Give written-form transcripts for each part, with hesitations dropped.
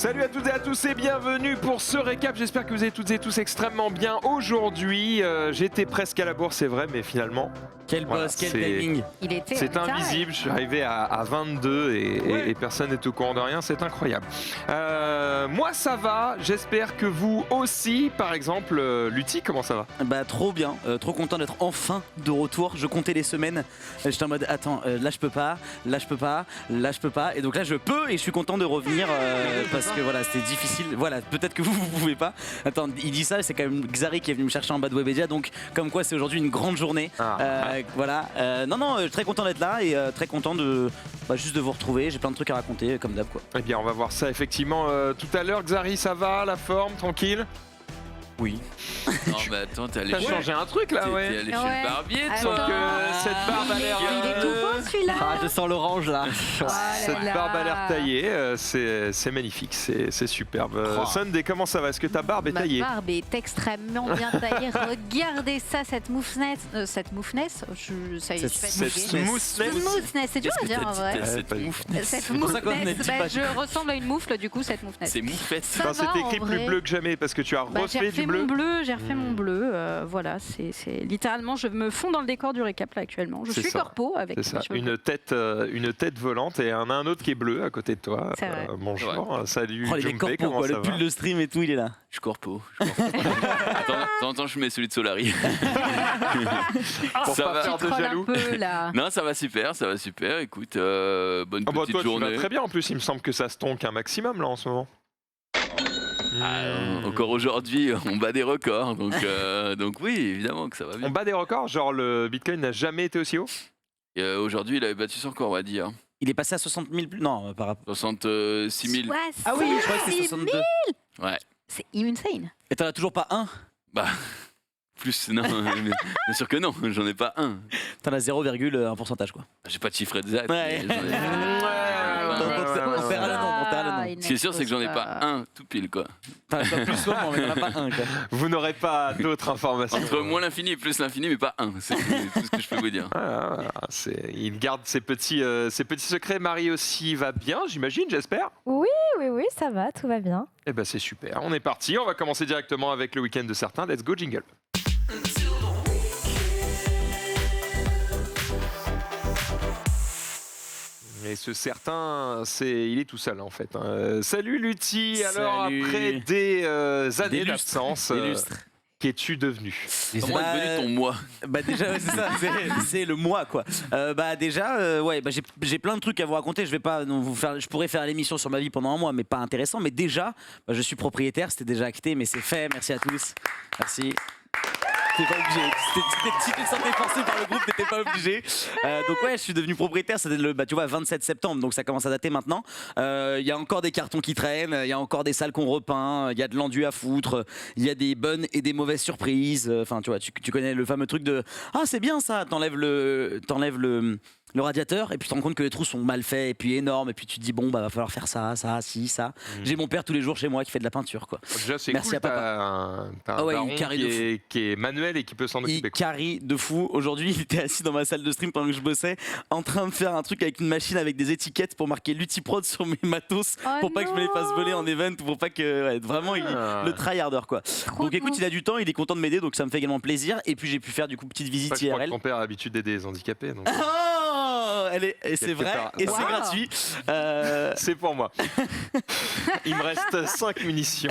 Salut à toutes et à tous et bienvenue pour ce récap. J'espère que vous êtes toutes et tous extrêmement bien aujourd'hui. J'étais presque à la bourse, c'est vrai, mais finalement... Quel boss, quel timing. C'est invisible, je suis arrivé à 22 et personne n'est au courant de rien, c'est incroyable. Moi ça va, j'espère que vous aussi. Par exemple, Lutti, comment ça va? Bah trop bien, trop content d'être enfin de retour. Je comptais les semaines, j'étais en mode attends, là je peux pas, là je peux pas, là je peux pas. Et donc là je peux et je suis content de revenir parce que voilà, c'était difficile. Voilà, peut-être que vous pouvez pas. Attends, il dit ça, c'est quand même Xari qui est venu me chercher en bas de Webedia. Donc comme quoi c'est aujourd'hui une grande journée. Voilà, non, très content d'être là et très content de juste de vous retrouver. J'ai plein de trucs à raconter comme d'hab quoi. Eh bien on va voir ça effectivement tout à l'heure. Xari, ça va, la forme, tranquille? Oui. Non mais attends, t'es allé T'as changé un truc là, ouais. T'es allé chez le barbier, Sauf toi. que cette barbe a l'air... Il est tout beau celui-là. Ah, je sens l'orange là. Cette barbe a l'air taillée, c'est magnifique, c'est superbe. Sunday, comment ça va? Est-ce que ta barbe est taillée? Ma barbe est extrêmement bien taillée. Regardez ça, cette moufness. Cette moufness, ça y est, je suis fatiguée. Smoothness, c'est dur à dire en vrai. Cette moufness. Cette pour ça qu'on a dit moufness, pas. je ressemble à une moufle du coup, cette moufness. C'est moufette. Ça Enfin, va, c'est écrit en plus vrai. bleu que jamais parce que tu as refait du bleu. J'ai refait mon bleu. Voilà, c'est littéralement, je me fonds dans le décor du récap là actuellement. Je C'est suis ça. corpo avec C'est ça, mes cheveux bleus. une tête volante et on a un autre qui est bleu à côté de toi. C'est vrai. Bonjour, salut Oh, les Jumpé, corpos comment quoi, ça le va? pull de stream et tout, il est là. Je suis corpo. Attends, je mets celui de Solari. Pour Ça pas va. faire de Troll un jaloux. peu là. Non, ça va super. Écoute, bonne Ah bah petite toi tu vas journée. très bien en plus, il me semble que ça se tonque un maximum là en ce moment. Encore aujourd'hui, on bat des records. Donc oui, évidemment que ça va On bien. bat des records, genre le Bitcoin n'a jamais été aussi haut? Et, aujourd'hui, il avait battu son record, on va dire. Il est passé à 60 000 plus. Non, par rapport. 66 000. Ah oui, je crois que c'est 62. Ouais. C'est insane. Et t'en as toujours pas un? Bah, plus, non. Bien sûr que non, j'en ai pas un. T'en as 0,1 pourcentage quoi. J'ai pas de chiffre exact. Ouais. mais j'en ai- On verra le nombre, on verra le nombre. Ce qui est sûr, c'est que j'en ai pas un tout pile, quoi. T'en as pas plus souvent, mais t'en as pas un quoi. Vous n'aurez pas d'autres informations. Entre moins l'infini et plus l'infini, mais pas un. C'est tout ce que je peux vous dire. Il garde ses petits secrets. Marie aussi va bien, j'imagine, j'espère. Oui, ça va, tout va bien. Eh ben c'est super, on est parti. On va commencer directement avec le week-end de certains. Let's go jingle. Et ce certain, il est tout seul en fait. Salut Lutti, alors Salut. après des années Des lustres. d'absence, Des lustres. qu'es-tu devenu? Comment est devenu ton moi? Bah déjà ouais, c'est ça, c'est le moi quoi. Bah déjà ouais, bah j'ai plein de trucs à vous raconter. Je vais pas vous faire, je pourrais faire l'émission sur ma vie pendant un mois, mais pas intéressant. Mais déjà, bah, je suis propriétaire, c'était déjà acté, mais c'est fait. Merci à tous, merci. T'es pas obligé. Si tu te sentais forcé par le groupe, t'étais pas obligé. Donc ouais, je suis devenu propriétaire. C'était le, tu vois, 27 septembre. Donc ça commence à dater maintenant. Il y a encore des cartons qui traînent. Il y a encore des salles qu'on repeint. Il y a de l'enduit à foutre. Il y a des bonnes et des mauvaises surprises. Enfin, tu vois, tu connais le fameux truc de c'est bien ça. T'enlèves le radiateur et puis tu te rends compte que les trous sont mal faits et puis énormes et puis tu te dis bon bah va falloir faire ça. J'ai mon père tous les jours chez moi qui fait de la peinture quoi. Déjà c'est Merci cool, à papa. t'as un Ouais, daron il carré qui est manuel et qui peut s'en Il occuper. quoi. carry de fou. Aujourd'hui, il était assis dans ma salle de stream pendant que je bossais, en train de faire un truc avec une machine avec des étiquettes pour marquer Lutiprod sur mes matos, pour pas que je me les fasse voler en event, pour pas que vraiment le tryharder quoi. Donc écoute, il a du temps, il est content de m'aider, donc ça me fait également plaisir. Et puis j'ai pu faire du coup petite visite Je crois que IRL. ton père a l'habitude d'aider les handicapés. Donc... Oh, et c'est Quelque vrai, part. et Wow. c'est gratuit. C'est pour moi. Il me reste 5 munitions.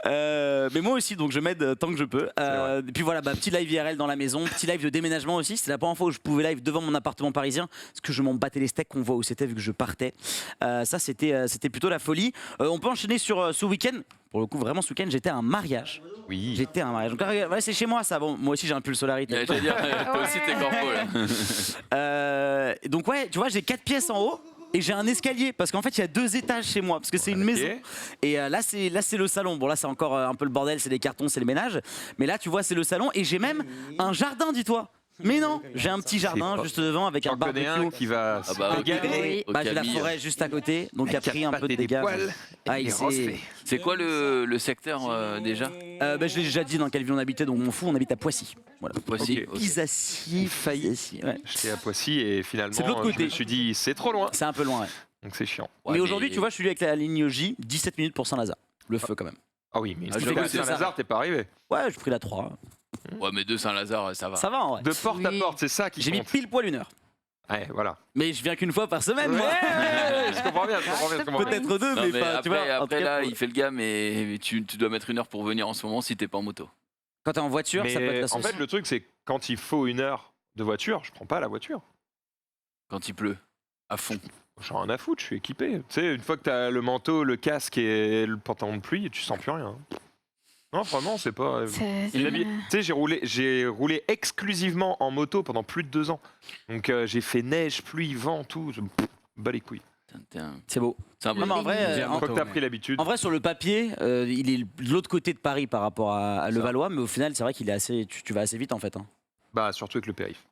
Mais moi aussi, donc je m'aide tant que je peux. vrai. Et puis voilà, bah, petit live IRL dans la maison, petit live de déménagement aussi. C'était la première fois où je pouvais live devant mon appartement parisien, parce que je m'en battais les steaks qu'on voit où c'était vu que je partais. Ça, c'était plutôt la folie. On peut enchaîner sur ce week-end. Pour le coup, vraiment, ce week-end, j'étais à un mariage. Oui. J'étais à un mariage. Donc, ouais, c'est chez moi, ça. Bon, moi aussi, j'ai un pull Solarity. Ouais, j'allais dire, toi aussi t'es corpo là. Donc, ouais, tu vois, j'ai 4 pièces en haut. Et j'ai un escalier parce qu'en fait il y a 2 étages chez moi parce que c'est une maison. Et là c'est le salon. Bon là c'est encore un peu le bordel, c'est les cartons, c'est le ménage. Mais là tu vois c'est le salon et j'ai même un jardin, dis-toi. Mais non, j'ai un petit jardin pas- juste devant avec un J'en connais un barbecue. qui va Ah bah, se régaler. Oui. au Bah, j'ai la Camille. forêt juste à côté, donc il a pris un peu de Des dégâts. poils, Ah, et il des s'est- refait. C'est quoi le secteur déjà? Bah, je l'ai déjà dit dans quelle ville on habitait, donc mon fou, on habite à Poissy. Voilà. Poissy. Ok. Isacier, Failli. Poissy, ouais. J'étais à Poissy et finalement C'est de l'autre côté. je me suis dit c'est trop loin. C'est un peu loin, ouais. Donc c'est chiant. Mais aujourd'hui, tu vois, je suis avec la ligne J, 17 minutes pour Saint-Lazare. Le feu quand même. Ah oui, mais Ah, si je t'es à vois, c'est Saint-Lazare, t'es pas arrivé. Ouais, j'ai pris la 3. Ouais, mais de Saint-Lazare, ça va. Ça va en vrai. De porte à Oui. porte, c'est ça qui J'ai mis compte. pile poil 1 heure. Ouais, voilà. Mais je viens qu'une fois par semaine, moi. Ouais, je comprends bien, je comprends bien. Peut-être 2, Non, mais, mais pas, après, tu vois. en après tout cas, là, il fait le gars, mais tu dois mettre 1 heure pour venir en ce moment si t'es pas en moto. quand t'es en voiture, ça peut être Mais la en sauce. fait, le truc, c'est que quand il faut 1 heure de voiture, je prends pas la voiture. Quand il pleut, à fond. J'en ai rien à foutre, je suis équipé. Tu sais, une fois que t'as le manteau, le casque et le pantalon de pluie, tu sens plus rien. Non, vraiment, c'est pas. Tu sais, j'ai roulé exclusivement en moto pendant plus de 2 ans. Donc j'ai fait neige, pluie, vent, tout. Bas les couilles. C'est beau. C'est un peu. Non, mais en vrai, Une fois que t'as pris l'habitude. en vrai, sur le papier, il est de l'autre côté de Paris par rapport à Levallois, mais au final, c'est vrai qu'il est assez. Tu vas assez vite en fait. Hein. Bah, surtout avec le périph'.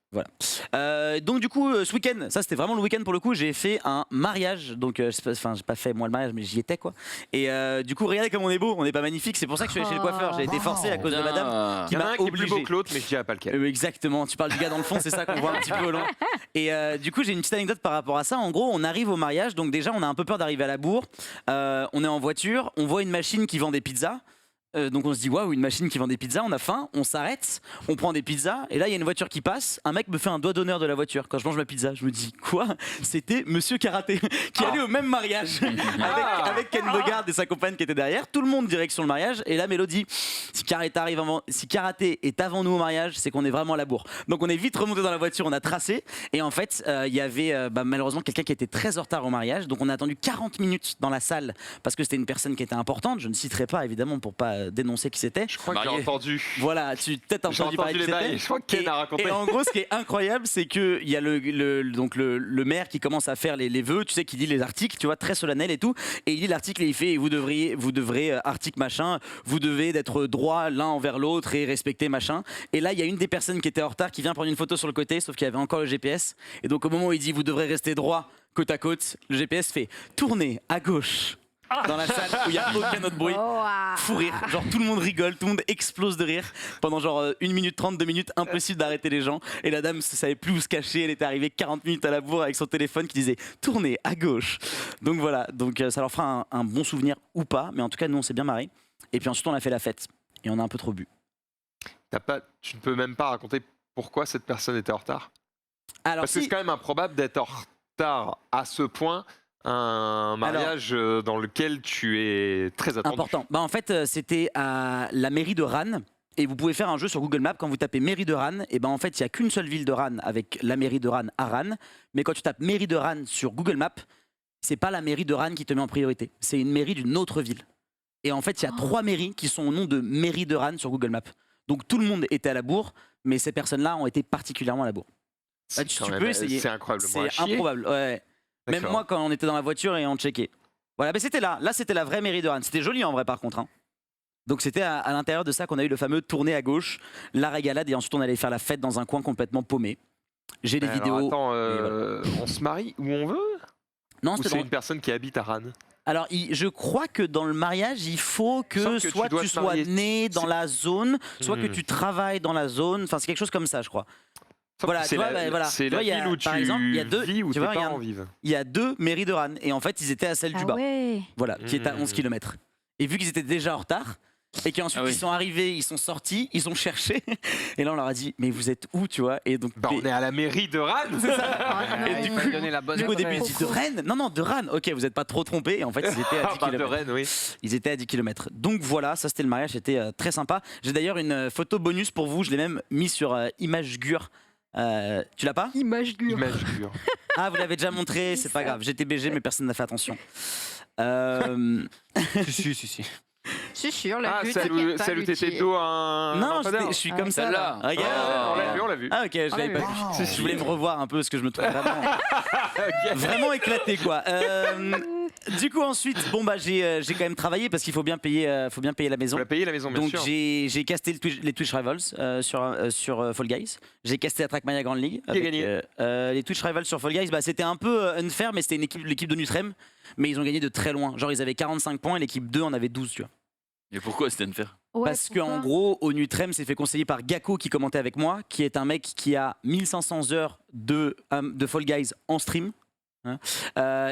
Donc du coup, ce week-end, ça c'était vraiment le week-end pour le coup, j'ai fait un mariage. Donc, enfin, j'ai pas fait moi le mariage, mais j'y étais quoi. Et du coup, regardez comme on est beau, on n'est pas magnifique. C'est pour ça que je suis allé chez le coiffeur. J'ai été forcé à cause de madame Il qui y en a m'a un qui est plus beau obligé. que l'autre, mais je dirais pas lequel. Exactement, tu parles du gars dans le fond, c'est ça qu'on voit un petit peu au loin. Et du coup, j'ai une petite anecdote par rapport à ça. En gros, on arrive au mariage, donc déjà, on a un peu peur d'arriver à la bourre. On est en voiture, on voit une machine qui vend des pizzas. Donc on se dit waouh, une machine qui vend des pizzas, on a faim, on s'arrête, on prend des pizzas et là il y a une voiture qui passe, un mec me fait un doigt d'honneur de la voiture quand je mange ma pizza, je me dis quoi? C'était Monsieur Karaté qui allait au même mariage avec Ken Bogard et sa compagne qui était derrière, tout le monde direction le mariage et là Mélodie, si Karaté est avant nous au mariage, c'est qu'on est vraiment à la bourre. Donc on est vite remonté dans la voiture, on a tracé et en fait il y avait malheureusement quelqu'un qui était très en retard au mariage, donc on a attendu 40 minutes dans la salle parce que c'était une personne qui était importante, je ne citerai pas évidemment pour pas dénoncer qui c'était. Je crois que j'ai Marié. entendu. Voilà, tu peut-être J'ai entendu parler entendu de les qui bails. c'était. Je crois que Ken a raconté. Et en gros, ce qui est incroyable, c'est que il y a le maire qui commence à faire les vœux, tu sais, qui dit les articles, tu vois, très solennel et tout. Et il lit l'article et il fait vous devrez article machin, vous devez d'être droit l'un envers l'autre et respecter machin. Et là, il y a une des personnes qui était en retard qui vient prendre une photo sur le côté, sauf qu'il y avait encore le GPS. Et donc au moment où il dit vous devrez rester droit côte à côte, le GPS fait tourner à gauche. Dans la salle où il n'y a aucun autre bruit. Fou rire, genre tout le monde rigole, tout le monde explose de rire pendant genre 1 minute 30, 2 minutes, impossible d'arrêter les gens. Et la dame ne savait plus où se cacher, elle était arrivée 40 minutes à la bourre avec son téléphone qui disait tournez à gauche. Donc voilà, donc ça leur fera un bon souvenir ou pas, mais en tout cas nous on s'est bien marré. Et puis ensuite on a fait la fête et on a un peu trop bu. Tu ne peux même pas raconter pourquoi cette personne était en retard. Alors Parce que c'est quand même improbable d'être en retard à ce point. Un mariage dans lequel tu es très attendu. Important. Bah en fait c'était à la mairie de Rennes. Et vous pouvez faire un jeu sur Google Maps quand vous tapez mairie de Rennes. Et ben en fait il y a qu'une seule ville de Rennes avec la mairie de Rennes à Rennes. Mais quand tu tapes mairie de Rennes sur Google Maps, c'est pas la mairie de Rennes qui te met en priorité. C'est une mairie d'une autre ville. Et en fait il y a 3 mairies qui sont au nom de mairie de Rennes sur Google Maps. Donc tout le monde était à la bourre, mais ces personnes-là ont été particulièrement à la bourre. Bah, tu quand peux même- essayer. C'est incroyablement à C'est chier. improbable. Ouais. Même D'accord. moi quand on était dans la voiture et on checkait. Voilà, mais c'était là. Là c'était la vraie mairie de Rennes. C'était joli en vrai par contre. Hein. Donc c'était à l'intérieur de ça qu'on a eu le fameux tourner à gauche, la régalade et ensuite on allait faire la fête dans un coin complètement paumé. J'ai des Alors, vidéos. attends, et voilà. on se marie où on veut Non, Ou c'était c'est dans- une personne qui habite à Rennes Alors je crois que dans le mariage il faut Il me semble que que soit tu dois tu te sois marier. né dans C'est- la zone, soit que Hmm. tu travailles dans la zone. Enfin c'est quelque chose comme ça je crois. Voilà, c'est tu vois, la, bah, voilà. c'est Tu la vois, il y a- ville où par tu exemple, il y a deux- vis ou tu tes vois, parents regarde. vivent. Il y a 2 mairies de Rennes et en fait ils étaient à celle du Ah bas. ouais. Voilà, qui est à Mmh. 11 km. Et vu qu'ils étaient déjà en retard, et qu'ensuite Ah oui. ils sont arrivés, ils sont sortis, ils ont cherché, et là on leur a dit, mais vous êtes où, tu vois? Et donc, Bah, on est à la mairie de Rennes. Et du coup, donner la bonne du coup, au début ils adresse. disent de Rennes? Non, non, de Rennes, ok, vous n'êtes pas trop trompés, et en fait ils étaient à 10 Ah, bah, de km. Rennes, oui. Ils étaient à 10 km. Donc voilà, ça c'était le mariage, c'était très sympa. J'ai d'ailleurs une photo bonus pour vous, je l'ai même mis sur Imagegur. Tu l'as pas? Image dure. Image dure. Ah, vous l'avez déjà montré, c'est pas grave, j'étais BG, mais personne n'a fait attention. Si. C'est sûr, la Ah, vue, celle où t'étais dos à un Non, lampadaire. je suis comme ça. Celle-là. Là. Regarde. Ah, on l'a vu, on l'a vu. Ah ok, je l'avais pas vu. Je voulais me revoir un peu parce que je me trouve vraiment éclaté quoi. Du coup ensuite, bon bah j'ai quand même travaillé parce qu'il faut bien payer la maison. On a payé la maison, bien Donc sûr. j'ai casté les Twitch Rivals sur Fall Guys. J'ai casté la Trackmania Grand League. Qui a gagné Les Twitch Rivals sur Fall Guys, bah, c'était un peu unfair, mais c'était l'équipe de Nutrem. Mais ils ont gagné de très loin. Genre ils avaient 45 points et l'équipe 2 en avait 12, tu vois. Et pourquoi c'était unfair? Parce qu'en gros, au Nutrem, s'est fait conseiller par Gakko qui commentait avec moi, qui est un mec qui a 1500 heures de Fall Guys en stream.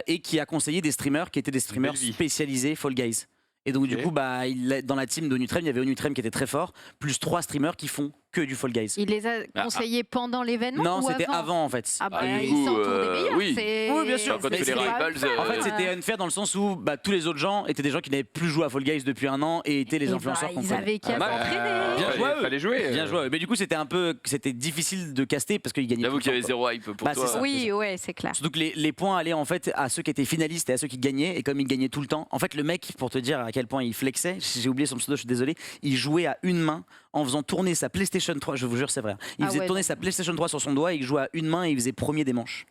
et qui a conseillé des streamers qui étaient des streamers spécialisés Fall Guys. Et donc du coup, dans la team d'Onutrem, il y avait Onutrem qui était très fort, plus 3 streamers qui font que du Fall Guys. Il les a conseillés pendant l'événement? Non, c'était avant en fait. Ah bah, ils sont autour des meilleurs. Oui, bien sûr. Quand tu fais les rivals, En fait, c'était unfair dans le sens où tous les autres gens étaient des gens qui n'avaient plus joué à Fall Guys depuis un an et étaient les influenceurs qu'on Ils connaît. avaient qu'à s'entraîner. Bien joué, fallait jouer. Bien joué. Mais du coup, c'était difficile de caster parce qu'ils gagnaient. J'avoue tout qu'il y le avait temps, zéro hype pour Bah, toi. c'est ça. Oui, ouais, c'est clair. Surtout que les points allaient en fait à ceux qui étaient finalistes et à ceux qui gagnaient. Et comme ils gagnaient tout le temps, en fait, le mec, pour te dire à quel point il flexait, j'ai oublié son pseudo, je suis désolé, il jouait à une main en faisant tourner sa PlayStation 3. Je vous jure, c'est vrai. Il faisait tourner sa PlayStation 3 sur son doigt et il jouait à une main et il faisait premier des manches.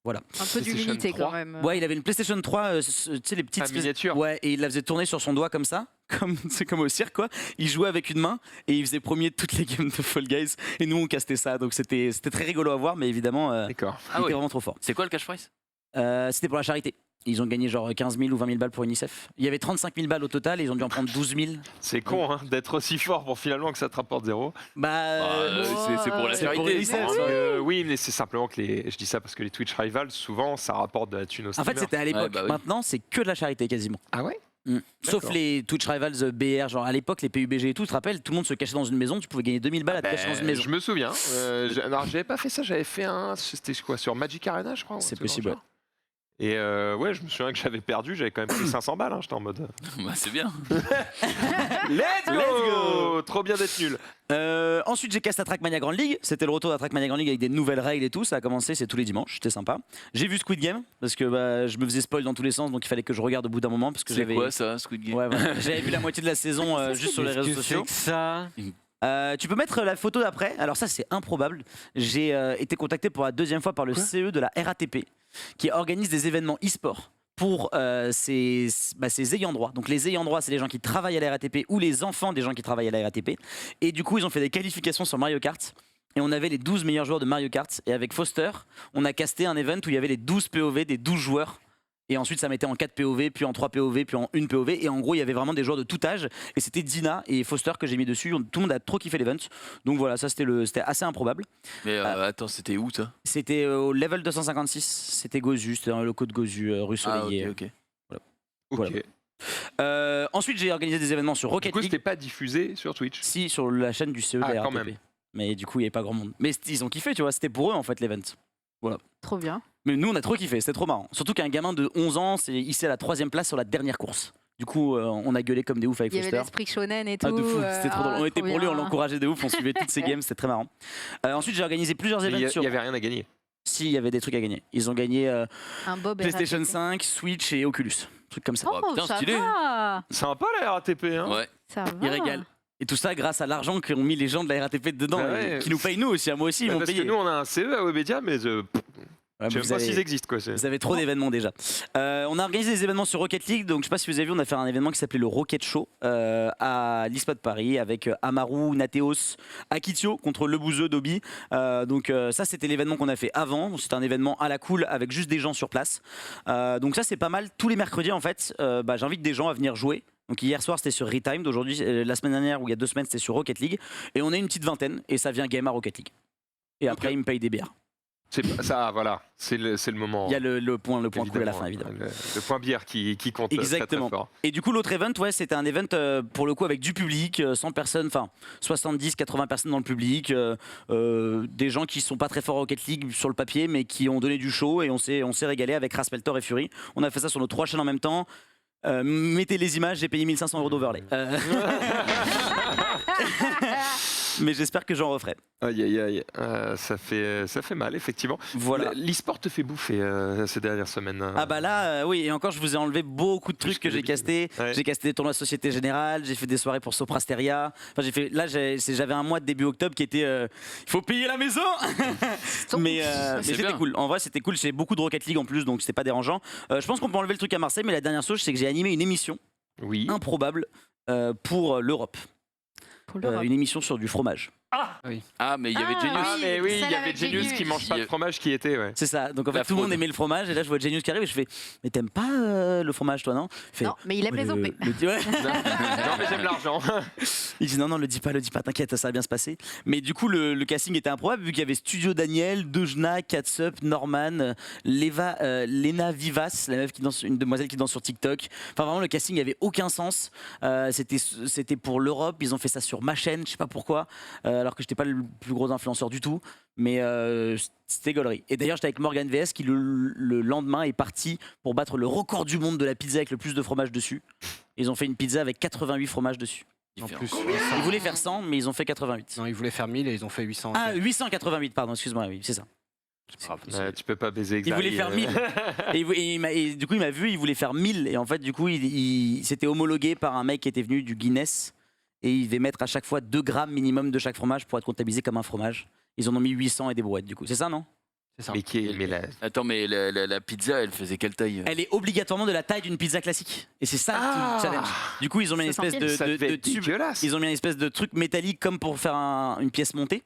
Voilà. Un peu d'humilité quand même. Ouais, il avait une PlayStation 3, tu sais, les petites miniature. Ouais, et il la faisait tourner sur son doigt comme ça, c'est comme au cirque quoi. Il jouait avec une main et il faisait premier de toutes les games de Fall Guys. Et nous on castait ça, donc c'était très rigolo à voir, mais évidemment, il était vraiment trop fort. C'est quoi le cash prize? C'était pour la charité. Ils ont gagné genre 15 000 ou 20 000 balles pour UNICEF. Il y avait 35 000 balles au total et ils ont dû en prendre 12 000. C'est con d'être aussi fort pour finalement que ça te rapporte 0. C'est pour la charité. Oui, mais c'est simplement que je dis ça parce que les Twitch Rivals, souvent, ça rapporte de la thune aux En streamers. fait, c'était à l'époque. Maintenant, c'est que de la charité quasiment. Ah ouais? Sauf les Twitch Rivals BR, genre à l'époque, les PUBG et tout, tu te rappelles, tout le monde se cachait dans une maison, tu pouvais gagner 2000 balles à te cacher dans une maison. Je me souviens. Alors, j'avais pas fait ça, j'avais fait c'était quoi, sur Magic Arena, je crois. C'est possible. Et je me souviens que j'avais perdu, j'avais quand même pris 500 balles, j'étais en mode. C'est bien. Let's go. Trop bien d'être nul. Ensuite, j'ai casté à Trackmania Grand League. C'était le retour de la Trackmania Grand League avec des nouvelles règles et tout. Ça a commencé, c'est tous les dimanches, c'était sympa. J'ai vu Squid Game parce que je me faisais spoil dans tous les sens, donc il fallait que je regarde au bout d'un moment parce que c'est quoi ça, Squid Game? J'avais vu la moitié de la saison juste sur les réseaux sociaux. Ça. Tu peux mettre la photo d'après. Alors ça, c'est improbable. J'ai été contacté pour la deuxième fois par le CE de la RATP, qui organise des événements e-sport pour ses ayants droit. Donc les ayants droit, c'est les gens qui travaillent à la RATP ou les enfants des gens qui travaillent à la RATP. Et du coup, ils ont fait des qualifications sur Mario Kart. Et on avait les 12 meilleurs joueurs de Mario Kart. Et avec Foster, on a casté un event où il y avait les 12 POV des 12 joueurs. Et ensuite, ça mettait en 4 POV, puis en 3 POV, puis en 1 POV. Et en gros, il y avait vraiment des joueurs de tout âge. Et c'était Dina et Foster que j'ai mis dessus. Tout le monde a trop kiffé l'event. Donc voilà, ça c'était assez improbable. Mais attends, c'était où ça? C'était au level 256. C'était Gozu, c'était un loco de Gozu, rue Soleil. Ok. Voilà. Ensuite, j'ai organisé des événements sur Rocket League. Du coup, c'était pas diffusé sur Twitch? Si, sur la chaîne du CE de la quand RATP. même. Mais du coup, il n'y avait pas grand monde. Mais ils ont kiffé, tu vois. C'était pour eux, en fait, l'event. Voilà. Trop bien. Mais nous, on a trop kiffé, c'était trop marrant. Surtout qu'un gamin de 11 ans s'est hissé à la 3e place sur la dernière course. Du coup, on a gueulé comme des ouf avec Foster. Il y avait l'esprit shonen et tout. De fou, c'était trop drôle. On était pour lui, on bien. l'encourageait de ouf, on suivait toutes ses games, c'était très marrant. Ensuite, j'ai organisé plusieurs événements sur. Il y avait rien à gagner. Si, il y avait des trucs à gagner. Ils ont gagné Un Bob PlayStation RATP. 5, Switch et Oculus. Trucs comme ça. Oh, putain, ça stylé. va. Sympa la RATP, hein? Ouais. Ça va. Ils régalent. Et tout ça grâce à l'argent qu'ont mis les gens de la RATP dedans, Ah ouais. qui nous payent nous aussi. Moi aussi, ils m'ont Parce payé. que nous, on a un CE à Webedia, mais Ouais, je sais même pas s'ils existent, quoi. Vous avez trop d'événements déjà. On a organisé des événements sur Rocket League. Donc je sais pas si vous avez vu, on a fait un événement qui s'appelait le Rocket Show à l'ISPA de Paris avec Amaru, Nateos, Akitio contre Le Bouzeux, Dobby. Donc ça c'était l'événement qu'on a fait avant. C'était un événement à la cool avec juste des gens sur place. Donc ça c'est pas mal. Tous les mercredis en fait, j'invite des gens à venir jouer. Donc hier soir c'était sur Retime, d'aujourd'hui la semaine dernière ou il y a 2 semaines c'était sur Rocket League. Et on est une petite vingtaine et ça vient game à Rocket League. Et après ils me payent des bières. C'est ça, voilà, c'est le moment. Il y a le point cool à la fin, évidemment. Le point bière qui compte. Exactement. Très, très fort. Et du coup, l'autre event, c'était un event pour le coup avec du public, 100 personnes, enfin 70, 80 personnes dans le public, des gens qui sont pas très forts au Rocket League sur le papier, mais qui ont donné du show et on s'est régalé avec Raspeltor et Fury. On a fait ça sur nos 3 chaînes en même temps. Mettez les images, j'ai payé 1500 € d'overlay. Mais j'espère que j'en referai. Aïe aïe aïe, ça fait mal effectivement. Voilà. L'e-sport te fait bouffer ces dernières semaines. Ah bah là, oui, et encore je vous ai enlevé beaucoup de trucs que j'ai castés. Ouais. J'ai casté des tournois Société Générale, j'ai fait des soirées pour Soprasteria. Enfin, j'avais un mois de début octobre qui était il faut payer la maison. mais c'était cool. En vrai, c'était cool. J'ai beaucoup de Rocket League en plus, donc c'était pas dérangeant. Je pense qu'on peut enlever le truc à Marseille, mais la dernière chose, c'est que j'ai animé une émission improbable pour l'Europe. Une émission sur du fromage. Ah oui. Ah mais il y avait Genius. Ah mais oui, il y avait Genius qui mange pas de fromage qui était C'est ça. Donc en fait tout le monde aimait le fromage et là je vois Genius qui arrive et je fais mais t'aimes pas le fromage toi non? Non mais il aime les OP. Non mais j'aime l'argent. Il dit non, le dis pas, t'inquiète, ça va bien se passer. Mais du coup, le casting était improbable vu qu'il y avait Studio Daniel, Dejna, Catsup, Norman, Lena Vivas, la meuf qui danse, une demoiselle qui danse sur TikTok. Enfin, vraiment, le casting avait aucun sens. C'était pour l'Europe, ils ont fait ça sur ma chaîne, je sais pas pourquoi, alors que j'étais pas le plus gros influenceur du tout. Mais c'était gaulerie. Et d'ailleurs, j'étais avec Morgan VS qui, le lendemain, est parti pour battre le record du monde de la pizza avec le plus de fromage dessus. Ils ont fait une pizza avec 88 fromages dessus. En plus. Ils voulaient faire 100, mais ils ont fait 88. Non, ils voulaient faire 1000 et ils ont fait 800. Ah, 888, pardon, excuse-moi, oui, c'est ça. Tu peux pas baiser Il voulait faire 1000. et du coup, il m'a vu, il voulait faire 1000. Et en fait, du coup, il s'était homologué par un mec qui était venu du Guinness. Et il devait mettre à chaque fois 2 grammes minimum de chaque fromage pour être comptabilisé comme un fromage. Ils en ont mis 800 et des brouettes, du coup. C'est ça, non? C'est ça. Attends, mais la pizza, elle faisait quelle taille? Elle est obligatoirement de la taille d'une pizza classique. Et c'est ça tout le challenge. Du coup, ils ont mis une espèce de tube. Ils ont mis une espèce de truc métallique comme pour faire une pièce montée.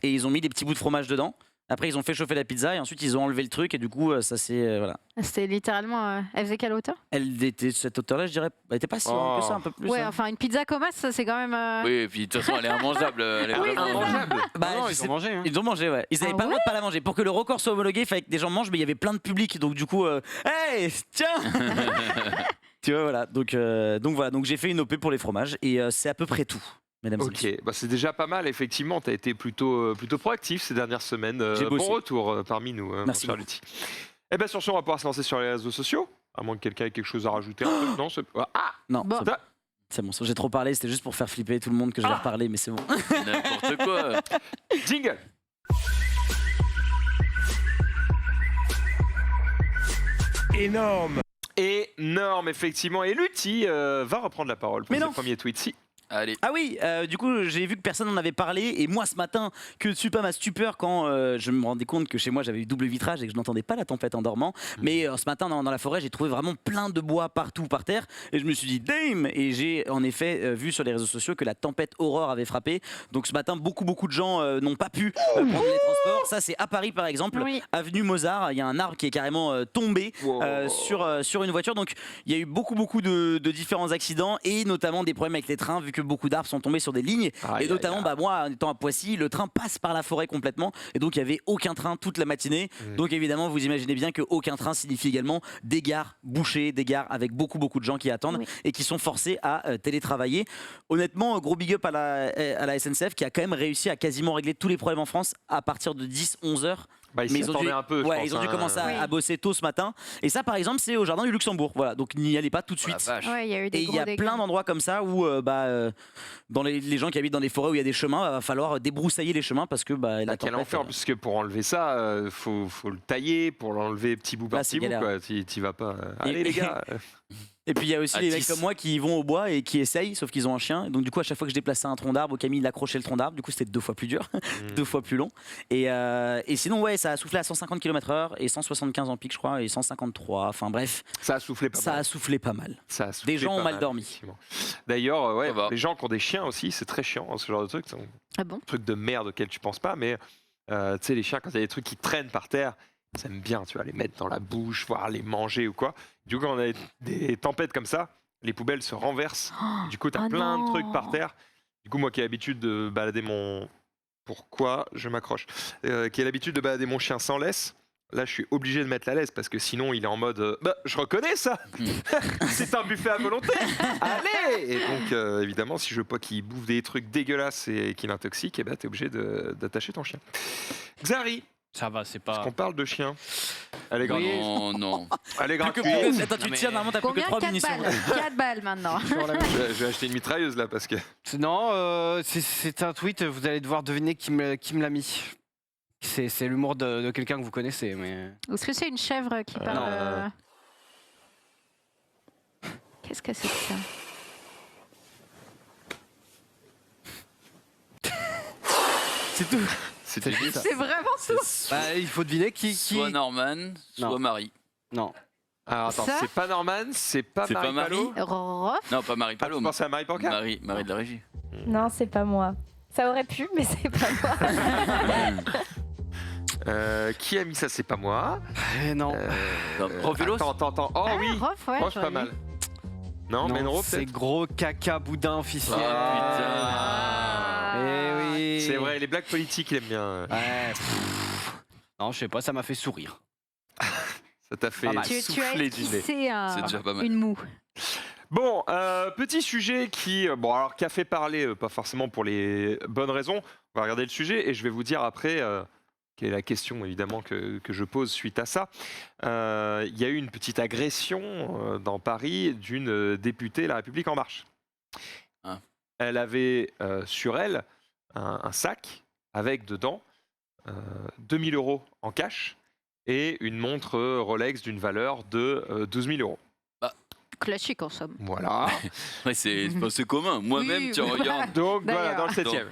Et ils ont mis des petits bouts de fromage dedans. Après, ils ont fait chauffer la pizza et ensuite, ils ont enlevé le truc. Et du coup, ça c'est. Voilà. C'était littéralement. Elle faisait quelle hauteur? Elle était cette hauteur-là, je dirais. Elle était pas si longue que ça, un peu plus. Ouais, hein. enfin, une pizza comme ça, c'est quand même. Oui, et puis de toute façon, elle est immangeable. Elle est Oui, vraiment c'est ça. immangeable. Bah, Non, ils ont mangé. Hein. Ils ont mangé, ouais. Ils avaient pas le droit de pas la manger. Pour que le record soit homologué, il fallait que des gens mangent, mais il y avait plein de public. Donc, du coup, hey, tiens Tu vois, voilà. Donc voilà. Donc, j'ai fait une OP pour les fromages et c'est à peu près tout. Mesdames et messieurs. Ok, bah c'est déjà pas mal, effectivement. Tu as été plutôt proactif ces dernières semaines. J'ai bossé. Bon retour parmi nous, Merci mon cher beaucoup. Lutti. Et bien sur ce, on va pouvoir se lancer sur les réseaux sociaux. À moins que quelqu'un ait quelque chose à rajouter. Non, Non, Bon. c'est bon. J'ai trop parlé. C'était juste pour faire flipper tout le monde que j'allais reparler, mais c'est bon. N'importe quoi. jingle. Énorme, effectivement. Et Lutti va reprendre la parole pour Mais ses non. premiers tweets. Si. Allez. Ah oui, du coup, j'ai vu que personne n'en avait parlé. Et moi, ce matin, que suis pas ma stupeur quand je me rendais compte que chez moi, j'avais eu double vitrage et que je n'entendais pas la tempête en dormant. Mais ce matin, dans la forêt, j'ai trouvé vraiment plein de bois partout par terre. Et je me suis dit, damn! Et j'ai en effet vu sur les réseaux sociaux que la tempête Aurore avait frappé. Donc ce matin, beaucoup de gens n'ont pas pu prendre les transports. Ça, c'est à Paris, par exemple. Oui. Avenue Mozart, il y a un arbre qui est carrément tombé sur une voiture. Donc il y a eu beaucoup de différents accidents et notamment des problèmes avec les trains, vu que beaucoup d'arbres sont tombés sur des lignes. Et notamment, moi, en étant à Poissy, le train passe par la forêt complètement. Et donc, il n'y avait aucun train toute la matinée. Donc, évidemment, vous imaginez bien qu'aucun train signifie également des gares bouchées, des gares avec beaucoup de gens qui attendent et qui sont forcés à télétravailler. Honnêtement, gros big up à la SNCF qui a quand même réussi à quasiment régler tous les problèmes en France à partir de 10-11 heures. Bah, Mais ils ont dû, un peu, je pense, ils ont dû hein. commencer à bosser tôt ce matin. Et ça, par exemple, c'est au jardin du Luxembourg. Voilà, donc n'y allez pas tout de suite. Ouais, il y a eu des Et il y a gros plein dégâts. d'endroits comme ça où dans les gens qui habitent dans des forêts où il y a des chemins, va falloir débroussailler les chemins parce que la Quel tempête, enfer, puisque pour enlever ça, faut le tailler, pour l'enlever petit bout par Là, c'est petit bout. galère. Quoi. T'y vas pas. Allez les gars. Et puis il y a aussi À les mecs 10. comme moi qui vont au bois et qui essayent, sauf qu'ils ont un chien. Donc du coup, à chaque fois que je déplaçais un tronc d'arbre, Camille il accrochait le tronc d'arbre. Du coup, c'était 2 fois plus dur, 2 fois plus long. Et sinon, ouais, ça a soufflé à 150 km/h et 175 en pic, je crois, et 153. Enfin bref, Ça a soufflé pas ça mal. a soufflé pas mal. Ça a soufflé Des gens pas ont mal dormi. effectivement. D'ailleurs, ouais, Ça va. les gens qui ont des chiens aussi, c'est très chiant, ce genre de truc. C'est un Ah bon? truc de merde auquel tu penses pas, mais tu sais, les chiens, quand il y a des trucs qui traînent par terre, ils aiment bien, tu vois, les mettre dans la bouche, voire les manger ou quoi. Du coup, quand on a des tempêtes comme ça, les poubelles se renversent. Du coup, tu as Oh plein non. de trucs par terre. Du coup, moi qui ai l'habitude de balader Pourquoi je m'accroche Qui ai l'habitude de balader mon chien sans laisse. Là, je suis obligé de mettre la laisse parce que sinon, il est en mode je reconnais ça c'est un buffet à volonté allez. Et donc, évidemment, si je veux pas qu'il bouffe des trucs dégueulasses et qu'il intoxique, t'es obligé d'attacher ton chien. Xari, Ça va, c'est parce pas. qu'on parle de chien. Elle est gratuite. Non. Elle est gratuite. Attends, tu tires, normalement, t'as plus que Combien? 3 4 munitions. balles. 4 balles maintenant. Je vais acheter une mitrailleuse là parce que. Non, c'est un tweet, vous allez devoir deviner qui me l'a mis. C'est l'humour de quelqu'un que vous connaissez. Mais... Est-ce que c'est une chèvre qui parle non. Qu'est-ce que c'est que ça? C'est tout. C'était juste ça. C'est vraiment tout. Bah, il faut deviner qui. Soit Norman, soit Non. Marie. Non. Alors attends, Ça c'est pas Norman, c'est pas C'est pas Marie Palot. Rof. Non, pas Marie Ah, Palot. tu pensais à Marie Pancart Marie de la régie. Non, c'est pas moi. Ça aurait pu, mais c'est pas moi. Qui a mis ça? C'est pas moi. Non. Profilos. Attends. Oh Ah, oui, Rof, ouais. Rof, j'aurais pas dit. mal. Non, Menro c'est peut-être. gros caca boudin officiel. Eh oui. C'est vrai, les blagues politiques, il aime bien. Ouais. Non, je sais pas, ça m'a fait sourire. Ça t'a fait Pas mal. Tu as souffler du nez. esquissé C'est déjà pas mal. une moue. Bon, petit sujet qui a fait parler, pas forcément pour les bonnes raisons. On va regarder le sujet et je vais vous dire après quelle est la question évidemment que je pose suite à ça. Il y a eu une petite agression dans Paris d'une députée La République En Marche. Ah. Elle avait sur elle un sac avec dedans 2000 € en cash et une montre Rolex d'une valeur de 12 000 €. Classique en somme. Voilà. Ouais, c'est commun. Moi-même, Oui, tu oui. regardes. Donc voilà, D'ailleurs. dans le 7e.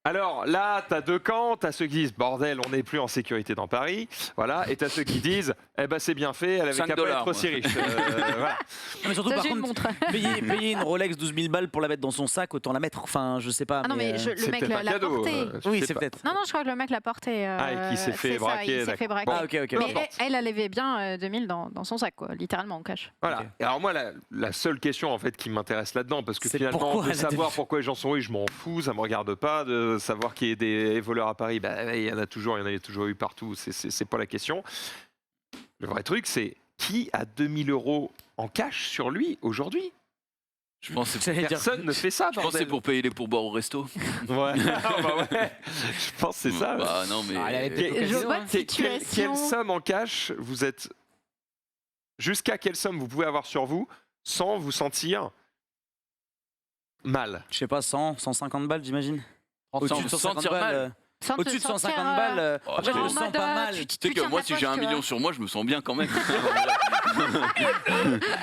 Alors là, t'as deux camps, t'as ceux qui disent bordel, on n'est plus en sécurité dans Paris, voilà, et t'as ceux qui disent eh ben c'est bien fait, elle avait qu'à pas $5, être aussi riche. Voilà. Non, mais surtout, Ça, par j'ai une contre, montre. payer une Rolex 12 000 balles pour la mettre dans son sac, autant la mettre. Enfin, je sais pas. Ah non, mais le C'est mec peut-être un l'a cadeau. porté. Oui, je sais c'est pas. peut-être. Non, non, je crois que le mec l'a porté. Ah, et qui s'est fait c'est ça, braquer, il s'est fait d'accord. braquer. Ah, ok, ok. Peu Mais importe. elle avait bien 2000 dans son sac, quoi, littéralement en cash. Voilà. Ok. Et alors moi, la seule question en fait qui m'intéresse là-dedans, parce que C'est finalement, pourquoi de elle a savoir des- pourquoi les gens sont riches, je m'en fous, ça me regarde pas. De savoir qu'il y ait des voleurs à Paris, bah, il y en a toujours eu partout. C'est pas la question. Le vrai truc, c'est qui a 2000 € en cash sur lui aujourd'hui? Je pense que c'est J'allais dire- Personne ne fait ça, je pense que c'est bordel. pour payer les pourboires au resto. Ouais. Ah, bah ouais. Je pense que c'est ça. Bah non, mais. Ah, elle avait peut-être Quelle- Je vois hein. de quelle situation. somme en cash vous êtes. Jusqu'à quelle somme vous pouvez avoir sur vous sans vous sentir mal? Je sais pas, 100, 150 balles, j'imagine. Au-dessus de Sans 150 sentir balles. mal. Sans te Au-dessus de 150 sentir, balles. Oh, Après, je en me sens mode, pas mal. tu Tu sais que tiens moi, ta si j'ai poche, 1 tu million vois. sur moi, je me sens bien quand même.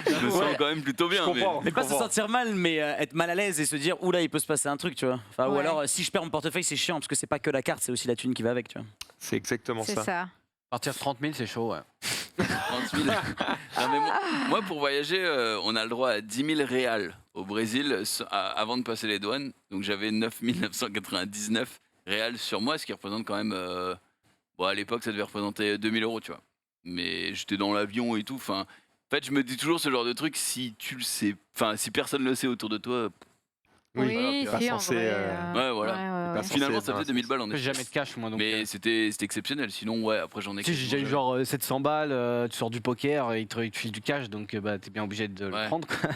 Je me sens Ouais. quand même plutôt bien. Je mais- comprends. Mais pas se sentir mal, mais être mal à l'aise et se dire oula, il peut se passer un truc, tu vois. Enfin, Ou Ouais. alors, si je perds mon portefeuille, c'est chiant parce que c'est pas que la carte, c'est aussi la thune qui va avec, tu vois. C'est exactement C'est ça. ça. À partir de 30 000, c'est chaud, ouais. 30 000. Non, mais moi, pour voyager, on a le droit à 10 000 réals au Brésil avant de passer les douanes. Donc j'avais 9 999 réals sur moi, ce qui représente quand même. Bon, à l'époque, ça devait représenter 2000 €, tu vois. Mais j'étais dans l'avion et tout. Enfin, en fait, je me dis toujours ce genre de truc. Si tu le sais, enfin, si personne le sait autour de toi, Oui, Oui, pas si, en censé, vrai. ouais, voilà. pas ouais. finalement, censé ça être faisait 2000 balles en J'ai effet. jamais de cash, moi, donc. Mais c'était exceptionnel. Sinon, ouais, après j'en ai. Tu sais, j'ai déjà eu genre 700 balles, tu sors du poker, et ils te filent du cash, donc bah, t'es bien obligé de le Ouais. prendre. Quoi.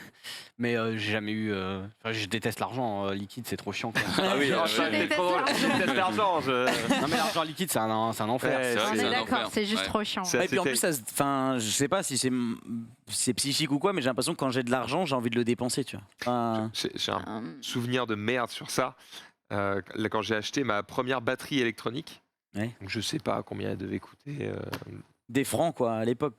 Mais j'ai jamais eu. Enfin, je déteste l'argent liquide, c'est trop chiant. Quoi. Ah oui, Oh, ouais, ça, ouais. c'est trop drôle. Je déteste l'argent. Non, mais l'argent liquide, c'est un enfer. Ouais, C'est vrai On que c'est est un d'accord, enfer. c'est juste Ouais. trop chiant. C'est Et puis en assez plus, ça, enfin, je sais pas si c'est psychique ou quoi, mais j'ai l'impression que quand j'ai de l'argent, j'ai envie de le dépenser, tu vois. Enfin, J'ai un Hum, souvenir de merde sur ça. Là, quand j'ai acheté ma première batterie électronique, Ouais. donc je sais pas combien elle devait coûter. des francs, quoi, à l'époque.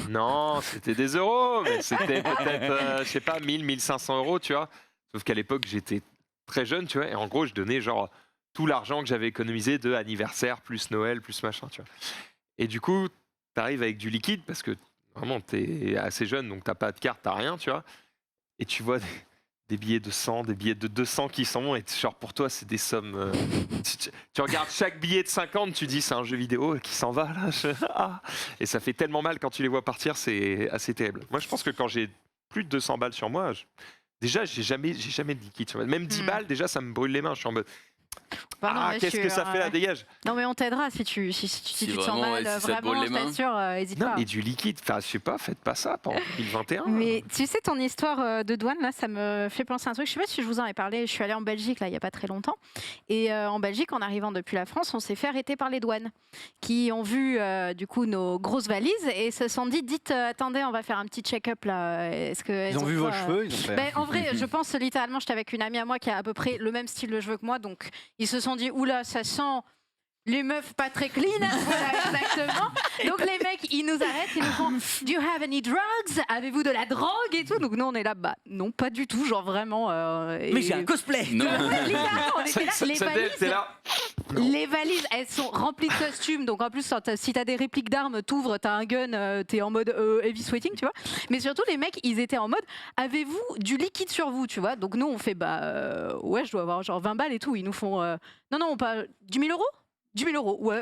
Non, c'était des euros, mais c'était peut-être, je sais pas, 1000, 1500 €, tu vois. Sauf qu'à l'époque, j'étais très jeune, tu vois, et en gros, je donnais genre tout l'argent que j'avais économisé de anniversaire, plus Noël, plus machin, tu vois. Et du coup, t'arrives avec du liquide, parce que vraiment, t'es assez jeune, donc t'as pas de carte, t'as rien, tu vois. Et tu vois des billets de 100, des billets de 200 qui sont, et genre pour toi, c'est des sommes. Tu regardes chaque billet de 50, tu dis c'est un jeu vidéo qui s'en va là. Ah. Et ça fait tellement mal quand tu les vois partir, c'est assez terrible. Moi, je pense que quand j'ai plus de 200 balles sur moi, déjà, j'ai jamais de liquide sur moi. Même 10 balles, déjà, ça me brûle les mains. Je suis en mode. pardon, Ah, mais qu'est-ce je que suis, ça fait là, dégage. Non, mais on t'aidera si tu te sens vraiment, mal. ouais, si ça te Vraiment, brûle je les mains. t'assure, n'hésite Non, pas. mais du liquide, enfin, je sais pas, faites pas ça pendant 2021. Mais tu sais, ton histoire de douane, là, ça me fait penser à un truc. Je sais pas si je vous en ai parlé. Je suis allée en Belgique, là, il y a pas très longtemps. Et en Belgique, en arrivant depuis la France, on s'est fait arrêter par les douanes qui ont vu, du coup, nos grosses valises et se sont dit, dites, attendez, on va faire un petit check-up, là. Est-ce que Ils ont vu vos cheveux, ils ont fait. Ben, en vrai, je pense littéralement, j'étais avec une amie à moi qui a à peu près le même style de cheveux que moi, donc ils se sont dit, oula, ça sent les meufs pas très clean, voilà exactement. Donc les mecs, ils nous arrêtent, ils nous font, do you have any drugs? Avez-vous de la drogue et tout? Donc nous, on est là, bah non, pas du tout, genre vraiment. Mais j'ai un cosplay. Non. Ouais, littéralement, on était là. Les T'es là. les valises, elles sont remplies de costumes. Donc en plus, si t'as des répliques d'armes, t'ouvres, t'as un gun, t'es en mode heavy sweating, tu vois. Mais surtout, les mecs, ils étaient en mode, avez-vous du liquide sur vous, tu vois. Donc nous, on fait, bah ouais, je dois avoir genre 20 balles et tout. Ils nous font, non, pas 10 000 €? 10 000 €, ouais.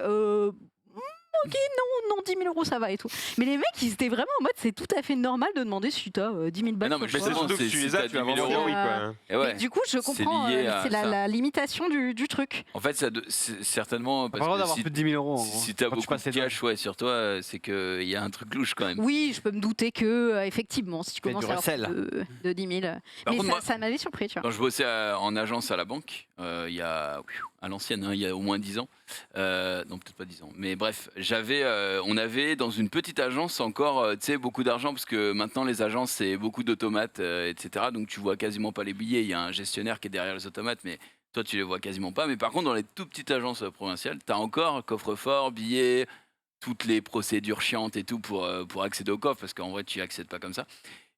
ok, non, 10 000 euros, ça va et tout. Mais les mecs, ils étaient vraiment en mode, c'est tout à fait normal de demander si t'as 10 000 balles. Mais non, mais sur Mais le c'est compte. justement, surtout que c'est- tu si les as, t'as tu vas 10 000 vendre euros. oui, quoi. Et ouais. Et du coup, je C'est comprends, lié à c'est ça. la limitation du truc. En fait, c'est certainement T'as pas parce le droit que d'avoir si, plus de 10 000 euros. en gros. si t'as Quand tu beaucoup passes de les cash sur toi, c'est qu'il y a un truc louche quand même. Oui, je peux me douter que, effectivement, si tu Fais commences du à avoir recel. de 10 000. Par Mais contre, moi- ça m'avait surpris, tu vois. Quand je bossais en agence à la banque, il y a à l'ancienne, hein, il y a au moins 10 ans, non peut-être pas 10 ans, mais bref, on avait dans une petite agence encore, tu sais, beaucoup d'argent parce que maintenant les agences c'est beaucoup d'automates, etc. Donc tu vois quasiment pas les billets. Il y a un gestionnaire qui est derrière les automates, mais toi tu les vois quasiment pas. Mais par contre dans les tout petites agences provinciales, tu as encore coffre-fort, billets, toutes les procédures chiantes et tout pour accéder au coffre parce qu'en vrai tu y accèdes pas comme ça.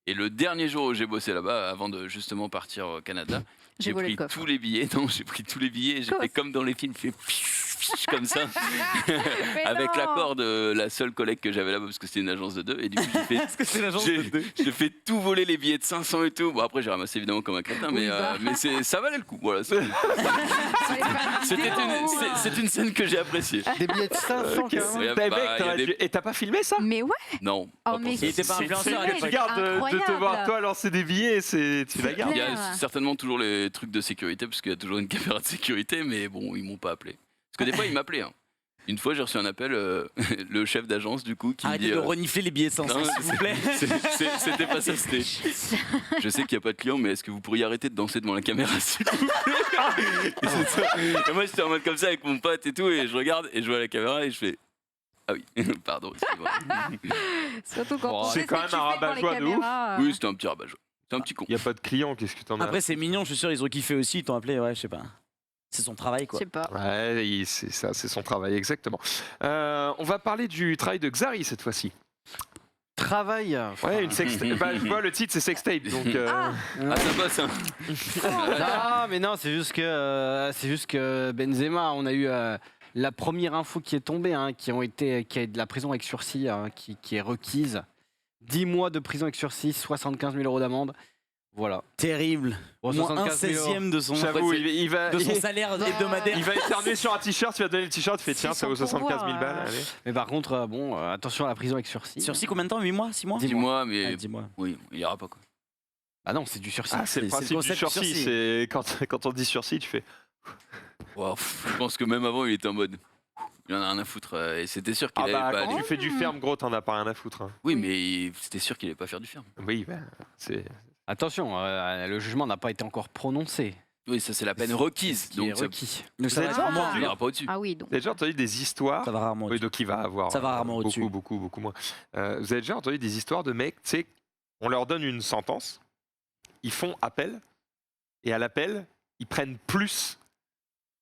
Et le dernier jour où j'ai bossé là-bas, avant de justement partir au Canada, J'ai j'ai volé pris le coffre. tous les billets. Non, j'ai pris tous les billets. J'ai Quoi fait comme dans les films, j'ai fait comme ça, Mais avec non. l'accord de la seule collègue que j'avais là-bas parce que c'était une agence de 2. Et du coup, Est-ce que c'est l'agence j'ai de deux j'ai fait tout voler les billets de 500 et tout. Bon, après, j'ai ramassé évidemment comme un crétin, Oui, bah. mais ça valait le coup. Voilà. C'est une scène que j'ai appréciée. Des billets de 500 carrément. Ouais, T'as bah, mec, il y a t'aurais des- dû- Et t'as pas filmé ça? Mais ouais, Non. oh, pas pour mais ça. Il était pas influenceur à Tu l'époque. gardes de te voir incroyable. toi lancer des billets, tu la gardes. Il y a Claire. certainement toujours les trucs de sécurité, parce qu'il y a toujours une caméra de sécurité, mais bon, ils m'ont pas appelé. Parce que des fois, ils m'appelaient. Hein. Une fois, j'ai reçu un appel, le chef d'agence, du coup, qui me Arrêtez dit... de renifler les billets de 500, non, s'il vous plaît. C'était pas ça, c'était... Je sais qu'il n'y a pas de client, mais est-ce que vous pourriez arrêter de danser devant la caméra, s'il vous plaît? Et c'est ça. Et moi, j'étais en mode comme ça avec mon pote et tout, et je regarde, et je vois la caméra, et je fais... Ah oui, pardon, excuse-moi. surtout quand Oh, on c'est sait ce quand que même tu un fais pour les rabat-joie de ouf. caméras, Oui, c'était un petit rabat-joie. C'est un petit con. Il y a pas de clients, qu'est-ce que t'en as? Après, c'est mignon, je suis sûr, ils ont kiffé aussi, ils t'ont appelé, ouais, je sais pas. C'est son travail, je quoi. sais pas. Ouais, c'est ça, c'est son travail, exactement. On va parler du travail de Xari cette fois-ci. Travail. Ouais, une sextape. Bah, je vois le titre, c'est sextape, donc. Ah, Ah, ça passe, hein. Non, mais non, c'est juste que Benzema, on a eu la première info qui est tombée, hein, qui est de la prison avec sursis, hein, qui est requise. 10 mois de prison avec sursis, 75 000 euros d'amende. Voilà. Terrible. Bon, Moins un 75 000 16e de son, J'avoue, il va. de son salaire hebdomadaire. Il va éternuer sur un t-shirt, tu vas donner le t-shirt, tu fais tiens, ça vaut 75 000 balles. Allez. Mais par contre, attention à la prison avec sursis. Sursis combien de temps 8 mois 6 mois 10 mois, Ah, mais 10 mois. oui, il n'y aura pas quoi. Ah non, c'est du sursis. Ah, c'est le c'est le principe du concept du sursis. sursis. C'est quand on dit sursis, tu fais. Wow, je pense que même avant, il était en mode. Il en a rien à foutre. Et c'était sûr qu'il Ah allait bah, pas quand aller. tu fais du ferme, gros, t'en as pas rien à foutre. Hein. Oui, mais c'était sûr qu'il allait pas faire du ferme. Oui, bah, c'est. Attention, le jugement n'a pas été encore prononcé. Oui, ça c'est la peine requise. Qui est Donc ça requis. Donc ça va êtes être sûr, moins. il n'ira pas au-dessus. ah oui, donc. Vous avez déjà entendu des histoires? Ça va rarement. Oui, donc il va avoir Ça va rarement au-dessus. beaucoup moins. Vous avez déjà entendu des histoires de mecs, tu sais, on leur donne une sentence, ils font appel, et à l'appel, ils prennent plus.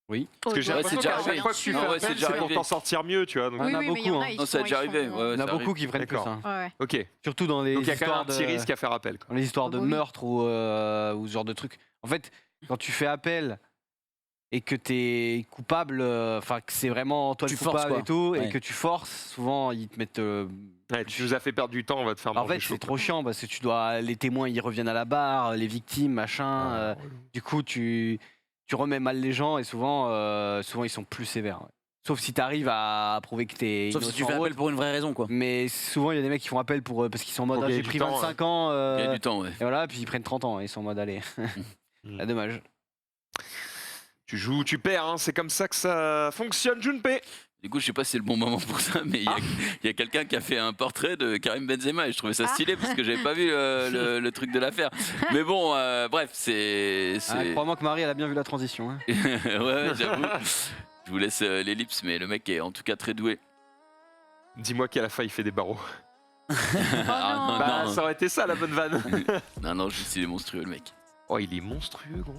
Oui. Parce que j'ai Ouais, l'impression c'est déjà qu'à chaque arrivé. fois que tu Non, fais ouais, appel, c'est déjà c'est pour arrivé. t'en sortir mieux, tu vois. donc- Il y en a Oui, mais il y beaucoup, en a, hein. ils Non, ça a sont- déjà ils arrivé. sont- Ouais, Il y en a ça beaucoup arrive. qui prennent plus. D'accord. Hein. Ouais, ouais. Ok. Surtout dans les Donc il y a quand même histoires un petit de, risque à faire appel. Quoi. dans les histoires de Ah bah oui. meurtre ou ce genre de trucs. En fait, quand tu fais appel et que tu es coupable, enfin que c'est vraiment toi le Tu forces, coupable quoi. et tout, Ouais. et que tu forces, souvent ils te mettent. Ouais, tu nous as fait perdre du temps, on va te faire En manger fait, chaud. c'est trop chiant parce que tu dois, les témoins ils reviennent à la barre, les victimes, machin. Ah, Du coup, tu remets mal les gens et souvent ils sont plus sévères. Ouais. Sauf si tu arrives à prouver que t'es Sauf si tu innocent fais ou appel autre. pour une vraie raison, quoi. Mais souvent, il y a des mecs qui font appel parce qu'ils sont en mode Pour ah, gagner j'ai du pris temps, 25 ans. Il y a du temps, ouais. Et voilà, puis ils prennent 30 ans et ils sont en mode allez. Mm. Ah, dommage. Tu joues, tu perds, hein, c'est comme ça que ça fonctionne, Junpei. Du coup, je sais pas si c'est le bon moment pour ça, mais il y a quelqu'un qui a fait un portrait de Karim Benzema et je trouvais ça stylé parce que j'avais pas vu le truc de l'affaire. Mais bon, bref, c'est. Ah, crois-moi que Marie, elle a bien vu la transition. Hein. Ouais, j'avoue. Je vous laisse l'ellipse, mais le mec est en tout cas très doué. Dis-moi qu'à la fin il fait des barreaux. Ah, non, Bah, non, ça aurait été ça la bonne vanne. non, juste il est monstrueux le mec. Oh, il est monstrueux, gros.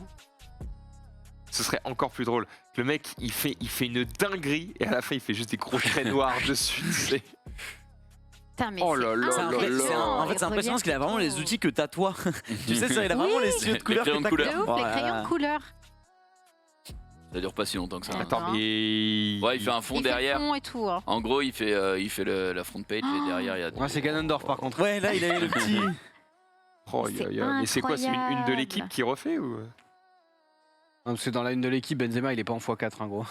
Ce serait encore plus drôle. Le mec, il fait une dinguerie et à la fin, il fait juste des gros traits noirs dessus. Tu sais. Putain, mais Oh là là C'est là impressionnant. là. En fait, c'est impressionnant parce qu'il a vraiment les outils que t'as toi. Tu sais, ça, il a Oui. vraiment les yeux de couleur crayons que de t'as. couleur. De ouf, les Voilà. crayons de couleur. Ça dure pas si longtemps que ça. Ah. Attends, mais. Ouais, il fait un fond Il fait derrière. le fond et tout. hein. En gros, il fait la front page et derrière, il y a. Ouais, c'est Ganondorf par contre. Ouais, là, il a le petit. Oh, C'est mais c'est quoi? C'est une de incroyable. l'équipe qui refait ou? Non, parce que dans la une de l'équipe, Benzema, il est pas en x4, hein, gros.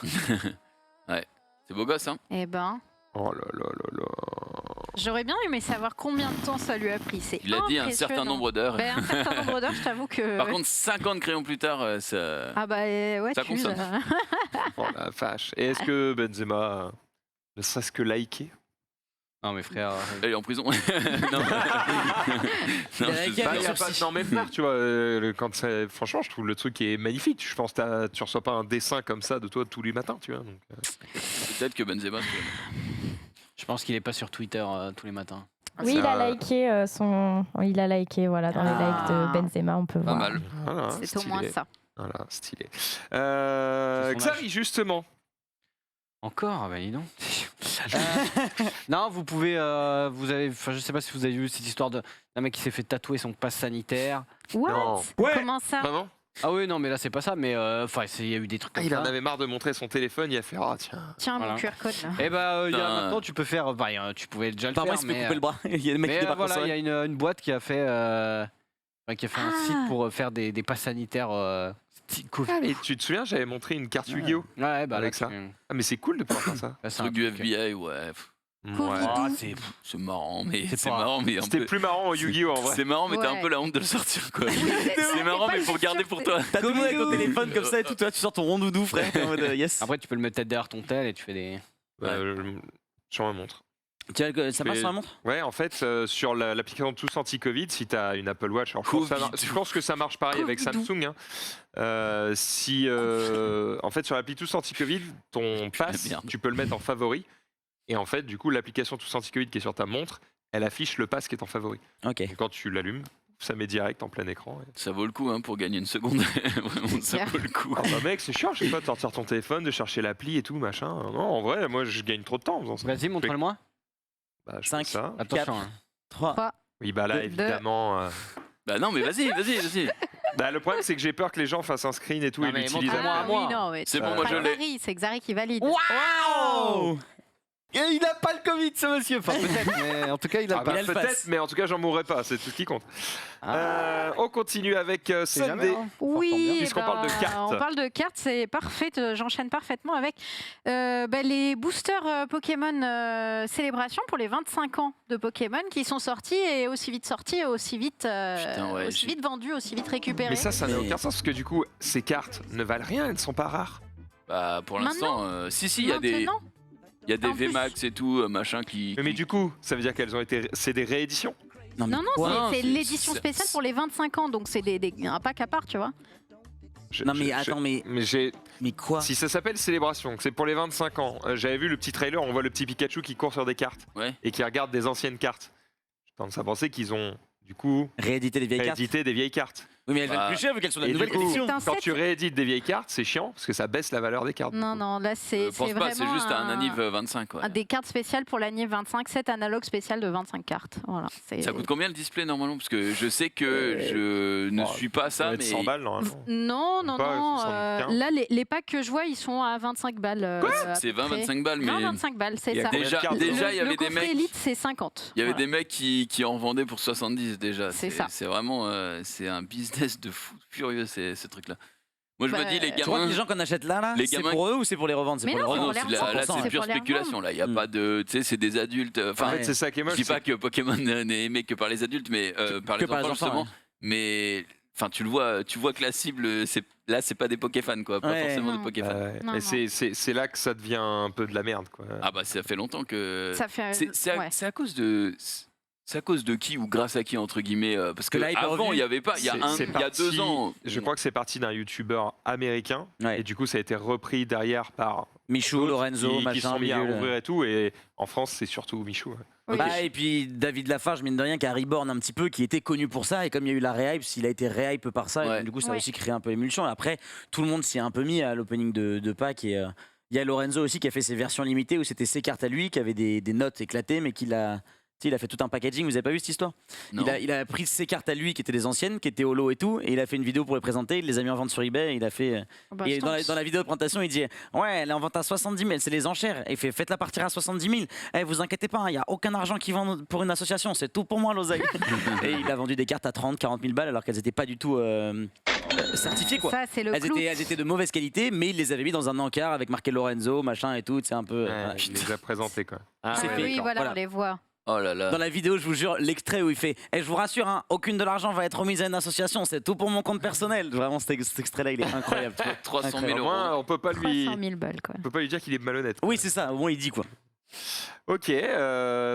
C'est beau gosse, hein. Eh ben. Oh là là là là. J'aurais bien aimé savoir combien de temps ça lui a pris. C'est Il a dit un certain impressionnant. nombre d'heures. Ben, un certain nombre d'heures, je t'avoue que. Par contre, 50 crayons plus tard, ça. Ah bah ouais, Ça tu consomme. Oh la vache. Et est-ce que Benzema ne serait-ce que liké? Non, mais frère. Elle est en prison. Non, Il a je liké te avec jure. Y a pas... Non mais frère, tu vois, franchement, je trouve le truc est magnifique. Je pense que tu reçois pas un dessin comme ça de toi tous les matins, tu vois. Donc, Peut-être que Benzema. Je pense qu'il est pas sur Twitter tous les matins. Oui, il a liké il a liké, voilà, dans les likes de Benzema, on peut Pas voir. mal. voilà, C'est au moins stylé. ça. Voilà, stylé. C'est son Xari, justement. Encore, ah bah dis donc. Non, vous pouvez, vous avez, enfin, je sais pas si vous avez vu cette histoire d'un mec qui s'est fait tatouer son passe sanitaire. What Non. Comment ça Vraiment? Ah oui, non, mais là c'est pas ça, mais enfin, il y a eu des trucs comme Il ça. en avait marre de montrer son téléphone, il a fait ah tiens. Tiens, Voilà. mon QR code là. Et bah, il y a Putain. maintenant tu peux faire, tu pouvais déjà le Par moi, faire, il se fait mais, couper le bras. Il y a des mecs qui mais débarquent voilà, en il y a une boîte qui a fait, un Ah. site pour faire des passes sanitaires. Style Covid. Ah, mais tu te souviens, j'avais montré une carte Yu-Gi-Oh! Ouais, bah Avec là, ça. Ah mais c'est cool de pouvoir faire ça. là, c'est Truc un du truc, FBI, ouais. Ouais. Ah, C'est marrant, mais C'est c'est pas- marrant, mais un C'était peu. plus marrant au Yu-Gi-Oh! En vrai. C'est marrant, mais t'as Ouais. un peu la honte de le sortir, quoi. C'est C'est marrant, mais faut le garder pour toi. T'as tout le monde avec ton téléphone comme ça et tout, toi tu sors ton rond doudou, frère. En mode, yes. Après, tu peux le mettre peut-être derrière ton tel et tu fais des. J'en montre. Ça marche sur la montre? Ouais, en fait, sur l'application Tous Anti-Covid, si tu as une Apple Watch, alors je pense que ça marche pareil avec Covidou. Samsung. En fait, sur l'appli Tous Anti-Covid, ton pass, merde. tu peux le mettre en favori. Et en fait, du coup, l'application Tous Anti-Covid qui est sur ta montre, elle affiche le pass qui est en favori. Ok. Et quand tu l'allumes, ça met direct en plein écran. Ça vaut le coup hein, pour gagner une seconde. Vraiment, ça clair. vaut le coup. Ah bah mec, c'est chiant, je sais pas, de sortir ton téléphone, de chercher l'appli et tout, machin. Non, en vrai, moi, je gagne trop de temps en faisant ça. Vas-y, montre-le-moi. Bah, je 5. fais ça. Attention. Hein. 3. Oui, bah là, Deux. évidemment... Bah non, mais vas-y. Bah, le problème, c'est que j'ai peur que les gens fassent un screen et tout Non, et mais l'utilisent montre-moi après. à moi. oui, non, mais C'est bon, bon, moi je l'ai. Xari, c'est Xari qui valide. Waouh! Et il a pas le Covid, ce monsieur. Enfin, peut-être, mais en tout cas, il a Ah pas. bah, il a le peut-être, pass. mais en tout cas, j'en mourrai pas, c'est tout ce qui compte. On continue avec C'est jamais, Sunday. hein. Oui, Puisqu'on parle de cartes. on parle de cartes, c'est parfait. J'enchaîne parfaitement avec les boosters Pokémon Célébration pour les 25 ans de Pokémon qui sont sortis et aussi vite sortis, aussi vite, Putain, ouais, aussi j'ai- vite vendus, aussi vite récupérés. Mais ça n'a Mais- aucun sens parce que du coup, ces cartes ne valent rien, elles ne sont pas rares. Bah pour l'instant, si, il y a des Maintenant, en plus. VMAX et tout, machin qui. Mais du coup, ça veut dire qu'elles ont été. C'est des rééditions. Non, mais Non, quoi? Non, c'est c'est- l'édition c'est- spéciale pour les 25 ans, donc c'est un pack à part, tu vois. Non, mais attends, mais Mais quoi? si ça s'appelle Célébration, que c'est pour les 25 ans, j'avais vu le petit trailer, on voit le petit Pikachu qui court sur des cartes Ouais. et qui regarde des anciennes cartes. J'ai tendance à penser qu'ils ont, du coup, Rééditer les vieilles cartes? réédité des vieilles cartes. Oui, mais elles Bah, valent plus cher vu qu'elles sont de la Et nouvelle du coup, collection. C'est un quand set. tu réédites des vieilles cartes, c'est chiant parce que ça baisse la valeur des cartes. du Non, coup. non, là c'est pense vraiment pas, c'est juste un Anniv 25. Ouais. des cartes spéciales pour l'année 25, set analogue spécial de 25 cartes. Voilà, Ça coûte combien le display normalement? Parce que je sais que je ne oh, suis pas Ça ça, va être mais 100 balles normalement. Non, non, Pas non. 75. Là, les packs que je vois, ils sont à 25 balles. c'est 20-25 balles. Mais 20-25 balles, Il c'est y a ça. combien de déjà, cartes déjà, il y Le avait des coffret mecs. Elite, c'est 50. Il y avait Voilà. des mecs qui en vendaient pour 70 déjà. C'est ça. C'est vraiment c'est un business de fou furieux ce truc-là. Moi je Bah, me dis les Tu crois que gamins. les gens qu'on achète là, Les c'est gamins- pour eux ou c'est pour les revendre? C'est Mais pour les non, Oh revendre. non, pour c'est les là, revendre, c'est c'est pure pour les spéculation là. Il y a pas de, tu sais, c'est des adultes. Enfin, En fait, c'est ça qui est je moche. dis c'est pas que Pokémon n'est aimé que par les adultes, mais par les que par les enfants enfants, justement. ouais. Mais enfin, tu vois que la cible, là, c'est pas des Pokéfans quoi, pas Ouais. forcément Non. des Pokéfans. Non, mais non. c'est là que ça devient un peu de la merde. Quoi. Ah bah ça fait longtemps que. Ça fait. ouais. C'est à cause de. C'est à cause de qui ou grâce à qui entre guillemets parce que Que là, il peut avant revenu. il y avait pas il y a C'est il y a parti- 2 ans Je crois que c'est parti d'un youtubeur américain Ouais. et du coup ça a été repris derrière par Michou, d'autres Lorenzo, qui machin, sont mis à bidule. ouvrir et tout. Et en France, c'est surtout Michou. Ouais. Oui. Bah, et puis David Lafarge, mine de rien, qui a reborn un petit peu, qui était connu pour ça. Et comme il y a eu la rehype, il a été rehype par ça. Ouais. Et du coup, ça a Ouais. aussi créé un peu l'émulsion. Et après, tout le monde s'y est un peu mis à l'opening de pack. Et il y a Lorenzo aussi qui a fait ses versions limitées où c'était ses cartes à lui, qui avaient des notes éclatées, mais qu'il a sorti, il a fait tout un packaging. Vous avez pas vu cette histoire? Non. Il a pris ses cartes à lui qui étaient des anciennes, qui étaient holo et tout, et il a fait une vidéo pour les présenter. Il les a mis en vente sur eBay. Et il a fait. Bah, Et je dans tente. la vidéo de présentation, il dit ouais, elle est en vente à 70 000, c'est les enchères. Et il fait faites-la partir à 70 000. Eh, vous inquiétez pas, il n'y a aucun argent qui vend pour une association, c'est tout pour moi l'oseille. Et il a vendu des cartes à 30, 40 000 balles alors qu'elles n'étaient pas du tout certifiées quoi. Ça, c'est le Elles clou. étaient de mauvaise qualité, mais il les avait mis dans un encart avec marqué Lorenzo, machin et tout. C'est un peu. Ouais, voilà. il les a présentés quoi. Ah, C'est ouais, fait. Oui, d'accord. voilà, Voilà. on les voit. Oh là là. Dans la vidéo, je vous jure, l'extrait où il fait je vous rassure, hein, aucune de l'argent va être remise à une association, c'est tout pour mon compte personnel. Vraiment, cet extrait-là, il est incroyable. 300 000 Au euros. moins, on peut pas 300 lui 000 balles, quoi. on peut pas lui dire qu'il est malhonnête. Oui, c'est ça, au moins il dit quoi. Ok,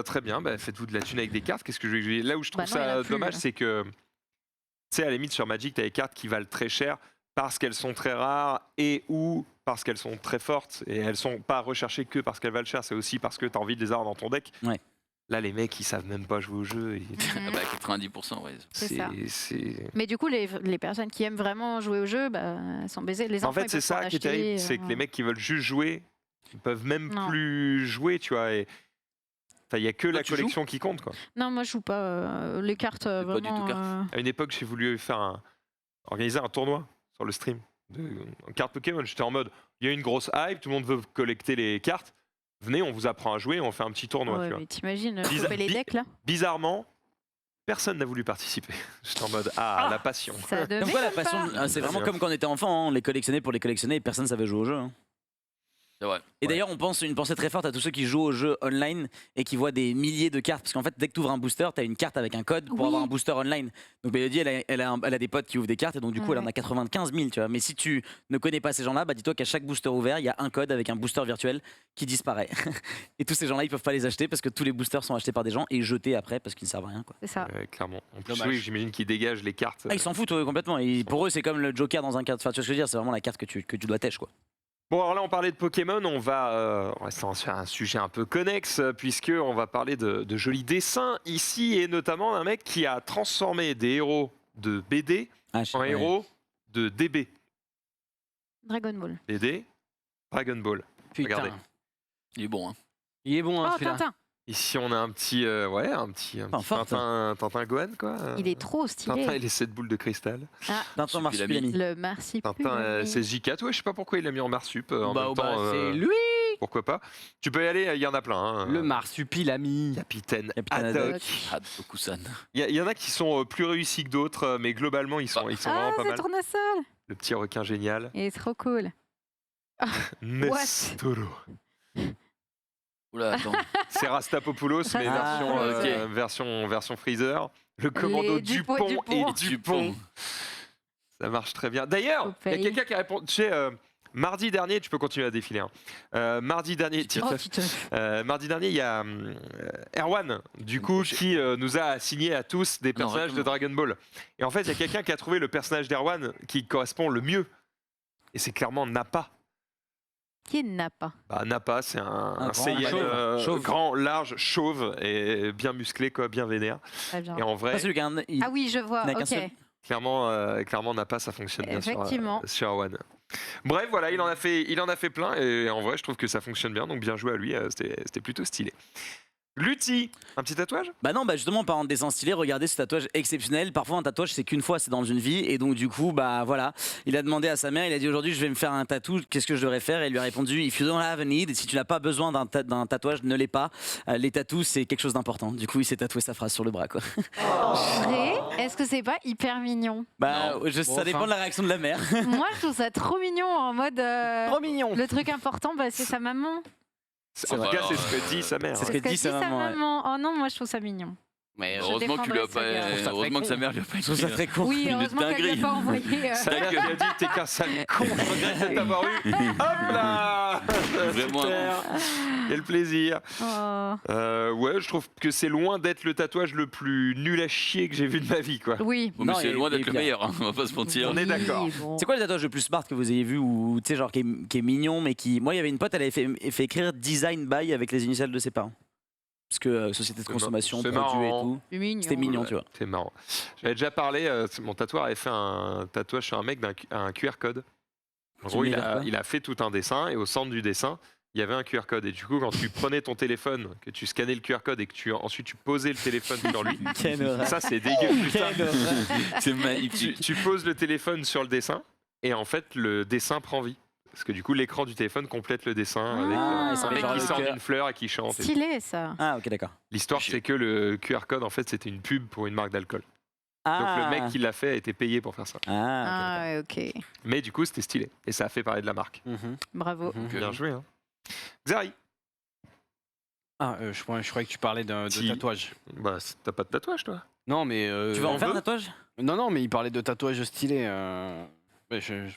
très bien. Bah, faites-vous de la thune avec des cartes. Qu'est-ce que je vais là où je trouve Bah non, il y en ça a plus, dommage, là. c'est que tu sais à la limite sur Magic, t'as des cartes qui valent très cher parce qu'elles sont très rares et ou parce qu'elles sont très fortes et elles sont pas recherchées que parce qu'elles valent cher. C'est aussi parce que t'as envie de les avoir dans ton deck. Ouais. Là, les mecs, ils savent même pas jouer au jeu. Ah bah, 90%, ouais. C'est ça. c'est- Mais du coup, les personnes qui aiment vraiment jouer au jeu, bah, elles sont baisées. Les En enfants, fait, ils c'est peuvent ça s'en qui est terrible, acheter, c'est que les mecs qui veulent juste jouer, ils peuvent même Non. plus jouer, tu vois. Et il y a que la tu joues collection qui compte, quoi. Non, moi, je joue pas. Les cartes, pas du vraiment. tout carte. À une époque, j'ai voulu organiser un tournoi sur le stream de cartes Pokémon. J'étais en mode, il y a une grosse hype, tout le monde veut collecter les cartes. Venez, on vous apprend à jouer, on fait un petit tournoi. Ouais, tu vois. mais t'imagines, Bizarre- choper les decks, là Bizarrement, personne n'a voulu participer. J'étais en mode, la passion. Ça devait Comme quoi, la comme passion, pas. c'est vraiment Bien. comme quand on était enfant, hein, on les collectionnait pour les collectionner et personne savait jouer au jeu. hein. C'est vrai. Et d'ailleurs, on pense une pensée très forte à tous ceux qui jouent au jeu online et qui voient des milliers de cartes. Parce qu'en fait, dès que tu ouvres un booster, tu as une carte avec un code pour Oui. avoir un booster online. Donc Mélodie, elle a des potes qui ouvrent des cartes et donc du coup, elle en Ouais. a 95 000. Tu vois. Mais si tu ne connais pas ces gens-là, bah, dis-toi qu'à chaque booster ouvert, il y a un code avec un booster virtuel qui disparaît. Et tous ces gens-là, ils peuvent pas les acheter parce que tous les boosters sont achetés par des gens et jetés après parce qu'ils ne servent à rien. Quoi. C'est ça. Clairement. En plus, Dommage. oui, j'imagine qu'ils dégagent les cartes. Ah, ils s'en foutent complètement. Et pour eux, c'est comme le Joker dans un carte. Enfin, tu vois ce que je veux dire, c'est vraiment la carte que tu dois tèche. Quoi. Bon, alors là, on parlait de Pokémon, on va rester sur un sujet un peu connexe, puisque on va parler de jolis dessins ici, et notamment un mec qui a transformé des héros de BD Ah, je sais en pas. héros de DB. Dragon Ball. BD, Dragon Ball. Putain. Regardez. Il est bon, hein. Il est bon, hein, Oh, celui-là. Tintin. Ici, on a un petit forte. Tintin Gohan, quoi. Il est trop Tintin et stylé. les 7 boules de cristal. Tintin Marsupilami. Le marsipulami. Tintin, c'est J4, ouais, je sais pas pourquoi il l'a mis en marsup. En Bah, même bah, temps, c'est lui, pourquoi pas. Tu peux y aller, il y en a plein. hein. le marsupilami. Capitaine Capitaine Haddock. Haddock. Ah, Bokusan. Il y en a qui sont plus réussis que d'autres, mais globalement, ils sont Ah, vraiment pas c'est mal. Tournesol. Le petit requin génial. Il est trop cool. Nestoro. Oula, attends. C'est Rastapopoulos, mais Ah, version Freezer. Le commando Les Dupont, et Dupont. Dupont. Ça marche très bien. D'ailleurs, Au il y a pays. quelqu'un qui a répondu. Tu sais, mardi dernier, tu peux continuer à défiler. hein. Mardi dernier, Oh, putain. mardi dernier, il y a Erwan, du coup, qui nous a assigné à tous des personnages de Dragon Ball. Et en fait, il y a quelqu'un qui a trouvé le personnage d'Erwan qui correspond le mieux. Et c'est clairement Nappa. Qui n'a pas? Bah, Nappa, c'est un grand Saiyan chauve. grand, large, chauve et bien musclé, quoi, bien vénère. Très bien. Et en vrai, Pas celui qui a un- il- Ah oui, je vois. il n'a qu'un Ok. seul. clairement Nappa, ça fonctionne bien Effectivement. sur Erwan. Bref, voilà, il en a fait plein et en vrai, je trouve que ça fonctionne bien. Donc bien joué à lui, c'était plutôt stylé. Lutti, un petit tatouage? Bah non, bah justement, en parlant de dessin stylé, regardez ce tatouage exceptionnel. Parfois, un tatouage, c'est qu'une fois, c'est dans une vie. Et donc, du coup, bah voilà, il a demandé à sa mère, il a dit aujourd'hui, je vais me faire un tatou, qu'est-ce que je devrais faire? Et elle lui a répondu, if you don't have a need, si tu n'as pas besoin d'un tatouage, ne l'est pas. Les tatous, c'est quelque chose d'important. Du coup, il s'est tatoué sa phrase sur le bras, quoi. Vrai? Est-ce que c'est pas hyper mignon? Bah, Non. ça Bon, dépend enfin. de la réaction de la mère. Moi, je trouve ça trop mignon en mode. Trop mignon. Le truc important, bah, c'est sa maman. En tout vrai. cas, c'est ce que dit sa mère. C'est ce ouais. que dit sa maman, ouais. Oh non, moi, je trouve ça mignon. Mais Heureusement que tu lui as défendrai pas. sa gueule. Heureusement que sa mère lui a pas Je trouve ça écrit. très con. Oui, Une heureusement qu'elle dinguerie. lui a pas envoyé. Sa mère lui a dit t'es qu'un sale con, je regrette de t'avoir eu. Hop là Vraiment. Super. Quel plaisir. Oh. Ouais, je trouve que c'est loin d'être le tatouage le plus nul à chier que j'ai vu de ma vie, quoi. Oui. Bon, mais Non, c'est et- loin et d'être le bien. meilleur, hein, on va pas se mentir. On est d'accord. Oui, bon. C'est quoi le tatouage le plus smart que vous ayez vu ou tu sais genre qui est mignon mais qui moi il y avait une pote elle avait fait écrire design by avec les initiales de ses parents parce que société de C'est consommation c'est produit et marrant. tout C'est mignon. c'était mignon Ouais, tu vois. C'est marrant. J'avais déjà parlé, mon tatoueur avait fait un tatouage sur un mec d'un un QR code. En Tu gros, mets il vers quoi a fait tout un dessin et au centre du dessin, il y avait un QR code. Et du coup, quand tu prenais ton téléphone, que tu scannais le QR code et que ensuite tu posais le téléphone sur lui, Quelle horreur. ça c'est dégueu. Putain. Quelle horreur. C'est magnifique. Tu poses le téléphone sur le dessin et en fait le dessin prend vie. Parce que du coup l'écran du téléphone complète le dessin avec Ah, et ça un fait mec genre qui le sort cœur. d'une fleur et qui chante. et tout. Stylé ça. Ah, ok, d'accord. L'histoire c'est que le QR code en fait c'était une pub pour une marque d'alcool. Donc le mec qui l'a fait a été payé pour faire ça. Ah, Ah ouais, ok. Mais du coup c'était stylé et ça a fait parler de la marque. Bravo. Bien joué hein. Xari, Ah, je croyais que tu parlais de Si. tatouage. bah t'as pas de tatouage toi? Non, mais. ok. Tu vas en on faire un veut tatouage? Non, mais il parlait de tatouage stylé. Ouais, j'étais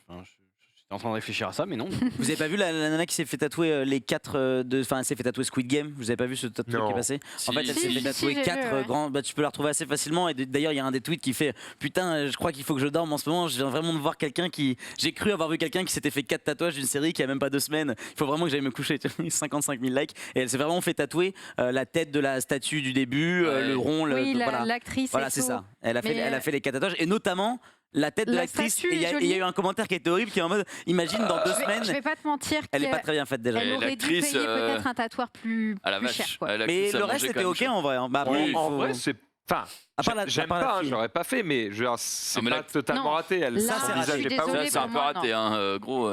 en train de réfléchir à ça, mais non. Vous avez pas vu la nana qui s'est fait tatouer les 4 enfin elle s'est fait tatouer Squid Game, vous avez pas vu ce tatouage Non. qui est passé? Si. En fait elle s'est Si, fait si, tatouer j'ai 4 vu, ouais. grands, bah tu peux la retrouver assez facilement et d'ailleurs il y a un des tweets qui fait putain je crois qu'il faut que je dorme en ce moment, je viens vraiment de voir quelqu'un qui, j'ai cru avoir vu quelqu'un qui s'était fait 4 tatouages d'une série qui a même pas 2 semaines, il faut vraiment que j'aille me coucher, 55 000 likes et elle s'est vraiment fait tatouer la tête de la statue du début, Ouais. le rond, Oui, voilà. l'actrice. Voilà, et c'est tout. ça. Elle a fait, Mais, elle a fait les 4 tatouages et notamment la tête de la l'actrice. statue Et il y, est a- et il y a eu jolie. un commentaire qui était horrible qui est en mode imagine dans 2 Je semaines. vais pas te mentir Elle est pas qu'elle très bien faite déjà. Et aurait dû l'actrice, payer peut-être un tatoueur plus, À la plus vache. cher. Quoi. Mais Ça le mangeait reste quand était même ok chaud. en vrai. Bah, Oui, bon, en faut- vrai c'est. Enfin, à part la- j'aime à part la pas, fille. j'aurais pas fait, mais je veux dire, c'est Non, mais pas là- totalement Non. raté. Elle, Là, son c'est visage raté. est pas Désolée, ouf. Ça, c'est un pour peu moi, raté, hein, gros.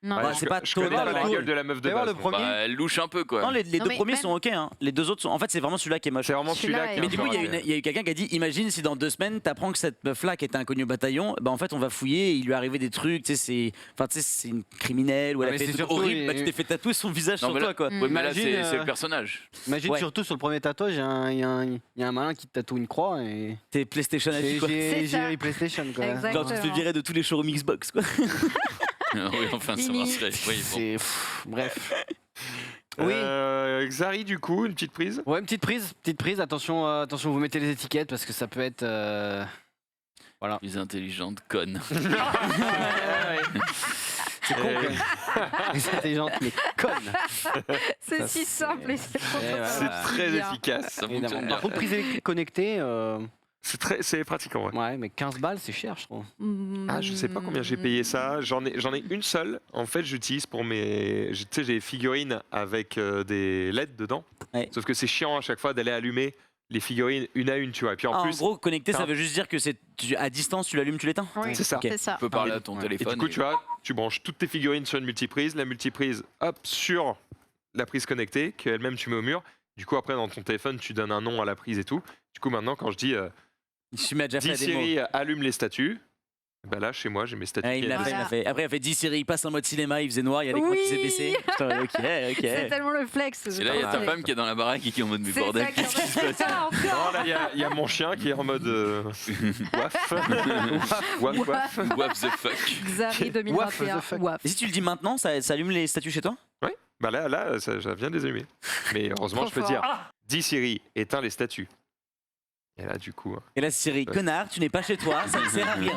Non. Ouais, c'est pas je connais pas la totalement- gueule de la meuf de Fais voir base. le moi. premier. Bah, elle louche un peu, quoi. Non, les Non, 2 mais premiers même- sont ok. Hein. Les 2 autres sont. En fait, c'est vraiment celui-là qui est moche. C'est vraiment celui-là Celui-là qui est Mais un du peu coup, raté. il y a eu quelqu'un qui a dit imagine si dans 2 semaines, t'apprends que cette meuf-là qui était inconnue au bataillon, bah en fait, on va fouiller, il lui est arrivé des trucs, tu sais, c'est une criminelle ou elle Ah, a mais fait c'est des trucs surtout, horribles, bah tu t'es fait tatouer son visage Non, sur mais toi, là- quoi. Ouais, mais là, Imagine, c'est le personnage. Imagine Ouais. surtout sur le premier tatouage, il y a un malin qui te tatoue une croix et. T'es PlayStation à vie, quoi. C'est ça. J'ai PlayStation quoi. Exact. Genre, tu te fais virer de tous les showrooms Xbox, quoi. Oui, enfin, ça Fini. marcherait. Oui, bon. C'est. Bref. Oui. Xari, du coup, une petite prise. Ouais, petite prise. Attention, attention, vous mettez les étiquettes parce que ça peut être. Plus intelligente, conne. C'est con. C'est intelligente mais conne. C'est si simple et c'est trop Eh ouais, C'est voilà. très Bien. efficace. Ça Évidemment. fonctionne bien. Par contre, prise électrique connectée, C'est pratique en vrai. ouais, mais 15 balles, c'est cher, je trouve. Ah, je sais pas combien j'ai payé ça. J'en ai une seule. En fait, j'utilise pour mes. Tu sais, j'ai des figurines avec des LED dedans. Ouais. Sauf que c'est chiant à chaque fois d'aller allumer les figurines une à une, tu vois. Et puis en Ah, plus, en gros, connecté, ça t'as- veut juste dire que c'est à distance, tu l'allumes, tu l'éteins. Oui, c'est ça. Ok. c'est ça. Tu peux parler à ton Ouais. Et téléphone. du coup, tu vois, tu branches toutes tes figurines sur une multiprise, la multiprise, hop, sur la prise connectée, qu'elle-même tu mets au mur. Du coup, après, dans ton téléphone, tu donnes un nom à la prise et tout. Du coup, maintenant, quand je dis Je m'as déjà fait dis la démo. Siri, allume les statues, bah là, chez moi, j'ai mes statues. Ouais, il qui l'a fait, il l'a Voilà. fait. Après, il a fait 10 séries, il passe en mode cinéma, il faisait noir, il y a l'écran Oui. qui s'est baissé. Putain, ok, C'est ok. tellement le flex. Et là, il y a ta femme qui est dans la baraque et qui est en mode mais C'est bordel, ça, qu'est-ce qui se passe ça Non, encore. là, il y a mon chien qui est en mode waf. Waf, waf. What the fuck? Xari Waf, 2021. the fuck. Waf. Et si tu le dis maintenant, ça allume les statues chez toi? Bah là, ça vient de les allumer. Mais heureusement, Trop je peux fort. dire, dis Siri, éteins les statues. Et là, du coup, Et là, Siri, connard, tu n'es pas chez toi, ça ne sert à rien.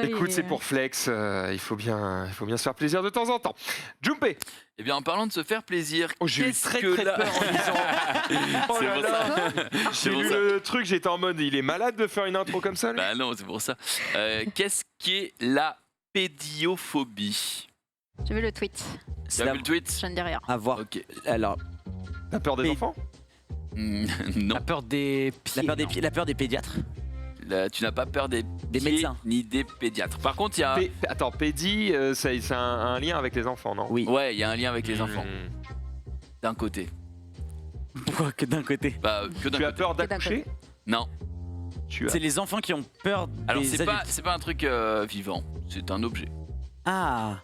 écoute, c'est pour flex. Il faut bien se faire plaisir de temps en temps. Jumpé. Eh bien, en parlant de se faire plaisir, Oh, j'ai eu qu'est-ce très que très là- peur en disant. Oh C'est là pour là. C'est J'ai pour lu ça. le truc, j'étais en mode, il est malade de faire une intro comme ça. Lui. Bah non, c'est pour ça. Qu'est-ce qu'est la pédiophobie? J'ai vu le tweet. Tu C'est as la- vu le tweet? Je ne dis rien. à voir. Ok. Alors, T'as peur des Mais- enfants? Non. La peur des pieds. la peur des pédiatres. Là, tu n'as pas peur des pieds médecins. ni des pédiatres. Par contre, il y a Attends, pédi, c'est un lien avec les enfants, non? Oui. ouais, il y a un lien avec les enfants d'un côté. Pourquoi que d'un côté? Bah que d'un Tu as côté. peur d'un d'accoucher? Non. Tu as. C'est les enfants qui ont peur Alors des c'est adultes. pas un truc vivant, c'est un objet. Ah,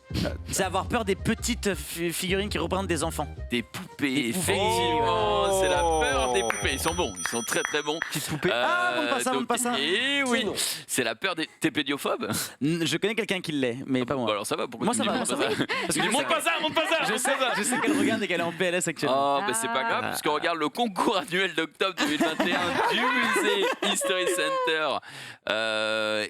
c'est avoir peur des petites figurines qui représentent des enfants. Des poupées, Des poupées. effectivement, Oh. c'est la peur des poupées. Ils sont bons, ils sont très très bons. Petite poupée. Ah, montre pas ça, montre pas ça. Et oui, c'est la peur des. T'es pédiophobe? Je connais quelqu'un qui l'est, mais pas Bah moi. alors ça va, pourquoi Moi, tu ça me dis va, pas ça va. ça? Parce Tu dis, montre pas ça, montre pas ça, Je montre sais, pas ça. je sais qu'elle regarde et qu'elle est en PLS actuellement. Oh, bah c'est pas grave, Ah. puisqu'on regarde le concours annuel d'octobre 2021 du musée History Center.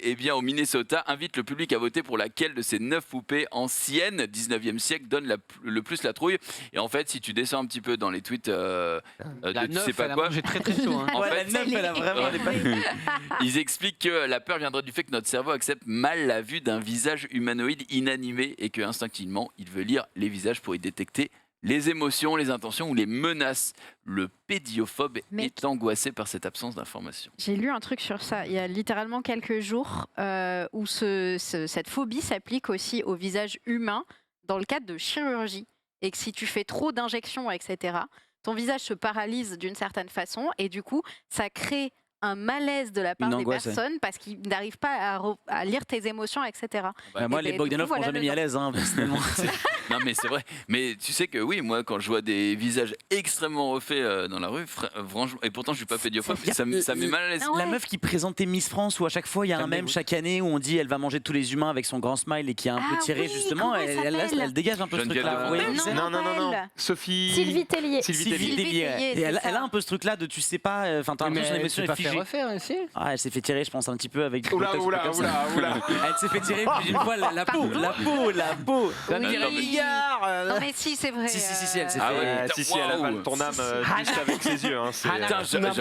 Eh bien, au Minnesota, invite le public à voter pour laquelle de ces 9 poupées anciennes, 19e siècle, donne le plus la trouille. Et en fait, si tu descends un petit peu dans les tweets La de tu sais 9, pas elle a quoi, quoi J'ai très très chaud. Hein. En Ouais, fait, la neuf, elle a vraiment des pattes. Ils expliquent que la peur viendrait du fait que notre cerveau accepte mal la vue d'un visage humanoïde inanimé et que instinctivement, il veut lire les visages pour y détecter les émotions, les intentions ou les menaces. Le pédiophobe est angoissé par cette absence d'information. J'ai lu un truc sur ça il y a littéralement quelques jours où cette phobie s'applique aussi au visage humain dans le cadre de chirurgie. Et que si tu fais trop d'injections, etc., ton visage se paralyse d'une certaine façon et du coup, ça crée un malaise de la part des personnes parce qu'ils n'arrivent pas à lire tes émotions, etc. Moi, les Bogdanov m'ont jamais mis à l'aise, hein, personnellement. Non mais c'est vrai. Mais tu sais que oui, moi quand je vois des visages extrêmement refaits dans la rue, franchement, et pourtant je suis pas pédiophobe, ça met mal à l'aise. La meuf qui présentait Miss France où à chaque fois il y a un mème chaque année où on dit elle va manger tous les humains avec son grand smile et qui est un peu tiré justement, elle dégage un peu ce truc-là. Non. Sophie. Sylvie Tellier. Sylvie Tellier. Et elle a un peu ce truc-là de tu sais pas, enfin t'as l'impression que l'émotion est figée. Ah, elle s'est fait tirer, je pense, un petit peu avec. Oula. Elle s'est fait tirer plus d'une fois la peau. Non mais si, c'est vrai. Si, elle s'est fait. Si, elle avale ton âme juste avec ses yeux. Hein,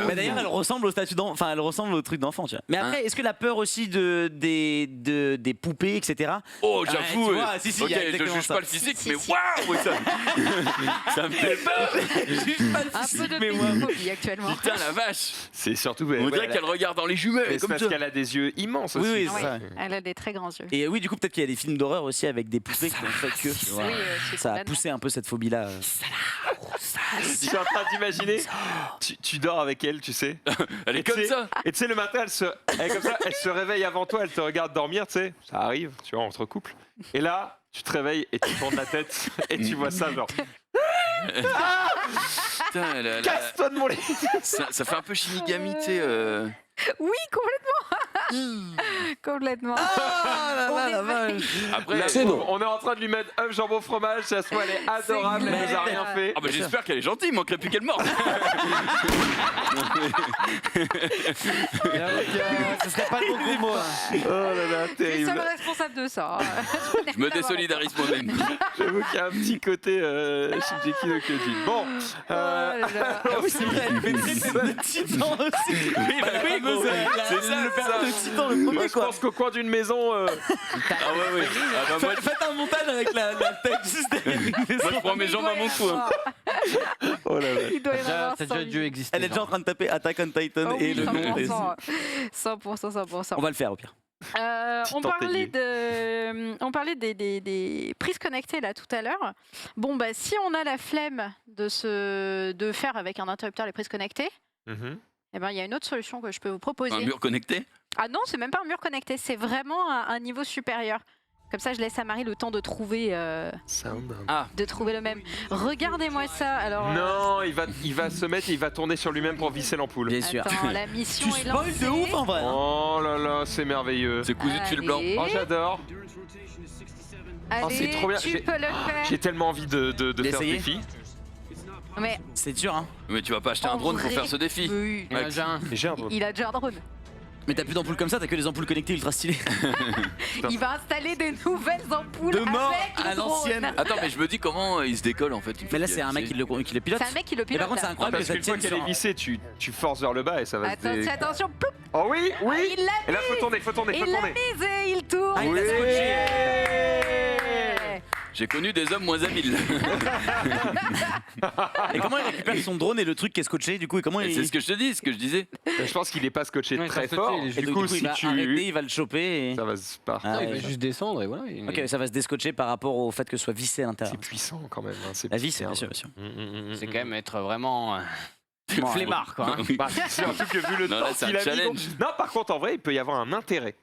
Mais d'ailleurs, elle ressemble au statut d'enfant, enfin, elle ressemble au truc d'enfant, tu vois. Mais après, est-ce que la peur aussi des poupées, etc. Oh, j'avoue. Ok, je juge pas le physique, mais waouh, ça me fait peur. Un peu de pédophobie actuellement. Putain la vache. C'est surtout. On dirait qu'elle regarde dans les jumelles. C'est parce qu'elle a des yeux immenses aussi. Oui, c'est ça. Elle a des très grands yeux. Et oui, du coup, peut-être qu'il y a des films d'horreur aussi avec des poupées qui ont fait que ça a poussé un peu cette phobie-là. Je suis en train d'imaginer, tu dors avec elle, tu sais. Elle est comme ça. Et tu sais, le matin, elle se réveille avant toi, elle te regarde dormir, tu sais. Ça arrive, tu vois, entre couples. Et là, tu te réveilles et tu tournes la tête et tu vois ça, genre. Casse-toi de mon lit. Ça fait un peu Shinigami, tu sais. Oui, complètement. Complètement. Après, là, on est en train de lui mettre œuf, jambon, fromage. Ça se voit, elle est adorable, elle nous a rien fait. Ah bah j'espère qu'elle est gentille, il manquerait plus qu'elle morde. Ce serait pas le bon gros mot. Oh là là, Tu es terrible. seul responsable de ça. Je me désolidarise moi-même. J'avoue qu'il y a un petit côté Shingeki no Kyojin. Bon. Ah oui, c'est vrai, elle fait très titan aussi. Oui, gros, c'est ça, le père de titan, le Moi, premier je quoi. pense qu'au coin d'une maison. Ah ouais. Ah bah, Faites un montage avec la tête juste derrière. moi je prends mes jambes à mon cou. Hein. Oh là là. Il doit y en avoir T'as 100 déjà 000. dû exister. Elle est déjà en train de taper Attack on Titan et le nom. 100%. On va le faire au pire. On parlait des prises connectées là tout à l'heure. Bon bah si on a la flemme de faire avec un interrupteur les prises connectées, eh ben il y a une autre solution que je peux vous proposer. Un mur connecté. Ah non, c'est même pas un mur connecté, c'est vraiment un niveau supérieur. Comme ça, je laisse à Marie le temps de trouver le même. Regardez-moi ça. Alors. Non, il va se mettre et il va tourner sur lui-même pour visser l'ampoule. Bien sûr. Attends, la mission Tu est spoil lancée. de ouf en vrai. Oh là là, c'est merveilleux. C'est cousu de fil blanc. Allez. Oh, j'adore. Allez, Oh, c'est trop bien. tu peux le faire. J'ai tellement envie de faire ce D'essayer défi. Mais C'est dur, hein. Mais tu vas pas acheter un En drone pour vrai, faire ce défi. oui. Mais j'ai un drone. Il a déjà un drone. Mais t'as plus d'ampoules comme ça, t'as que des ampoules connectées ultra stylées. Il va installer des nouvelles ampoules De mort avec le à l'ancienne. drone. Attends, mais je me dis comment il se décolle en fait. Mais là, c'est un mec qui le pilote. C'est un mec qui le Et pilote. par contre, c'est là. incroyable que Parce ça qu'une fois tienne qu'elle sur. est vissée, tu forces vers le bas et ça va se dé... Attention, ploup. Oh oui, oui. Il l'a Et là, mis. faut tourner. Il l'a mise et il tourne. Ah, il Oui. a scotché. J'ai connu des hommes moins habiles. Et comment il récupère son drone et le truc qui est scotché du coup et comment il. C'est ce que je te dis, ce que je disais. Je pense qu'il est pas scotché Ouais, très ça fort. sautait, il est Et du coup, il si va tu... arrêter, il va le choper. Et... Ça va se partir. Ah, Non, il va ouais. juste descendre et voilà. Ok, ça va se descotcher par rapport au fait que ce soit vissé à l'intérieur. C'est puissant quand même. Hein. La vis, bien sûr, bien sûr. C'est quand même être vraiment Bon, flemmard quoi. hein. Bah, c'est surtout que vu le Non, temps là, c'est qu'il un a mis. challenge. Non, par contre, en vrai, il peut y avoir un intérêt.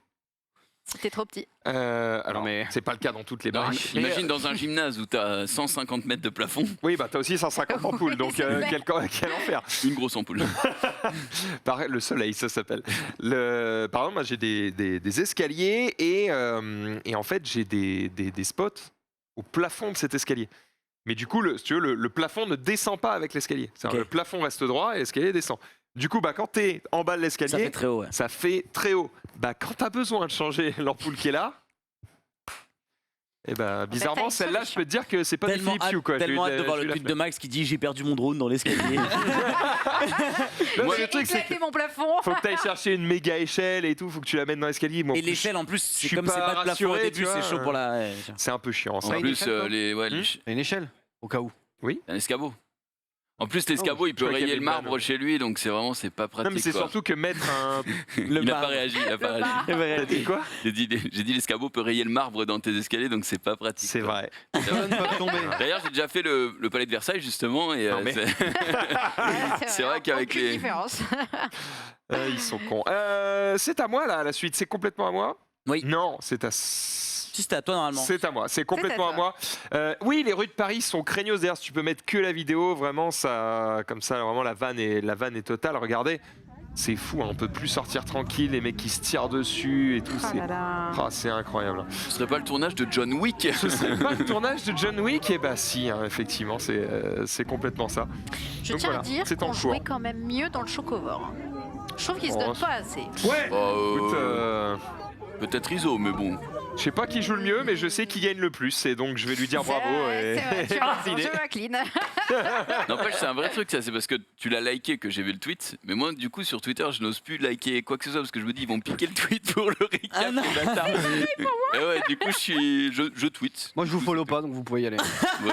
Si t'es trop petit. Alors, mais- c'est pas le cas dans toutes les baraques. Imagine dans un gymnase où t'as 150 mètres de plafond, Oui, bah t'as aussi 150 ampoules, donc c'est vrai. quel enfer. une grosse ampoule. Pareil, le soleil, ça s'appelle. Par exemple, moi j'ai des escaliers et en fait j'ai des spots au plafond de cet escalier. Mais du coup, si tu veux, le plafond ne descend pas avec l'escalier. C'est-à-dire, Ok. le plafond reste droit et l'escalier descend. Du coup, bah, quand t'es en bas de l'escalier, Ça fait très haut, ouais. ça fait très haut. Bah, quand t'as besoin de changer l'ampoule qui est là, Et bah, bizarrement, une celle-là, je solution. peux te dire que c'est pas du Tellement Philips hâte, Hue, quoi. tellement Je hâte de voir je le la tweet fais. de Max qui dit j'ai perdu mon drone dans l'escalier. Là, J'ai le truc, c'est éclaté que mon plafond. faut que tu ailles chercher une méga échelle et tout, faut que tu la mettes dans l'escalier. Bon, en Et plus, l'échelle en plus, c'est suis comme c'est pas pas de plafond au rassuré, début, tu c'est vois. chaud pour la. Ouais, tiens. c'est un peu chiant. Ça. En une plus, échelle, toi les T'as une échelle au cas où. un escabeau. En plus, l'escabeau, il je peut crois qu'il y rayer avait le une marbre vanne. chez lui, donc c'est vraiment, c'est pas pratique. Non, mais c'est quoi. surtout que mettre un. Le Il a pas marbre. réagi, il a pas réagi. T'as dit quoi? J'ai dit l'escabeau peut rayer le marbre dans tes escaliers, donc c'est pas pratique. C'est quoi. vrai. Personne ne peut tomber. D'ailleurs, j'ai déjà fait le palais de Versailles, justement, et Non, mais- c'est vrai qu'avec aucune les- différence. Ils sont cons. C'est à moi, là, la suite. C'est complètement à moi? Oui. Non, c'est à. Si c'était à toi normalement. C'est à moi, c'est complètement à toi. moi. Oui, les rues de Paris sont craignos. D'ailleurs, si tu peux mettre que la vidéo, vraiment, ça, comme ça, vraiment, la vanne est totale. Regardez, c'est fou, hein, on peut plus sortir tranquille, les mecs qui se tirent dessus et tout. Oh C'est là là. c'est incroyable. ce serait pas le tournage de John Wick. Ce serait pas le tournage de John Wick? Eh bah si, hein, effectivement, c'est complètement ça. Je Donc tiens voilà, à dire c'est en qu'on cours. jouait quand même mieux dans le Chocovore. Je trouve qu'il se Oh, donne pas assez. Ouais. Écoute, Peut-être Iso, mais bon. je sais pas qui joue le mieux, mais je sais qui gagne le plus, et donc je vais lui dire bravo. C'est vrai, tu as raison, Ciné. je m'incline. N'empêche, c'est un vrai truc, ça. C'est parce que tu l'as liké que j'ai vu le tweet. Mais moi, du coup, sur Twitter, je n'ose plus liker quoi que ce soit parce que je me dis, ils vont piquer le tweet pour le recap. Ah non. les bâtards. Et ouais, du coup, je tweet. Moi, je vous follow pas, donc vous pouvez y aller. Ouais.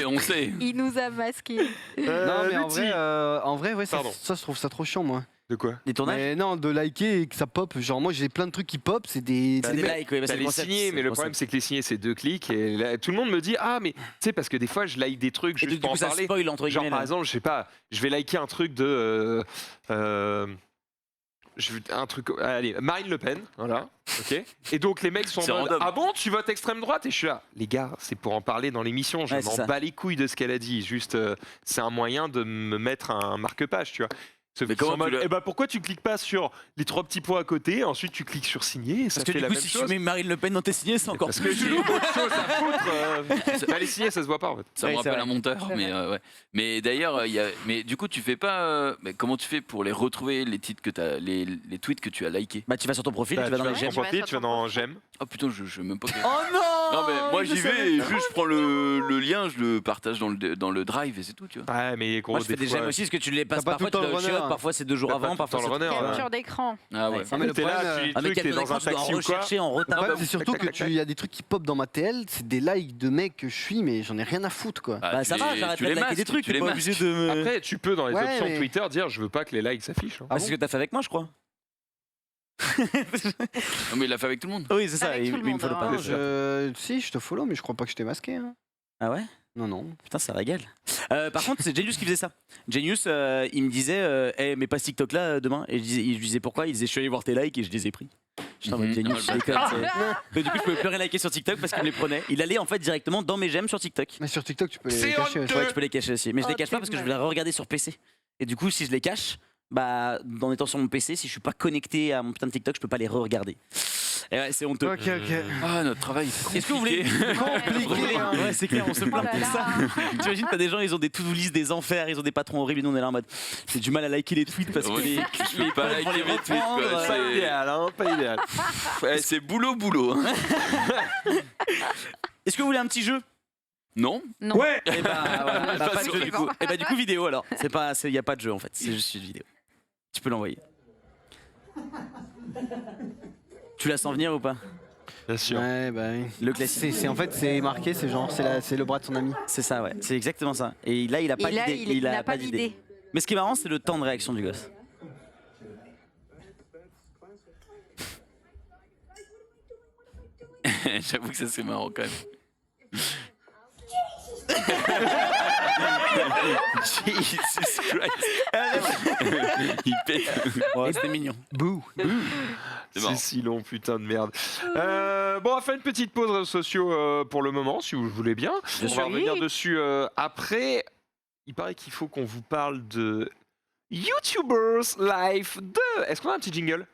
On sait. Il nous a masqué. Non, mais Lutti. en vrai, ouais, Pardon. ça, je trouve ça trop chiant, moi. De quoi? Les tournages. Mais non, de liker et que ça pop. Genre, moi, j'ai plein de trucs qui pop, c'est des. C'est c'est des des mecs- likes, oui, bah, T'as c'est le les concept, signés, c'est mais le concept. problème c'est que les signés c'est 2 clics et là, tout le monde me dit ah mais tu sais parce que des fois je like des trucs Et juste du pour coup, en ça parler. spoil entre Genre guillemets. par là. exemple je sais pas, je vais liker un truc de un truc, allez, Marine Le Pen, voilà, ok. Et donc les mecs sont C'est en mode, random. ah bon tu votes extrême droite et je suis là, les gars c'est pour en parler dans l'émission, je Ouais, c'est m'en ça. bats les couilles de ce qu'elle a dit, juste c'est un moyen de me mettre un marque-page, tu vois. Sauf Mais qu'ils sont comment en tu mode, l'as- eh ben pourquoi tu cliques pas sur les 3 petits points à côté, ensuite tu cliques sur signer et ça Parce que fait du la coup, même si chose. tu mets Marine Le Pen dans tes signés, c'est encore Parce que plus j'ai lourd. autre chose à foutre. Bah, les signés, ça se voit pas en fait. Ça Oui, me c'est rappelle vrai. un monteur, C'est mais ouais. Mais d'ailleurs, mais du coup, tu fais pas. Mais comment tu fais pour les retrouver les titres que t'as, les tweets que tu as likés? Bah, tu vas sur ton profil, Bah, tu vas dans les sur j'aime. ton profil, tu vas dans j'aime. Oh putain, je même pas. Oh non Non mais moi je j'y savais vais et pas. juste je prends le lien, je le partage dans le drive et c'est tout, tu vois. Ouais, mais gros, Moi, je fais des fois, j'aime aussi, parce que tu les passes T'as pas parfois, tout tu le temps dois le shot, runner. parfois c'est 2 jours T'as pas avant, tout le temps parfois le c'est runner, Capture d'écran. Ah ouais. Ouais, Non, mais le T'es problème, là, tu Ah, mais truc, t'es capture dans d'écran, un tu dois taxi ou quoi. rechercher en Le retard. problème, c'est surtout tac, que tac, tac. il y a des trucs qui pop dans ma TL, c'est des likes de mecs que je suis, mais j'en ai rien à foutre, quoi. Ah, Bah, tu ça va, les- j'arrête tu de les liker des masques, trucs, tu t'es les pas masques. obligé de me. Après, tu peux dans les Ouais, options mais- Twitter dire je veux pas que les likes s'affichent. hein. Ah C'est bon ce que t'as fait avec moi, je crois. Non mais il l'a fait avec tout le monde. Oui, c'est ça, Avec il tout le il me monde, faut le hein. pas. Non, si, je te follow, mais je crois pas que je t'ai masqué. Hein. Ah ouais? Non, non. Putain, ça régale. Par contre, c'est Genius qui faisait ça. Genius, il me disait, hey, mais pas ce TikTok là demain. Et je lui disais pourquoi. Il disait, je suis allé voir tes likes et je les ai pris. J'étais en mode Mhm. Genius, Ah, je déconne, c'est- Et du coup, je pouvais plus rien liker sur TikTok parce qu'il me les prenait. Il allait en fait directement dans mes j'aime sur TikTok. Mais sur TikTok, tu peux les C'est cacher. honteux. Ouais, tu peux les cacher aussi. Mais je Oh, les cache pas t'es parce que je mal. voulais regarder sur PC. Et du coup, si je les cache, bah, en étant sur mon PC, si je suis pas connecté à mon putain de TikTok, je peux pas les re-regarder. Et ouais, c'est honteux. Ok, ok. Ah notre travail. Est-ce que vous voulez Compliqué, hein. Ouais, c'est clair, on se Oh plaint là pour là. ça. T'imagines, t'as des gens, ils ont des to-do list, des enfers, ils ont des patrons horribles, et nous on est là en mode. J'ai du mal à liker les tweets parce que Ouais, les. je peux pas potes vont liker les mes tweets, quoi. reprendre, C'est- Pas idéal, hein, pas idéal. Ouais, c'est boulot. hein. Est-ce que vous voulez un petit jeu? Non. Non. Ouais. Et bah, voilà, bah, pas de jeu du coup. Suivant. Et bah, du coup, vidéo alors. C'est pas, y a pas de jeu en fait, c'est juste une vidéo. Tu peux l'envoyer. Tu la sens venir ou pas? Bien sûr. Ouais, bah oui. Le classique. En fait, c'est marqué, c'est genre, c'est le bras de son ami. C'est ça, ouais. C'est exactement ça. Et là, il a pas Et là, d'idée. il n'a pas d'idée. Mais ce qui est marrant, c'est le temps de réaction du gosse. J'avoue que ça c'est marrant quand même. Jesus Christ. Il pète. Ouais, c'était mignon. Bouh. C'est marrant. C'est si long, putain de merde. Bon, on va faire une petite pause réseaux sociaux pour le moment, si vous le voulez bien. On sûr. va revenir dessus après. Il paraît qu'il faut qu'on vous parle de YouTubers Life 2. Est-ce qu'on a un petit jingle?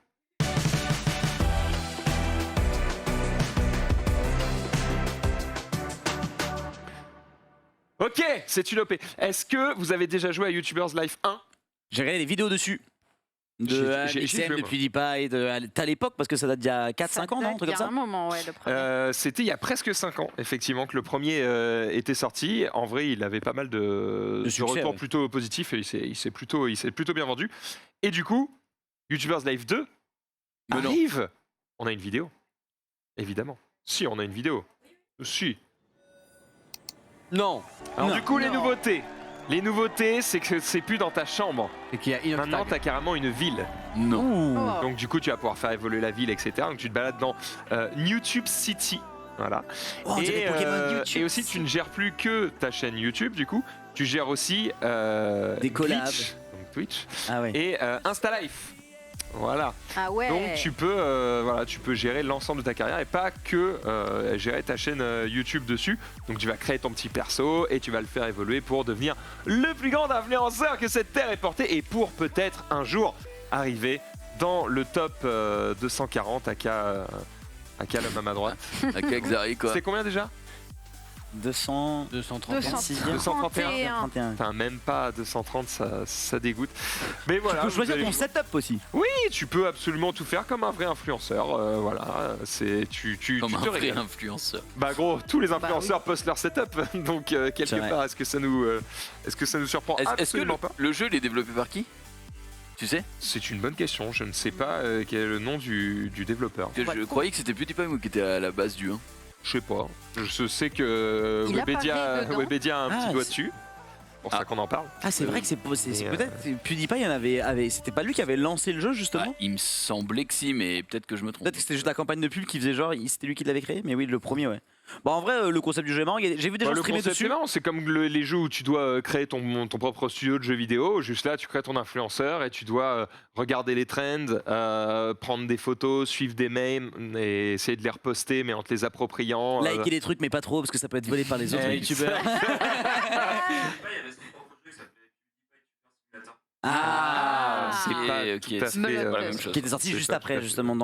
Ok, c'est une OP. Est-ce que vous avez déjà joué à YouTubers Life 1? J'ai regardé des vidéos dessus. SM, de PewDiePie, t'as l'époque parce que ça date d'il y a 4-5 ans, non, un truc comme ça. Il y a un moment, ouais, le premier. C'était il y a presque 5 ans, effectivement, que le premier était sorti. En vrai, il avait pas mal de succès, retours ouais. plutôt positifs et il s'est plutôt bien vendu. Et du coup, YouTubers Live 2 Mais non. arrive. On a une vidéo, évidemment. Si, on a une vidéo. Si. Non. Alors Non. du coup, les nouveautés. Les nouveautés, c'est que c'est plus dans ta chambre. C'est qu'il y a Maintenant, Inox tu as carrément une ville. Non. Oh. Donc du coup, tu vas pouvoir faire évoluer la ville, etc. Donc tu te balades dans YouTube City. Voilà. Oh, on dirait Pokémon. YouTube et aussi, tu ne gères plus que ta chaîne YouTube, du coup. Tu gères aussi Des collabs. Twitch, donc Twitch Ah ouais. et InstaLife. Voilà. Ah ouais. Donc tu peux gérer l'ensemble de ta carrière et pas que gérer ta chaîne YouTube dessus. Donc tu vas créer ton petit perso et tu vas le faire évoluer pour devenir le plus grand influenceur que cette terre ait porté et pour peut-être un jour arriver dans le top 240 aka l'homme à ma droite. À Kexari, quoi. C'est combien déjà 230. 231. 31. Enfin, même pas 230, ça dégoûte. Mais voilà. Tu peux vous choisir allez- ton setup aussi. Oui, tu peux absolument tout faire comme un vrai influenceur. Voilà, c'est tu Comme un te vrai régales. influenceur. Bah gros, tous les influenceurs postent leur setup, donc quelque C'est vrai. part, est-ce que ça nous surprend Est-ce que Absolument pas. le jeu, il est développé par qui? Tu sais? C'est une bonne question. Je ne sais pas quel est le nom du développeur. Que je croyais que c'était PewDiePie moi, qui était à la base du 1. Je sais pas. Je sais que Il apparaît dedans. Webedia a un petit Ah, doigt c'est- dessus. Pour ça Ah. qu'on en parle. Ah, c'est vrai que c'est Mais, peut-être PewDiePie, il y en avait c'était pas lui qui avait lancé le jeu justement. Il me semblait que si, mais peut-être que je me trompe. Peut-être que c'était juste la campagne de pub qui faisait genre, c'était lui qui l'avait créé, mais oui, le premier, ouais. Bon, en vrai, le concept du jeu est marrant. J'ai vu des gens Le streamer concept c'est dessus. marrant, c'est comme les jeux où tu dois créer ton propre studio de jeux vidéo. Juste là, tu crées ton influenceur et tu dois regarder les trends, prendre des photos, suivre des memes et essayer de les reposter, mais en te les appropriant. Liker des trucs, mais pas trop, parce que ça peut être volé par les autres Eh, youtubeurs. Ah, c'est ok, pas ok. tout à fait Meloc. Pas la même chose. Qui était sorti C'est juste pas après, tout à fait. justement,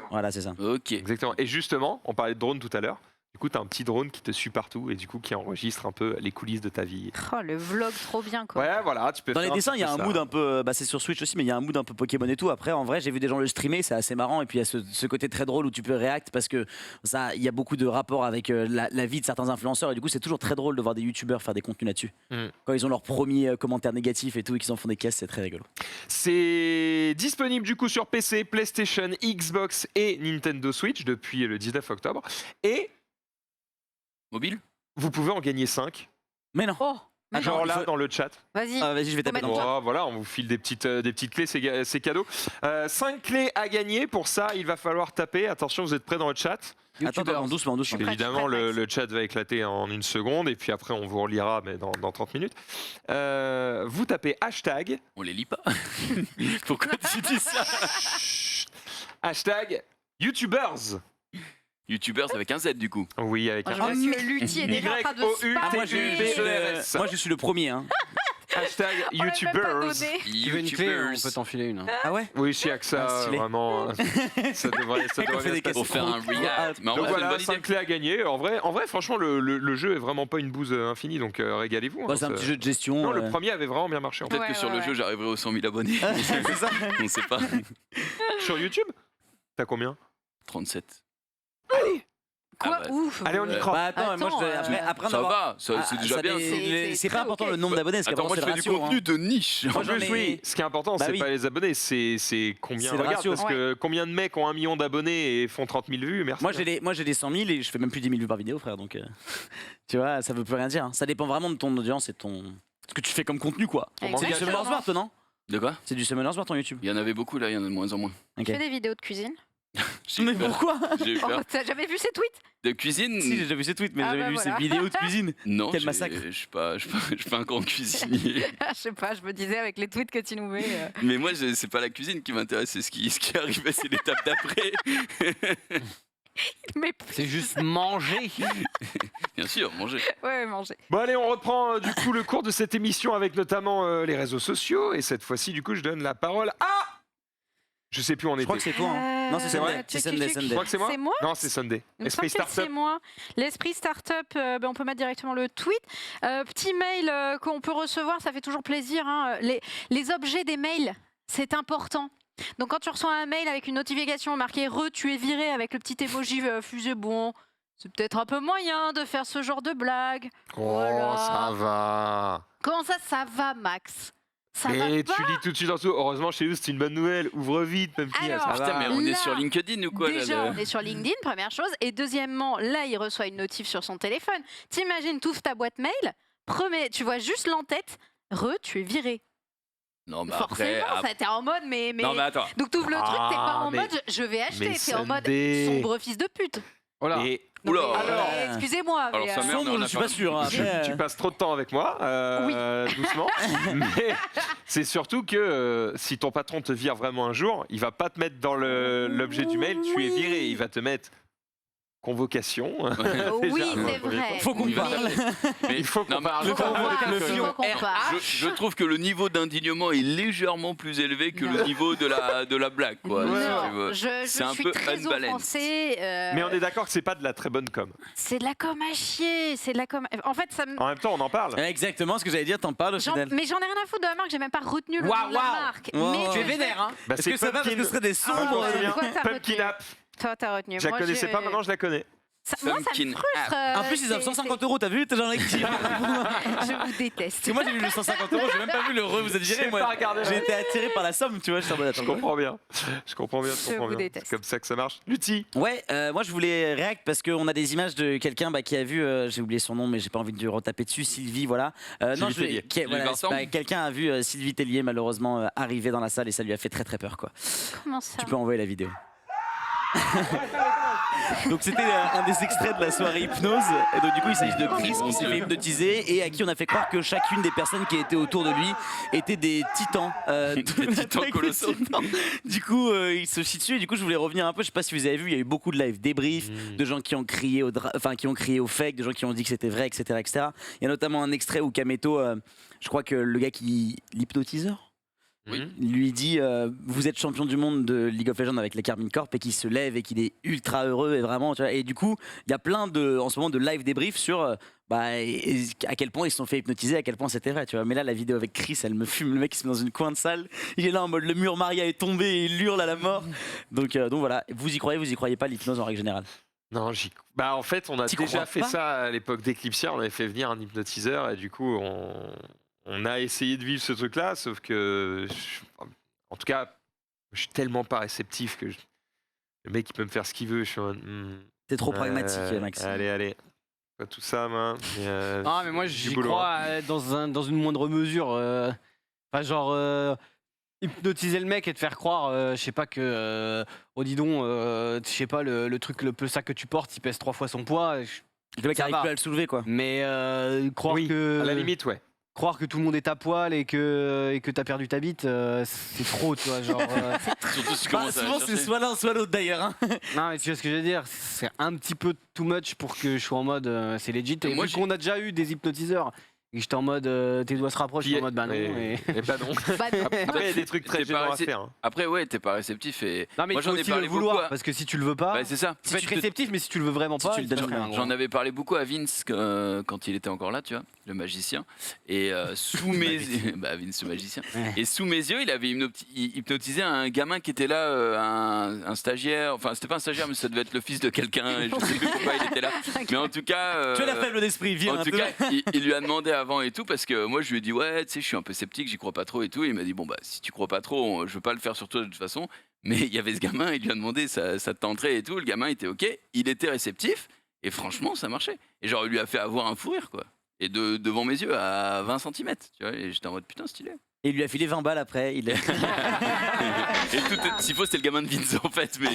voilà, c'est ça. Ok. Exactement. Et justement, on parlait de drone tout à l'heure. Du coup, tu as un petit drone qui te suit partout et du coup qui enregistre un peu les coulisses de ta vie. Oh, le vlog trop bien quoi. Ouais, voilà, tu peux Dans faire les dessins, il y a petit un peu mood ça. un peu. Bah, c'est sur Switch aussi, mais il y a un mood un peu Pokémon et tout. Après, en vrai, j'ai vu des gens le streamer, c'est assez marrant. Et puis, il y a ce côté très drôle où tu peux react parce que ça, il y a beaucoup de rapports avec la vie de certains influenceurs. Et du coup, c'est toujours très drôle de voir des youtubeurs faire des contenus là-dessus. Mm. Quand ils ont leurs premiers commentaires négatifs et tout, et qu'ils en font des caisses, c'est très rigolo. C'est disponible du coup sur PC, PlayStation, Xbox et Nintendo Switch depuis le 19 octobre. Et Mobile? vous pouvez en gagner 5. Mais non. Oh, mais Genre il là faut- dans le chat. vas-y. Ah, vas-y, je vais taper Faut dans le mettre chat. Oh, voilà, on vous file des petites clés, c'est cadeau. 5 clés à gagner. Pour ça, il va falloir taper. Attention, vous êtes prêts dans le chat. Attends, doucement. prête, Évidemment, je suis prête, le chat va éclater en une seconde et puis après, on vous relira mais dans 30 minutes. Vous tapez hashtag. On les lit pas. Pourquoi tu dis ça? Hashtag YouTubers. YouTubers avec un Z du coup. Oui, avec Moi, un je vois que Lutti est déjà en train de Y-O-U-T-U-B. Ah, moi, spammer. moi, je suis le premier. Hein. hashtag On l'a même pas YouTubers. donné. Tu veux une clé, on YouTubers. peut t'en filer une. Ah ouais. Oui, si, avec ça, Ah, stylé. vraiment, ça devrait fait bien des se passer. cassettes. Pour faire un react. Mais en Donc vrai, c'est une voilà, bonne 5 idée. clés à gagner. En vrai franchement, le jeu est vraiment pas une bouse infinie, donc régalez-vous. Bah, hein, c'est un ça- petit jeu de gestion. Non, le premier avait vraiment bien marché. En fait. Peut-être que Ouais, sur ouais, le jeu, ouais. j'arriverai aux 100 000 abonnés. c'est ça. On sait pas. Sur YouTube, t'as combien 37. Quoi? Ah bah, Ouf. Allez, on y croit. Bah, attends, moi, Attends, après en Ça avoir- va, c'est Ah, déjà ça bien. dé- ça. c'est C'est pas très important ok. le nombre d'abonnés, ce qui est Attends, moi important, je c'est fais le du ratio. contenu de niche. Moi, En j'en plus, ai- oui, ce qui est important, Bah c'est oui. pas les abonnés, c'est combien C'est le regarde, ratio. parce que combien de mecs ont 1 million d'abonnés et font 30 000 vues, merci. Moi j'ai des 100 000 et je fais même plus 10 000 vues par vidéo, frère. Donc tu vois, ça veut plus rien dire. hein. Ça dépend vraiment de ton audience et ce que tu fais comme contenu, quoi. C'est du Exactement. Summoner's War, toi, non? De quoi? C'est du Summoner's War ton YouTube. Il y en avait beaucoup là, il y en a de moins en moins. Ok. Tu fais des vidéos de cuisine. J'ai Mais peur. pourquoi? J'ai Oh, peur. t'as jamais vu ces tweets? De cuisine? Si, j'ai déjà vu ces tweets, mais Ah j'avais bah vu voilà. ces vidéos de cuisine. Non, Quel massacre. je suis pas un grand cuisinier. Je sais pas, je me disais avec les tweets que tu nous mets. Mais moi, c'est pas la cuisine qui m'intéresse, c'est ce qui arrivait, c'est l'étape d'après. Mais C'est juste manger. Bien sûr, manger. ouais, manger. Bon allez, on reprend du coup le cours de cette émission avec notamment les réseaux sociaux et cette fois-ci du coup je donne la parole à... Je sais plus où on Je crois que était. c'est toi. Hein. Non, c'est vrai. Sunday. Je crois que c'est moi. C'est moi. Non, c'est Sunday. Il me Esprit semble que c'est Startup. moi. L'esprit startup, on peut mettre directement le tweet. Petit mail qu'on peut recevoir, ça fait toujours plaisir. hein. Les objets des mails, c'est important. Donc quand tu reçois un mail avec une notification marquée tu es viré avec le petit emoji fusée, bon, c'est peut-être un peu moyen de faire ce genre de blague. Oh, Voilà. ça va. Comment ça va, Max? Ça va Et pas. tu lis tout de suite en dessous. Heureusement, chez nous, c'est une bonne nouvelle. Ouvre vite, Pumpkin. Alors, ça Putain, va. mais on est Là, sur LinkedIn ou quoi là, Déjà, on est sur LinkedIn, première chose. Et deuxièmement, là, il reçoit une notif sur son téléphone. T'imagines, t'ouvres ta boîte mail, tu vois juste l'entête, tu es viré. Non, mais Forcément, après. ça t'es en mode, mais... Non, mais attends. Donc t'ouvres le truc, t'es pas en mais- mode je vais acheter, mais t'es en mode Sunday. sombre fils de pute. Voilà. Et Non, Oula. mais, Alors, excusez-moi, alors, mais, ça merde, Sombre, on je a suis pas- pas sûr. hein. Après, tu passes trop de temps avec moi, doucement. Mais c'est surtout que si ton patron te vire vraiment un jour, il va pas te mettre dans l'objet du mail, tu es viré. Il va te mettre convocation. oui, Déjà, c'est premier vrai. Faut qu'on Il va- parle. Mais Il faut qu'on non, mais parle. je- Faut qu'on parle, le faut fion qu'on parle. je trouve que le niveau d'indignement est légèrement plus élevé que Non. le niveau de la blague, quoi. Non, si tu veux. je C'est un suis peu très unbalanced. offensée. Mais on est d'accord que c'est pas de la très bonne com. C'est de la com à chier, c'est de la com. En fait, ça me. En même temps, on en parle. Exactement ce que j'allais dire, t'en parles au final. Mais j'en ai rien à foutre de la marque, j'ai même pas retenu le Waouh, nom de la waouh. marque. Wow. Mais Tu es vénère, hein. Bah, Est-ce que ça va parce que ce serait des Ah, sombres je me souviens. Quoi, t'as Pumpkin retenu App. Toi, t'as retenu. Je la Moi, connaissais pas, maintenant je la connais. Moi, ça me Pumpkin frustre. En plus, ils offrent 150 euros, t'as vu? T'as genre un qui. Parce Je vous déteste. que moi, j'ai vu le 150 euros, j'ai même pas vu le vous êtes viré. J'ai Moi, pas regardé. j'ai été attiré par la somme, tu vois. Je suis en mode, Je attends, comprends bien. Je comprends bien. Je vous déteste. C'est comme ça que ça marche. Lutti. Ouais, moi je voulais react parce qu'on a des images de quelqu'un qui a vu, j'ai oublié son nom mais j'ai pas envie de retaper dessus, Sylvie, voilà. Sylvie Tellier. Voilà, Vincent. quelqu'un a vu Sylvie Tellier malheureusement arriver dans la salle et ça lui a fait très très peur quoi. Comment ça Tu peux envoyer la vidéo. Donc c'était un des extraits de la soirée hypnose et donc du coup il s'agit de Chris qui s'est fait hypnotiser et à qui on a fait croire que chacune des personnes qui étaient autour de lui étaient des titans. Des titans colossaux. Du coup il se situe et du coup je voulais revenir un peu, je sais pas si vous avez vu, il y a eu beaucoup de live débriefs, de gens qui ont crié qui ont crié au fake, de gens qui ont dit que c'était vrai, etc., etc. Il y a notamment un extrait où Kameto, je crois que le gars qui l'hypnotiseur Oui. lui dit vous êtes champion du monde de League of Legends avec les Carmine Corp et qu'il se lève et qu'il est ultra heureux et vraiment tu vois, et du coup il y a plein de en ce moment de live débriefs sur à quel point ils se sont fait hypnotiser, à quel point c'était vrai tu vois. Mais là la vidéo avec Chris elle me fume, le mec il se met dans une coin de salle, il est là en mode le mur Maria est tombé et il hurle à la mort donc voilà, vous y croyez pas l'hypnose en règle générale? Non, bah en fait, on a T'y déjà crois fait pas ça à l'époque d'Eclipsia. On avait fait venir un hypnotiseur et du coup, on a essayé de vivre ce truc-là, sauf que, en tout cas, je suis tellement pas réceptif que le mec il peut me faire ce qu'il veut. Je suis en mode, T'es trop pragmatique Max. Allez. Pas tout ça, moi. Ah, mais moi du j'y boulot, crois hein. dans une moindre mesure. Enfin, genre, hypnotiser le mec et te faire croire, je sais pas que, oh dis donc, je sais pas, le truc, le sac que tu portes, il pèse 3 fois son poids. Le mec ça arrive va. plus à le soulever quoi. Mais croire Oui, que. à la limite, ouais. Croire que tout le monde est à poil et que t'as perdu ta bite, c'est trop, tu vois. Genre, Surtout si tu Bah, commences à souvent c'est chercher. soit l'un soit l'autre d'ailleurs hein. non, mais tu vois ce que je veux dire? C'est un petit peu too much pour que je sois en mode c'est legit. Et Moi, vu qu'on a déjà eu des hypnotiseurs et que j'étais en mode tes doigts se rapprochent, j'étais en mode bah non. Et... Et bah non. Bah, Après, il y a des trucs très T'es pas gênants à récep- faire. hein. Après, ouais, t'es pas réceptif et. Non, mais moi il faut j'en ai aussi parlé le beaucoup. vouloir parce que si tu le veux pas, Bah, c'est ça. tu peux être tu te- réceptif, mais si tu le veux vraiment Si pas, tu le donnes, tu ferais un J'en gros. avais parlé beaucoup à Vince quand il était encore là, tu vois, le magicien. Et sous mes yeux, bah Vince le magicien. Ouais. Et sous mes yeux, il avait hypnotisé un gamin qui était là, un stagiaire. Enfin, c'était pas un stagiaire, mais ça devait être le fils de quelqu'un. Je sais plus pourquoi il était là. Mais en tout cas, Tu as la faible d'esprit, viens. en tout cas, il lui a demandé avant et tout parce que moi je lui ai dit ouais, tu sais, je suis un peu sceptique, j'y crois pas trop et tout. Et il m'a dit bon bah si tu crois pas trop, je veux pas le faire sur toi de toute façon. Mais il y avait ce gamin, il lui a demandé ça te tenterait et tout. Le gamin était ok, il était réceptif et franchement ça marchait. Et genre il lui a fait avoir un fou rire quoi. Et devant mes yeux à 20 cm, tu vois. Et j'étais en mode putain stylé. Et il lui a filé 20 balles après. Et s'il faut c'était le gamin de Vince en fait, mais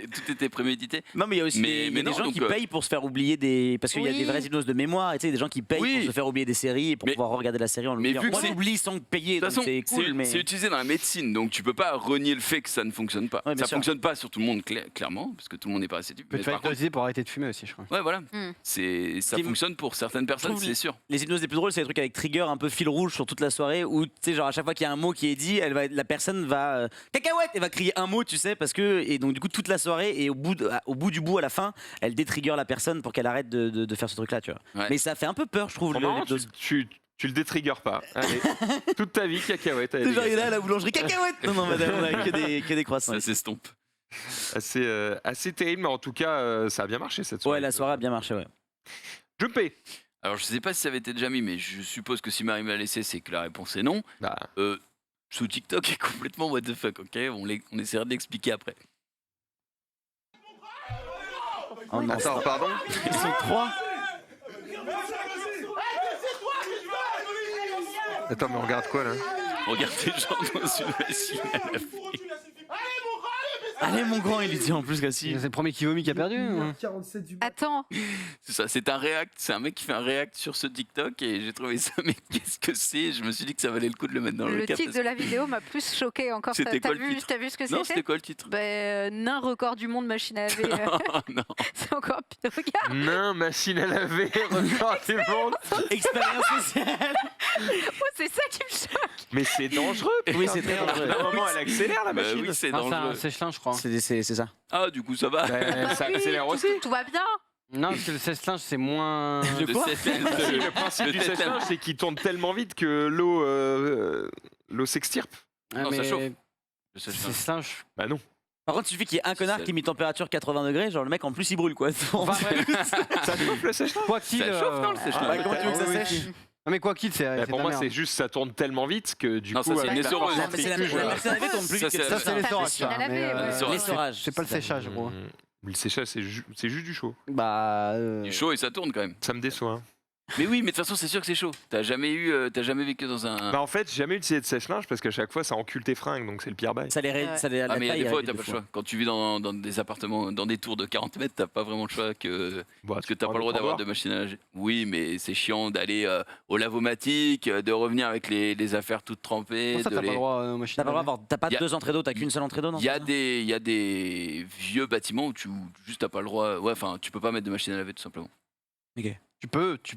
tout était prémédité. Non mais il y a aussi Mais il y a non, des gens donc, qui payent pour se faire oublier des... Parce qu'il y a Oui. des vraies hypnoses de mémoire, et tu sais, des gens qui payent Oui. pour se faire oublier des séries et pour Mais- pouvoir regarder la série en mais l'oubliant. vu que Moi c'est- j'oublie sans payer, De toute donc façon, c'est cool, mais... c'est utilisé dans la médecine, donc tu peux pas renier le fait que ça ne fonctionne pas. Ouais, bien Ça sûr. fonctionne pas sur tout le monde, clairement, parce que tout le monde n'est pas réceptif. Tu peux Mais te faire par contre, hypnotiser pour arrêter de fumer aussi, je crois. ouais, voilà. Hmm. Ça Qui- fonctionne pour certaines personnes, trouve c'est sûr. Les hypnoses les plus drôles, c'est les trucs avec trigger un peu fil rouge sur toute la soirée où, tu sais, genre à chaque fois qu'il y a un mot qui est dit, la personne va cacahuète et va crier un mot, tu sais, parce que. Et donc, du coup, toute la soirée, et au bout du bout, à la fin, elle détrigger la personne pour qu'elle arrête de faire ce truc-là, tu vois. Ouais. Mais ça fait un peu peur, je trouve, Vraiment, l'hypnose. tu Tu le détriggers pas. Allez, toute ta vie, cacahuète. C'est genre, il est là à la boulangerie, cacahuète. Non, madame, on a que des croissants. Ça s'estompe. Assez terrible, mais en tout cas, ça a bien marché cette soirée. Ouais, la soirée a bien marché, ouais. Jumpé. Alors, je sais pas si ça avait été déjà mis, mais je suppose que si Marie me l'a laissé, c'est que la réponse est non. Bah, Ce TikTok est complètement what the fuck, ok? On essaiera de l'expliquer après. Oh non, attends, pardon. ils sont 3. Attends, mais on regarde quoi là? Regarde des gens dans une machine à laver. Allez, mon grand, il lui dit en plus que si. C'est le premier qui vomit qui a perdu. Hein. Attends, C'est ça, c'est un react, c'est un mec qui fait un react sur ce TikTok et j'ai trouvé ça, mais qu'est-ce que c'est? Je me suis dit que ça valait le coup de le mettre dans le le cap. titre de la vidéo m'a plus choqué encore. C'était T'as quoi le vu, titre t'as vu ce que Non, c'était c'était? quoi le titre? Nain record du monde machine à laver. Oh non. C'est encore pire. Regarde, Nain, machine à laver, record du monde. Expérience sociale. moi, c'est ça qui me choque. Mais c'est dangereux. Oui, c'est très dangereux. À un moment, elle accélère la Bah machine. oui, c'est Non, c'est un dangereux. sèche-linge, je crois. C'est ça. Ah, du coup, ça va. Bah, ça Oui, accélère aussi. tout va bien. Non, parce que le sèche-linge, c'est moins. Le quoi CSL, Le principe du sèche-linge, c'est qu'il tourne tellement vite que l'eau s'extirpe. Ah, Non, ça mais chauffe. Le le sèche-linge. sèche-linge. Bah non. Par contre, il suffit qu'il y ait un connard qui met température 80 degrés, genre le mec en plus il brûle quoi. Enfin, bref, Ça chauffe le sèche-linge. quoi qu'il. Ça chauffe, non, le sèche-linge Bah, comment tu veux que ça oui, sèche oui. Non, mais quoi qu'il, c'est. Bah, c'est pour de moi, la c'est merde. juste ça tourne tellement vite que du Non, coup. ça, c'est avec une la essoreuse. force Non, mais c'est la centrifuge, machine à laver tourne plus Ça, vite que c'est- Ça, ça. c'est les Ta orages, machine à ça, laver, mais, ouais. c'est le L'essorage. C'est pas le séchage, gros. Le séchage, c'est juste du chaud. Bah. Du chaud et ça tourne quand même. Ça me déçoit. Hein. Mais oui, mais de toute façon, c'est sûr que c'est chaud. T'as jamais vécu dans un. Bah en fait, j'ai jamais utilisé de sèche-linge parce qu'à chaque fois, ça encule tes fringues, donc c'est le pire bail. Ça les Ouais. ça les Ah, la mais taille, des fois, elle t'as est pas le des choix. Quand tu vis dans des appartements, dans des tours de 40 mètres, t'as pas vraiment le choix que. Bah, Parce que t'as pas le droit d'avoir de machine à laver. Oui, mais c'est chiant d'aller au lavomatique, de revenir avec les affaires toutes trempées. Pour ça, de t'as pas les- le droit aux machines. T'as pas le droit à laver. d'avoir- t'as pas Y a- deux entrées d'eau, t'as qu'une seule entrée d'eau, non? Il y a des vieux bâtiments où juste t'as pas le droit. Ouais, enfin, tu peux pas mettre de machine à laver tout simplement. Tu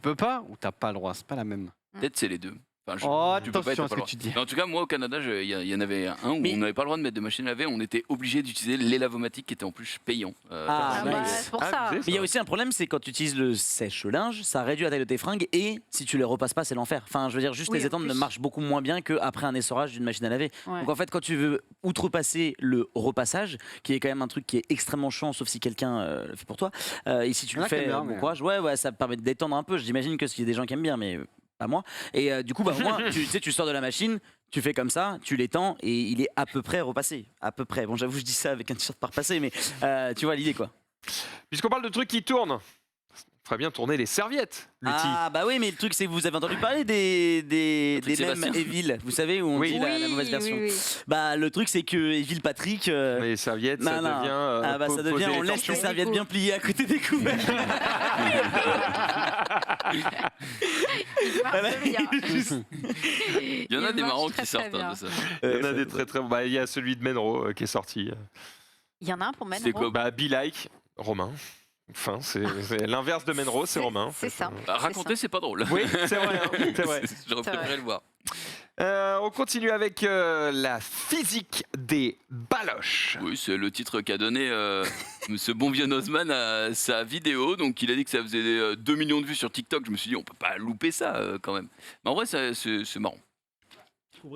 peux pas ou t'as pas le droit, c'est pas la même. Peut-être c'est les deux. Enfin, Oh, tu peux pas être, attention t'as à ce pas le que tu droit. dis. Mais en tout cas, moi au Canada, il y en avait un où Mais- on n'avait pas le droit de mettre de machine à laver. On était obligé d'utiliser les lavomatiques qui étaient en plus payants. Ah, Ah, nice. bah, c'est pour ça. vous Mais il y a aussi un problème, c'est quand tu utilises le sèche-linge, ça réduit la taille de tes fringues et si tu les repasses pas, c'est l'enfer. Enfin, je veux dire, juste Oui, les en étandes ne plus. marchent beaucoup moins bien qu'après un essorage d'une machine à laver. Ouais. Donc en fait, quand tu veux outrepasser le repassage, qui est quand même un truc qui est extrêmement chiant, sauf si quelqu'un le fait pour toi, et si tu Il y en le a qui fais, aiment bien, bon mais- courage, ouais, ça permet de détendre un peu. J'imagine que s'il y a des gens qui aiment bien, mais pas moi. Et du coup, bah, au moins, tu sais, tu sors de la machine, tu fais comme ça, tu l'étends et il est à peu près repassé. À peu près. Bon, j'avoue, je dis ça avec un t-shirt pas repassé, mais tu vois l'idée quoi. Puisqu'on parle de trucs qui tournent, ferait bien tourner les serviettes, Lutti. Ah bah oui, mais le truc c'est que vous avez entendu parler des Patrick mêmes Sébastien. Evil, vous savez où on Oui. dit la mauvaise version. Oui. Bah le truc c'est que Evil Patrick, Les serviettes, ça non, non. devient. ah bah ça devient, poser on les laisse les torchons. serviettes bien pliées à côté des couverts. Il marche bien. Il y en a Il des marche marrants très, qui sortent très hein, bien. de ça. Il y en a des très très. Bah, il y a celui de Menro qui est sorti. Il y en a un pour Menro. C'était quoi Bah, Be Like, Romain. Enfin, c'est l'inverse de Menro, c'est Romain. C'est ça. Bah, raconter, c'est pas drôle. Oui, c'est vrai. hein, c'est vrai. J'aurais C'est préféré vrai. le voir. On continue avec la physique des baloches. Oui, c'est le titre qu'a donné ce bon vieux Nozman à sa vidéo. Donc, il a dit que ça faisait 2 millions de vues sur TikTok. Je me suis dit, on peut pas louper ça quand même. Mais en vrai, c'est marrant.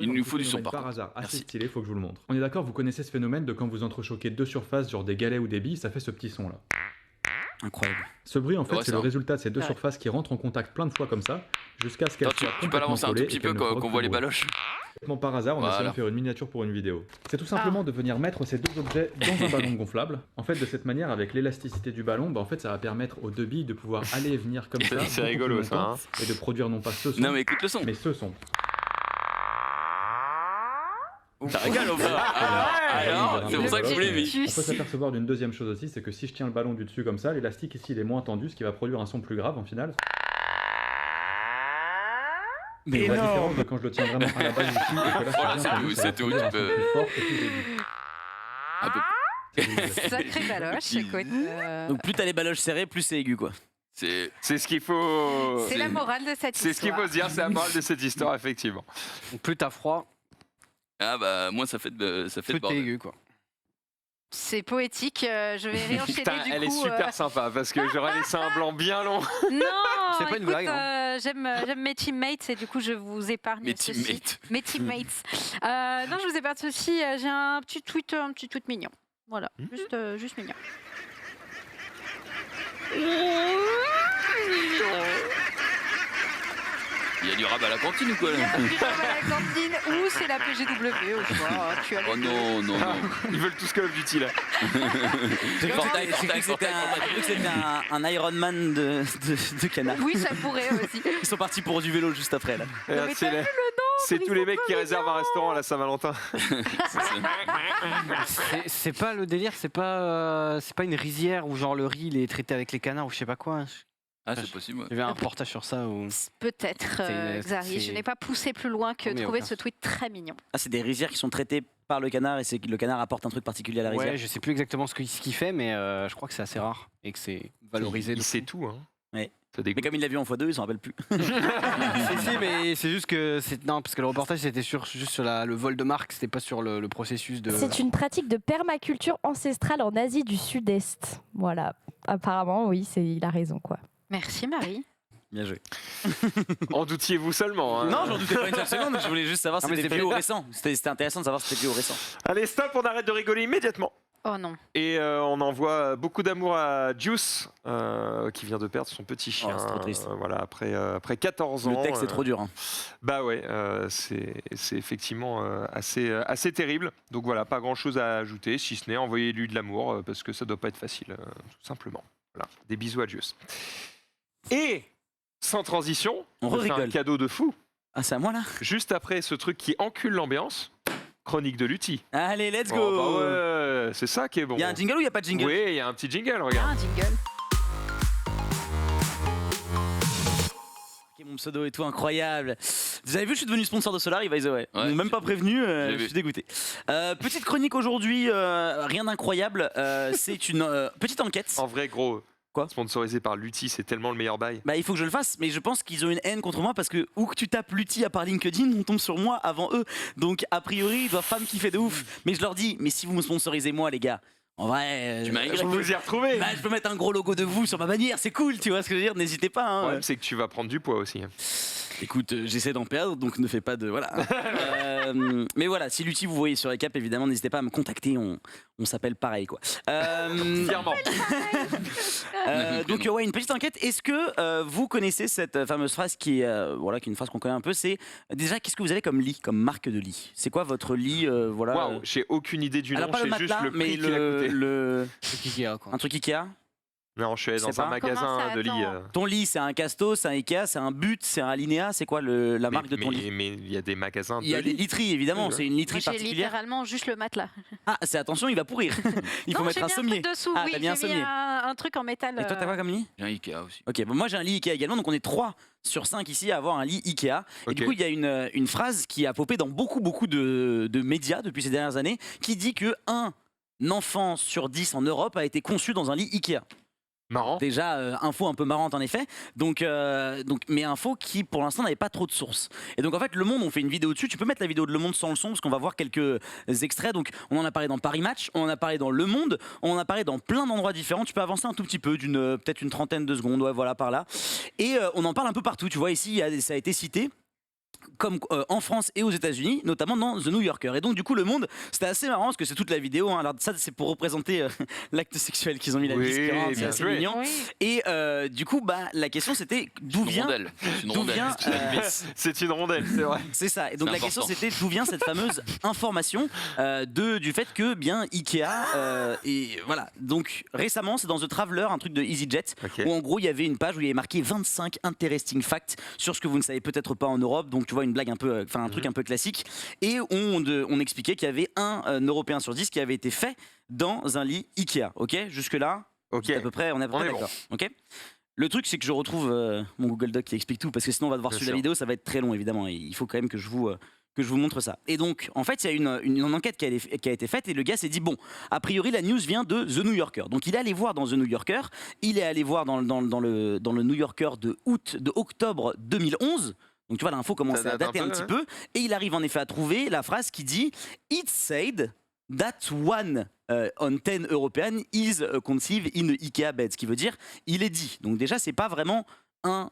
Il nous faut du son, par par contre. hasard, assez Merci. stylé, faut que je vous le montre. On est d'accord, vous connaissez ce phénomène de quand vous entrechoquez deux surfaces, genre des galets ou des billes, ça fait ce petit son là. Incroyable. Ce bruit en fait Ouais, c'est ça. le résultat de ces deux Ouais. surfaces qui rentrent en contact plein de fois comme ça, jusqu'à ce qu'elles Attends, soient tu peux complètement l'avancer un tout collées petit et peu qu'elles ne quand provoquent on plus voit de les bruit. baloches. Complètement par hasard, on a essayé Voilà. de faire une miniature pour une vidéo. C'est tout simplement de venir mettre ces deux objets dans un ballon gonflable. En fait, de cette manière, avec l'élasticité du ballon, bah, en fait, ça va permettre aux deux billes de pouvoir aller et venir comme ça, C'est beaucoup rigolo, plus longtemps, ça, et de produire non pas ce son, Non, mais écoute le son. mais ce son. Ça régale, au frère. Alors, c'est pour ça que je voulais mis. On peut s'apercevoir d'une deuxième chose aussi, c'est que si je tiens le ballon du dessus comme ça, l'élastique ici il est moins tendu, ce qui va produire un son plus grave en final. Mais La différence de quand je le tiens vraiment à la base ici, et que là, Voilà, ça vient, c'est ça va tout, produire un tu son peux- plus fort et plus aigu. Un peu. Sacré baloche, écoute. Donc plus t'as les baloches serrées, plus c'est aigu quoi. C'est C'est ce qu'il faut. C'est la morale de cette C'est ce qu'il histoire. faut se dire, c'est la morale de cette histoire, effectivement. Donc, plus t'as froid, Ah bah moi ça fait de plus t'es bordel. aigu quoi. C'est poétique, je vais réenchaîner Putain, du coup. elle est super sympa parce que j'aurais laissé un blanc bien long. Non, C'est pas une écoute, blague, j'aime mes teammates et du coup je vous épargne Mes ceci. teammates. Mes teammates. Non, je vous épargne ceci. J'ai un petit tweet mignon. Voilà, juste mignon. Il y a du rab à la cantine ou quoi Il y là a du rab à la cantine ou c'est la PGW au choix. Tu as les Oh deux. non, non, non. Ils veulent tous Call of Duty là. J'ai cru que c'était un Iron Man de canard. Oui, ça pourrait aussi. Ils sont partis pour du vélo juste après là. mais C'est t'as vu c'est tous les mecs qui réservent un restaurant à la Saint-Valentin. C'est pas le délire, c'est pas une rizière où genre le riz il est traité avec les canards ou je sais pas quoi. Ah, c'est possible. Ouais. J'ai vu un reportage sur ça où. Peut-être, Xari. Je n'ai pas poussé plus loin que Mais trouver aucun ce tweet très mignon. Ah, c'est des rizières qui sont traitées par le canard et c'est que le canard apporte un truc particulier à la rizière. Ouais, je sais plus exactement ce qu'il fait, mais je crois que c'est assez rare et que c'est valorisé. Il sait tout. Hein. Ouais. Ça Mais dégoûte. comme il l'a vu en x2, il s'en rappelle plus. si, mais c'est juste que non, parce que le reportage c'était juste sur le vol de marque, c'était pas sur le processus de. C'est une pratique de permaculture ancestrale en Asie du Sud-Est. Voilà. Apparemment, oui, il a raison, quoi. Merci Marie. Bien joué. En doutiez-vous seulement. Hein. Non, j'en doutais pas une seule seconde, je voulais juste savoir si Non, mais c'était c'est vieux ou pas- récent. C'était intéressant de savoir si c'était vieux ou récent. Allez, stop, on arrête de rigoler immédiatement. Oh non. Et on envoie beaucoup d'amour à Juice, qui vient de perdre son petit chien. c'est trop triste. Voilà, après 14 ans. Le texte est trop dur. Hein. Bah ouais, c'est effectivement assez terrible. Donc voilà, pas grand chose à ajouter, si ce n'est envoyer-lui de l'amour, parce que ça doit pas être facile, tout simplement. Voilà, des bisous à Juice. Et sans transition, On je fais un rigole. cadeau de fou. Ah, c'est à moi là. Juste après ce truc qui encule l'ambiance, chronique de Lutti. Allez, let's go. Oh, bah ouais, c'est ça qui est bon. Il y a un jingle ou il n'y a pas de jingle? Oui, il y a un petit jingle, Ah, regarde. un jingle. Ok, mon pseudo et tout, incroyable. Vous avez vu, je suis devenu sponsor de Solari, by the way. Ouais, Ils m'ont même pas prévenu, j'ai je vu. suis dégoûté. Petite chronique aujourd'hui, rien d'incroyable. C'est une petite enquête. En vrai, gros. Quoi Sponsorisé par Lutti, c'est tellement le meilleur bail. Bah, il faut que je le fasse, mais je pense qu'ils ont une haine contre moi parce que où que tu tapes Lutti à part LinkedIn, on tombe sur moi avant eux. Donc, a priori, ils doivent pas me kiffer de ouf. Mais je leur dis, mais si vous me sponsorisez moi, les gars, en vrai, Tu m'as Je Y. peux vous y retrouver. bah, je peux mettre un gros logo de vous sur ma bannière, c'est cool, tu vois ce que je veux dire? N'hésitez pas. Le Hein. problème, c'est que tu vas prendre du poids aussi. Écoute, j'essaie d'en perdre, donc ne fais pas de... Voilà. Mais voilà, si Lutti vous voyez sur les caps, évidemment, n'hésitez pas à me contacter, on s'appelle pareil, quoi. Fièrement. Donc ouais, une petite enquête. Est-ce que vous connaissez cette fameuse phrase qui est une phrase qu'on connaît un peu? C'est déjà, qu'est-ce que vous avez comme lit, comme marque de lit? C'est quoi votre lit voilà, Waouh, j'ai aucune idée du nom, alors pas je le sais juste matelas, le mais prix qu'il a coûté. Truc Ikea, quoi. un truc Ikea. Non, je suis allé Je sais dans un pas. magasin Comment ça, de lit. attends Ton lit, c'est un Casto, c'est un Ikea, c'est un But, c'est un Alinea. C'est quoi la marque de ton lit? Mais il y a des magasins Il y a de des lit. literies, évidemment. Oui, C'est une Moi, literie j'ai particulière. littéralement juste le matelas. Ah, c'est attention, il va pourrir. Il faut Non, mettre j'ai un mis sommier. truc dessous, Ah, oui, t'as mis un j'ai mis sommier. un truc en métal. Et toi, t'as quoi comme lit? J'ai un Ikea aussi. Ok, bon, moi j'ai un lit Ikea également, donc on est 3 sur 5 ici à avoir un lit Ikea. Et Ok. du coup, il y a une phrase qui a popé dans beaucoup de médias depuis ces dernières années qui dit que un enfant sur 10 en Europe a été conçu dans un lit Ikea. Marrant. Déjà, info un peu marrante en effet, mais info qui pour l'instant n'avait pas trop de sources. Et donc en fait, Le Monde, on fait une vidéo dessus. Tu peux mettre la vidéo de Le Monde sans le son parce qu'on va voir quelques extraits. Donc on en a parlé dans Paris Match, on en a parlé dans Le Monde, on en a parlé dans plein d'endroits différents. Tu peux avancer un tout petit peu, peut-être une trentaine de secondes, ouais, voilà, par là. Et on en parle un peu partout. Tu vois, ici, ça a été cité. Comme en France et aux États-Unis, notamment dans The New Yorker. Et donc, du coup, Le Monde, c'était assez marrant parce que c'est toute la vidéo. Hein. Alors, ça, c'est pour représenter l'acte sexuel qu'ils ont mis la Oui, disque, bien c'est joué. mignon. Oui. Et du coup, la question c'était d'où Une vient. rondelle. C'est une D'où rondelle. vient, C'est une vis. C'est une rondelle, c'est vrai. C'est ça. Et donc C'est la question important. c'était d'où vient cette fameuse information du fait que bien Ikea et voilà. Donc récemment, c'est dans The Traveler, un truc de EasyJet, Ok. où en gros il y avait une page où il y avait marqué 25 interesting facts sur ce que vous ne savez peut-être pas en Europe. Donc tu vois une blague un peu, un truc un peu classique. Et on expliquait qu'il y avait un Européen sur 10 qui avait été fait dans un lit Ikea. Ok, jusque là. Ok. À peu près, on est à peu près On est d'accord. Ok. Le truc, c'est que je retrouve mon Google Doc qui explique tout, parce que sinon on va devoir Bien suivre la sûr. vidéo, ça va être très long évidemment. Et il faut quand même que je vous montre ça. Et donc, en fait, il y a une enquête qui a été faite et le gars s'est dit bon, a priori la news vient de The New Yorker. Donc il est allé voir dans The New Yorker, il est allé voir dans le New Yorker de octobre 2011. Donc tu vois, l'info commence Ça à date dater un un peu, petit hein. peu, et il arrive en effet à trouver la phrase qui dit It said that one on 10 European is conceived in IKEA bed, ce qui veut dire il est dit. Donc déjà, c'est pas vraiment un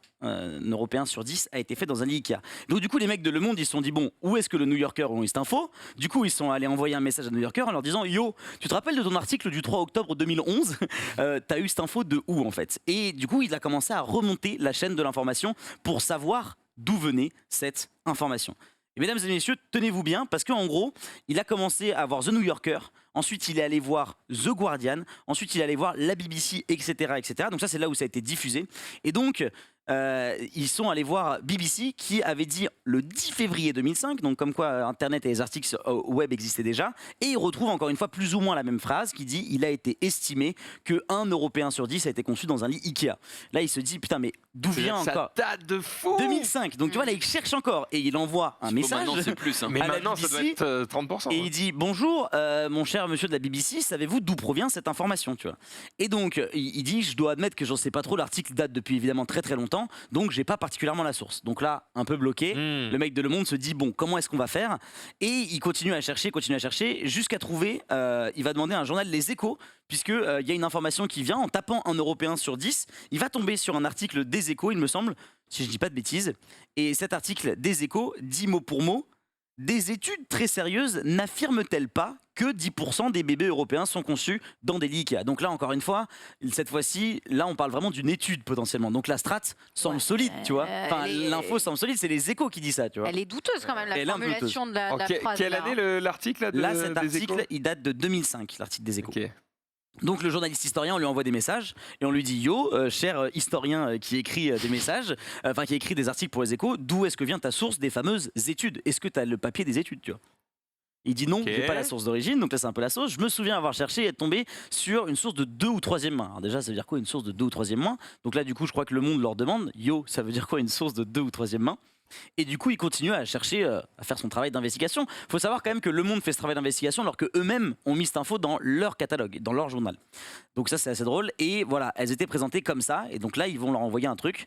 Européen sur 10 a été fait dans un lit Ikea. Donc du coup, les mecs de Le Monde, ils se sont dit, bon, où est-ce que le New Yorker ont eu cette info? Du coup, ils sont allés envoyer un message à New Yorker en leur disant, yo, tu te rappelles de ton article du 3 octobre 2011? T'as eu cette info de où en fait? Et du coup, il a commencé à remonter la chaîne de l'information pour savoir d'où venait cette information. Et mesdames et messieurs, tenez-vous bien, parce qu'en gros, il a commencé à voir The New Yorker, ensuite il est allé voir The Guardian, ensuite il est allé voir la BBC, etc. etc. Donc ça, c'est là où ça a été diffusé. Et donc, ils sont allés voir BBC qui avait dit le 10 février 2005, donc comme quoi Internet et les articles web existaient déjà, et ils retrouvent encore une fois plus ou moins la même phrase qui dit il a été estimé qu'un Européen sur 10 a été conçu dans un lit Ikea. Là, il se dit putain, mais d'où vient encore Ça date de fou. 2005. Donc tu vois, là, il cherche encore et il envoie un message. Maintenant, c'est plus. Hein. Mais à la maintenant, ça doit BBC, être 30%. et il dit bonjour, mon cher monsieur de la BBC, savez-vous d'où provient cette information, tu vois? Et donc il dit je dois admettre que j'en sais pas trop. L'article date depuis évidemment très très longtemps, donc j'ai pas particulièrement la source. Donc là, un peu bloqué. Le mec de Le Monde se dit bon, comment est-ce qu'on va faire? Et il continue à chercher jusqu'à trouver. Il va demander à un journal Les Échos, puisque il y a une information qui vient en tapant un Européen sur 10. Il va tomber sur un article des Échos, il me semble, si je dis pas de bêtises. Et cet article des Échos dit mot pour mot: des études très sérieuses n'affirment-elles pas que 10% des bébés européens sont conçus dans des lits Ikea? Donc là, encore une fois, cette fois-ci, là, on parle vraiment d'une étude potentiellement. Donc la strat semble solide, tu vois. Enfin, l'info semble solide, c'est Les Échos qui dit ça, tu vois. Elle est douteuse quand même, la Elle est un peu formulation de la phrase. Quelle là, année l'article là, Là, cet des article, Échos il date de 2005, l'article des Échos. Ok. Donc le journaliste historien, on lui envoie des messages et on lui dit yo, cher historien qui écrit des messages, enfin qui écrit des articles pour les Échos, d'où est-ce que vient ta source des fameuses études? Est-ce que tu as le papier des études, tu vois? Il dit non, Ok. j'ai pas la source d'origine, donc là c'est un peu la sauce. Je me souviens avoir cherché et être tombé sur une source de 2 ou 3e main. Alors déjà, ça veut dire quoi une source de 2 ou 3e main? Donc là, du coup, je crois que Le Monde leur demande yo, ça veut dire quoi une source de 2 ou 3e main? Et du coup, il continue à chercher, à faire son travail d'investigation. Il faut savoir quand même que Le Monde fait ce travail d'investigation alors qu'eux-mêmes ont mis cette info dans leur catalogue, dans leur journal. Donc ça, c'est assez drôle. Et voilà, elles étaient présentées comme ça. Et donc là, ils vont leur envoyer un truc.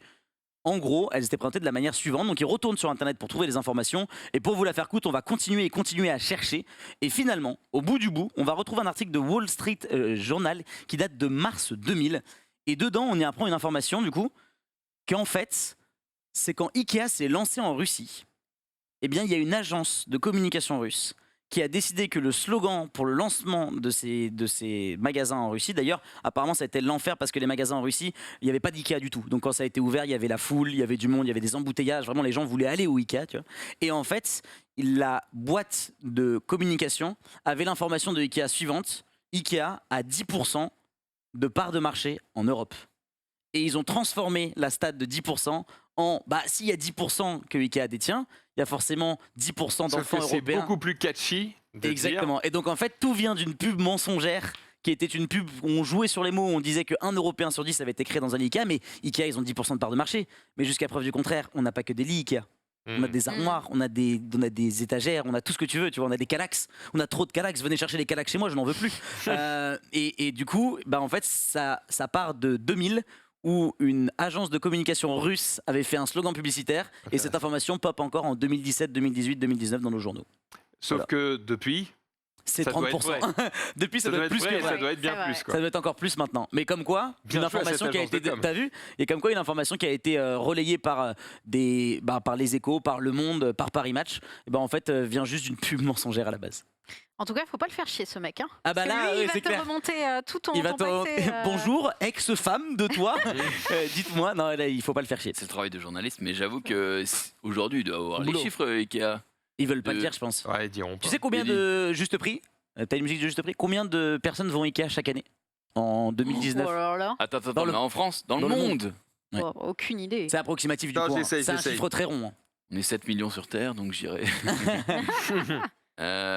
En gros, elles étaient présentées de la manière suivante. Donc ils retournent sur Internet pour trouver les informations. Et pour vous la faire courte, on va continuer à chercher. Et finalement, au bout du bout, on va retrouver un article de Wall Street Journal qui date de mars 2000. Et dedans, on y apprend une information, du coup, qu'en fait, c'est quand Ikea s'est lancé en Russie, eh bien, il y a une agence de communication russe qui a décidé que le slogan pour le lancement de ces magasins en Russie, d'ailleurs, apparemment, ça a été l'enfer parce que les magasins en Russie, il n'y avait pas d'Ikea du tout. Donc, quand ça a été ouvert, il y avait la foule, il y avait du monde, il y avait des embouteillages. Vraiment, les gens voulaient aller au Ikea, tu vois. Et en fait, la boîte de communication avait l'information de Ikea suivante: Ikea a 10% de part de marché en Europe. Et ils ont transformé la stat de 10% en s'il y a 10% que Ikea détient, il y a forcément 10% d'enfants c'est européens. beaucoup plus catchy. De Exactement. Et donc en fait, tout vient d'une pub mensongère qui était une pub où on jouait sur les mots, où on disait qu'un Européen sur 10 avait été créé dans un Ikea, mais Ikea, ils ont 10% de part de marché. Mais jusqu'à preuve du contraire, on n'a pas que des lits Ikea. On a des armoires, on a des étagères, on a tout ce que tu veux, tu vois, on a des Kallax, on a trop de Kallax, venez chercher les Kallax chez moi, je n'en veux plus. Et du coup, en fait, ça part de 2000, où une agence de communication russe avait fait un slogan publicitaire, et cette information pop encore en 2017, 2018, 2019 dans nos journaux. Sauf que depuis, c'est ça doit 30%. être vrai. Depuis, ça doit être plus vrai, que vrai. ça doit être bien C'est vrai. plus. Quoi. Ça doit être encore plus maintenant. Mais comme quoi, Bien une joué à information cette qui a agence été, de com. t'as vu, et comme quoi une information qui a été relayée par par les Échos, par Le Monde, par Paris Match, et en fait vient juste d'une pub mensongère à la base. En tout cas, il faut pas le faire chier, ce mec. Hein. Ah bah Parce que là, lui, il va c'est te clair. remonter tout ton, Il va ton passé. Bonjour, ex-femme de toi. Dites-moi, non, là, il faut pas le faire chier. C'est le travail de journaliste, mais j'avoue que aujourd'hui, il doit avoir les Boulot. chiffres Ikea. Ils veulent pas le dire, je pense. Ouais, ils diront Tu pas. sais combien de juste prix? T'as une musique de juste prix? Combien de personnes vont Ikea chaque année en 2019? Oh là là. Attends, Dans le- mais en France, dans le dans le monde. Ouais. Oh, aucune idée. C'est approximatif du Non, coup. Hein. j'essaye, C'est un j'essaye. chiffre très rond. Hein. On est 7 millions sur Terre, donc j'irais.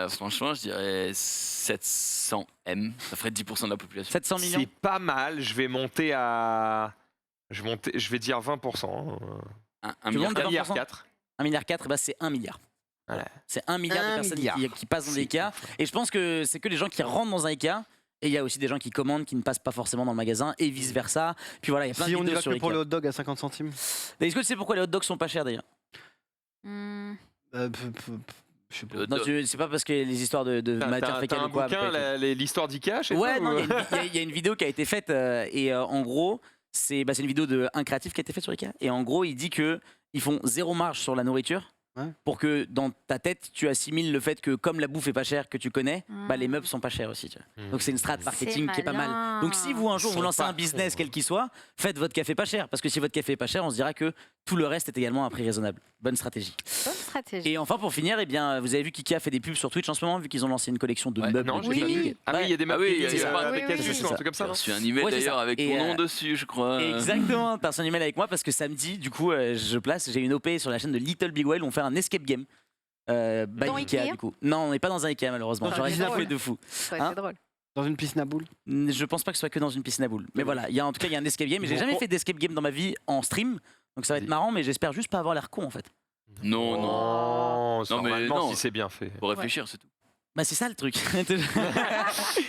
Franchement, je dirais 700 M. Ça ferait 10% de la population. 700 millions. C'est pas mal. Je vais monter à. Je vais dire 20%. Un Tu milliard. montes à 1,4 milliard. 1,4 milliard, c'est 1 milliard. Voilà. C'est 1 milliard de 1 personnes milliard. qui passent dans des Ikea. Et je pense que c'est que les gens qui rentrent dans un Ikea. Et il y a aussi des gens qui commandent, qui ne passent pas forcément dans le magasin, et vice versa. Puis voilà, il y a plein Si de on y vidéos va sur que pour Ikea. le hot dog à 50 centimes. Est-ce que tu sais pourquoi les hot dogs sont pas chers d'ailleurs? Hmm. Je sais pas. Le Non, do- c'est pas parce que les histoires de matière T'as fécale un ou quoi. bouquin, avec- l'histoire d'Ika, je sais Ouais, pas, non, ou- il y a une vidéo qui a été faite et en gros, c'est une vidéo d'un créatif qui a été faite sur Ikea. Et en gros, il dit que ils font zéro marge sur la nourriture Ouais. pour que dans ta tête, tu assimiles le fait que comme la bouffe est pas chère que tu connais, Mm. les meubles sont pas chers aussi. Tu vois. Mm. Donc c'est une strat marketing C'est qui est pas mal. malin. Donc si vous un jour Ils vous sont lancez pas un business cons, quel qu'il soit, faites votre café pas cher parce que si votre café est pas cher, on se dira que tout le reste est également à un prix raisonnable. Bonne stratégie. Bonne stratégie. Et enfin pour finir, vous avez vu qu'Ikea fait des pubs sur Twitch en ce moment vu qu'ils ont lancé une collection de Ouais, meubles. Non, de j'ai pas Oui. vu. Ah oui, il y a des Ah oui, il y a- maps c'est ça. avec Oui, oui, Asus, c'est un ça. truc comme ça. J'ai non reçu un email Ouais, c'est d'ailleurs ça. avec Et, ton nom dessus, je crois. Exactement, t'as reçu un email avec moi parce que samedi, du coup, j'ai une OP sur la chaîne de Little Big Whale, on fait un escape game. By Dans Ikea, Ikea du coup. Non, on n'est pas dans un Ikea malheureusement. Dans J'aurais un dit un Ikea. peu de fou. Ça Hein c'est drôle. Dans une piscine à boules. Je pense pas que ce soit que dans une piscine à boules. Mais voilà, en tout cas, il y a un escape game. J'ai Bon, jamais oh. fait d'escape game dans ma vie en stream, donc ça va être Vas-y. marrant, mais j'espère juste pas avoir l'air con en fait. Non, non. Non, Non, mais normalement, non. si c'est bien fait. Faut réfléchir, c'est tout. Bah, c'est ça le truc.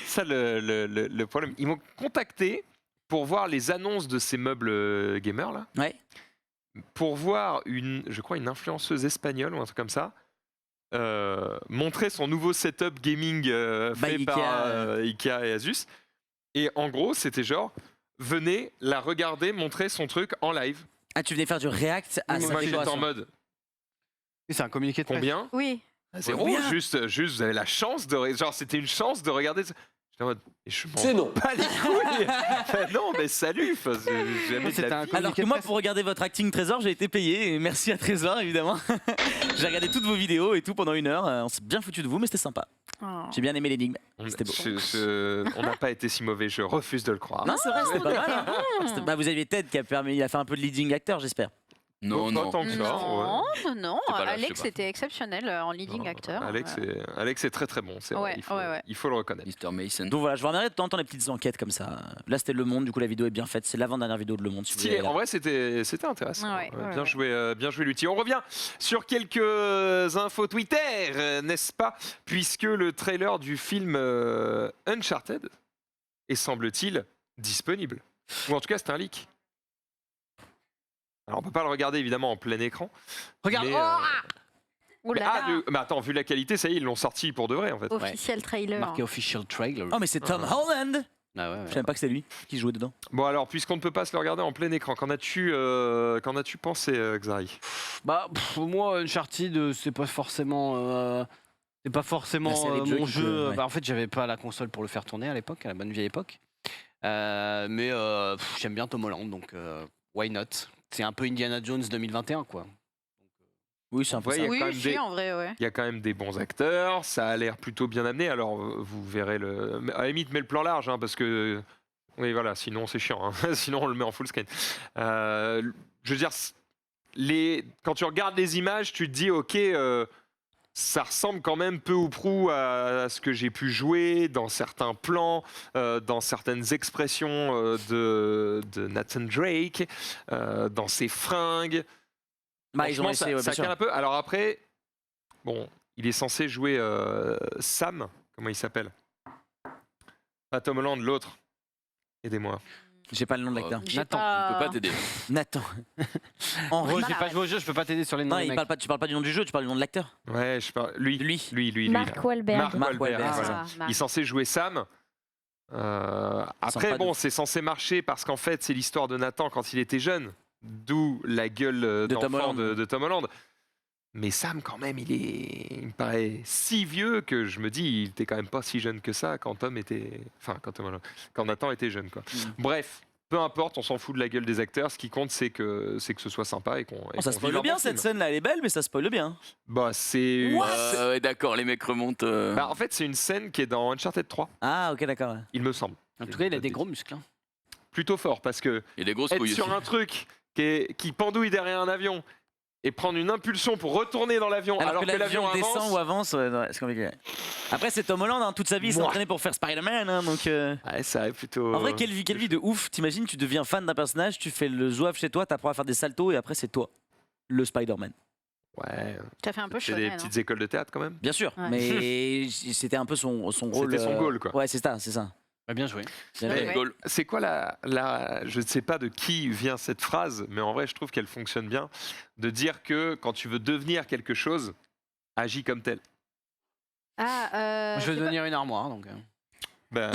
Ça, le problème. Ils m'ont contacté pour voir les annonces de ces meubles gamers là, Ouais. pour voir je crois une influenceuse espagnole ou un truc comme ça, montrer son nouveau setup gaming fait By par Ikea. Ikea et Asus. Et en gros, c'était genre, venez la regarder montrer son truc en live. Ah, tu venais faire du react à Et sa moi, j'étais en décoration. mode, Oui, c'est un communiqué de presse. combien Oui. Zéro, Combien juste, vous avez la chance de. Genre, c'était une chance de regarder. J'étais en mode, et je m'en C'est non. pas les couilles. Non, mais salut. Enfin, j'ai jamais C'était de la un vie. Alors que communiqué de moi, presse. pour regarder votre acting Trésor, j'ai été payé. Et merci à Trésor, évidemment. J'ai regardé toutes vos vidéos et tout pendant 1 heure. On s'est bien foutu de vous, mais c'était sympa. Oh. J'ai bien aimé l'énigme. On C'était beau. on n'a pas été si mauvais, je refuse de le croire. Non, c'est vrai, c'était pas mal. Hein. Vous aviez Ted il a fait un peu de leading acteur, j'espère. Non, Pas non. tant que ça, Non, ouais. non. Je sais pas là, je Alex sais pas. était exceptionnel en leading Non, acteur. Alex est très très bon, c'est vrai. Ouais, Il faut, ouais. il faut le reconnaître. Mr. Mason. Donc voilà, je vous remercie de temps en temps les petites enquêtes comme ça. Là, c'était Le Monde, du coup, la vidéo est bien faite. C'est l'avant-dernière vidéo de Le Monde. Si vous voulez Stylé. aller En vrai, c'était intéressant. Ouais, ouais, bien ouais. bien joué, Lutti. On revient sur quelques infos Twitter, n'est-ce pas? Puisque le trailer du film Uncharted est, semble-t-il, disponible. Ou en tout cas, c'est un leak. Alors, on peut pas le regarder évidemment en plein écran. Regarde. mais, Ouh là là. mais attends, vu la qualité, ça y est, ils l'ont sorti pour de vrai en fait. Officiel trailer. Marqué official trailer. Oh, mais c'est Tom Holland. Ah ouais, Je ouais. savais pas que c'était lui qui jouait dedans. Bon alors, puisqu'on ne peut pas se le regarder en plein écran, qu'en as-tu pensé, Xari? Bah moi Uncharted c'est pas forcément La série de jeux mon qui jeu. peut, ouais. Bah, en fait j'avais pas la console pour le faire tourner à l'époque, à la bonne vieille époque. Mais j'aime bien Tom Holland donc why not. C'est un peu Indiana Jones 2021 quoi. Oui, c'est un peu Ouais, ça. il y a Oui, quand même si, des- en vrai, ouais. Il y a quand même des bons acteurs, ça a l'air plutôt bien amené. Alors, vous verrez à la limite, mets le plan large, hein, parce que. Oui, voilà, sinon c'est chiant. Hein. Sinon, on le met en full screen. Je veux dire, quand tu regardes les images, tu te dis, ok, ça ressemble quand même peu ou prou à ce que j'ai pu jouer dans certains plans, dans certaines expressions de Nathan Drake, dans ses fringues. Bah, ils ont Franchement, essayé, ouais, ça bien sûr. cale un peu. Alors après, bon, il est censé jouer Sam, comment il s'appelle? Pas Tom Holland, l'autre. Aidez-moi. J'ai pas le nom de l'acteur. J'ai Nathan, Je peux pas t'aider. Nathan. Henri. Moi j'ai pas joué au jeu, je peux pas t'aider sur les noms Non, des il mecs. parle pas, tu parles pas du nom du jeu, tu parles du nom de l'acteur. Ouais, je parle. Lui. Mark là. Wahlberg. Mark Wahlberg, Wahlberg, voilà. c'est Ah, Il est censé jouer Sam. Après, pas bon, de- c'est censé marcher parce qu'en fait, c'est l'histoire de Nathan quand il était jeune. D'où la gueule De Tom d'enfant Holland. de Tom Holland. Mais Sam, quand même, il me paraît si vieux que je me dis, il était quand même pas si jeune que ça quand Tom était. Enfin, quand Nathan était jeune, quoi. Bref, peu importe, on s'en fout de la gueule des acteurs. Ce qui compte, c'est que ce soit sympa et qu'on. et Ça qu'on spoil vive un bien bon cette film. scène là, elle est belle, mais ça spoil bien. Bah, c'est. Ouais, d'accord, les mecs remontent. Bah, en fait, c'est une scène qui est dans Uncharted 3, Ah, ok, d'accord. ouais. il me semble. En tout cas il a des gros muscles. Hein. Plutôt fort parce que Il y a des grosses être couilles sur aussi. un truc qui pendouille derrière un avion et prendre une impulsion pour retourner dans l'avion Alors, que l'avion avance. descend ou avance, ouais, c'est compliqué. Après, c'est Tom Holland, hein, toute sa vie, il s'est Moi. entraîné pour faire Spider-Man. Hein, donc, Ouais, ça est plutôt. En vrai, quelle vie de ouf. T'imagines, tu deviens fan d'un personnage, tu fais le zouave chez toi, t'apprends à faire des saltos et après, c'est toi, le Spider-Man. Ouais, Ça fait un peu c'est des shonen. petites écoles de théâtre quand même. Bien sûr, Ouais. mais c'était un peu son rôle. C'était son goal, quoi. Ouais, c'est ça, c'est ça. Bah, bien joué. Bien Ouais, fait. ouais. Goal. C'est quoi je ne sais pas de qui vient cette phrase, mais en vrai, je trouve qu'elle fonctionne bien, de dire que quand tu veux devenir quelque chose, agis comme tel. Je vais devenir une armoire, donc. Ben,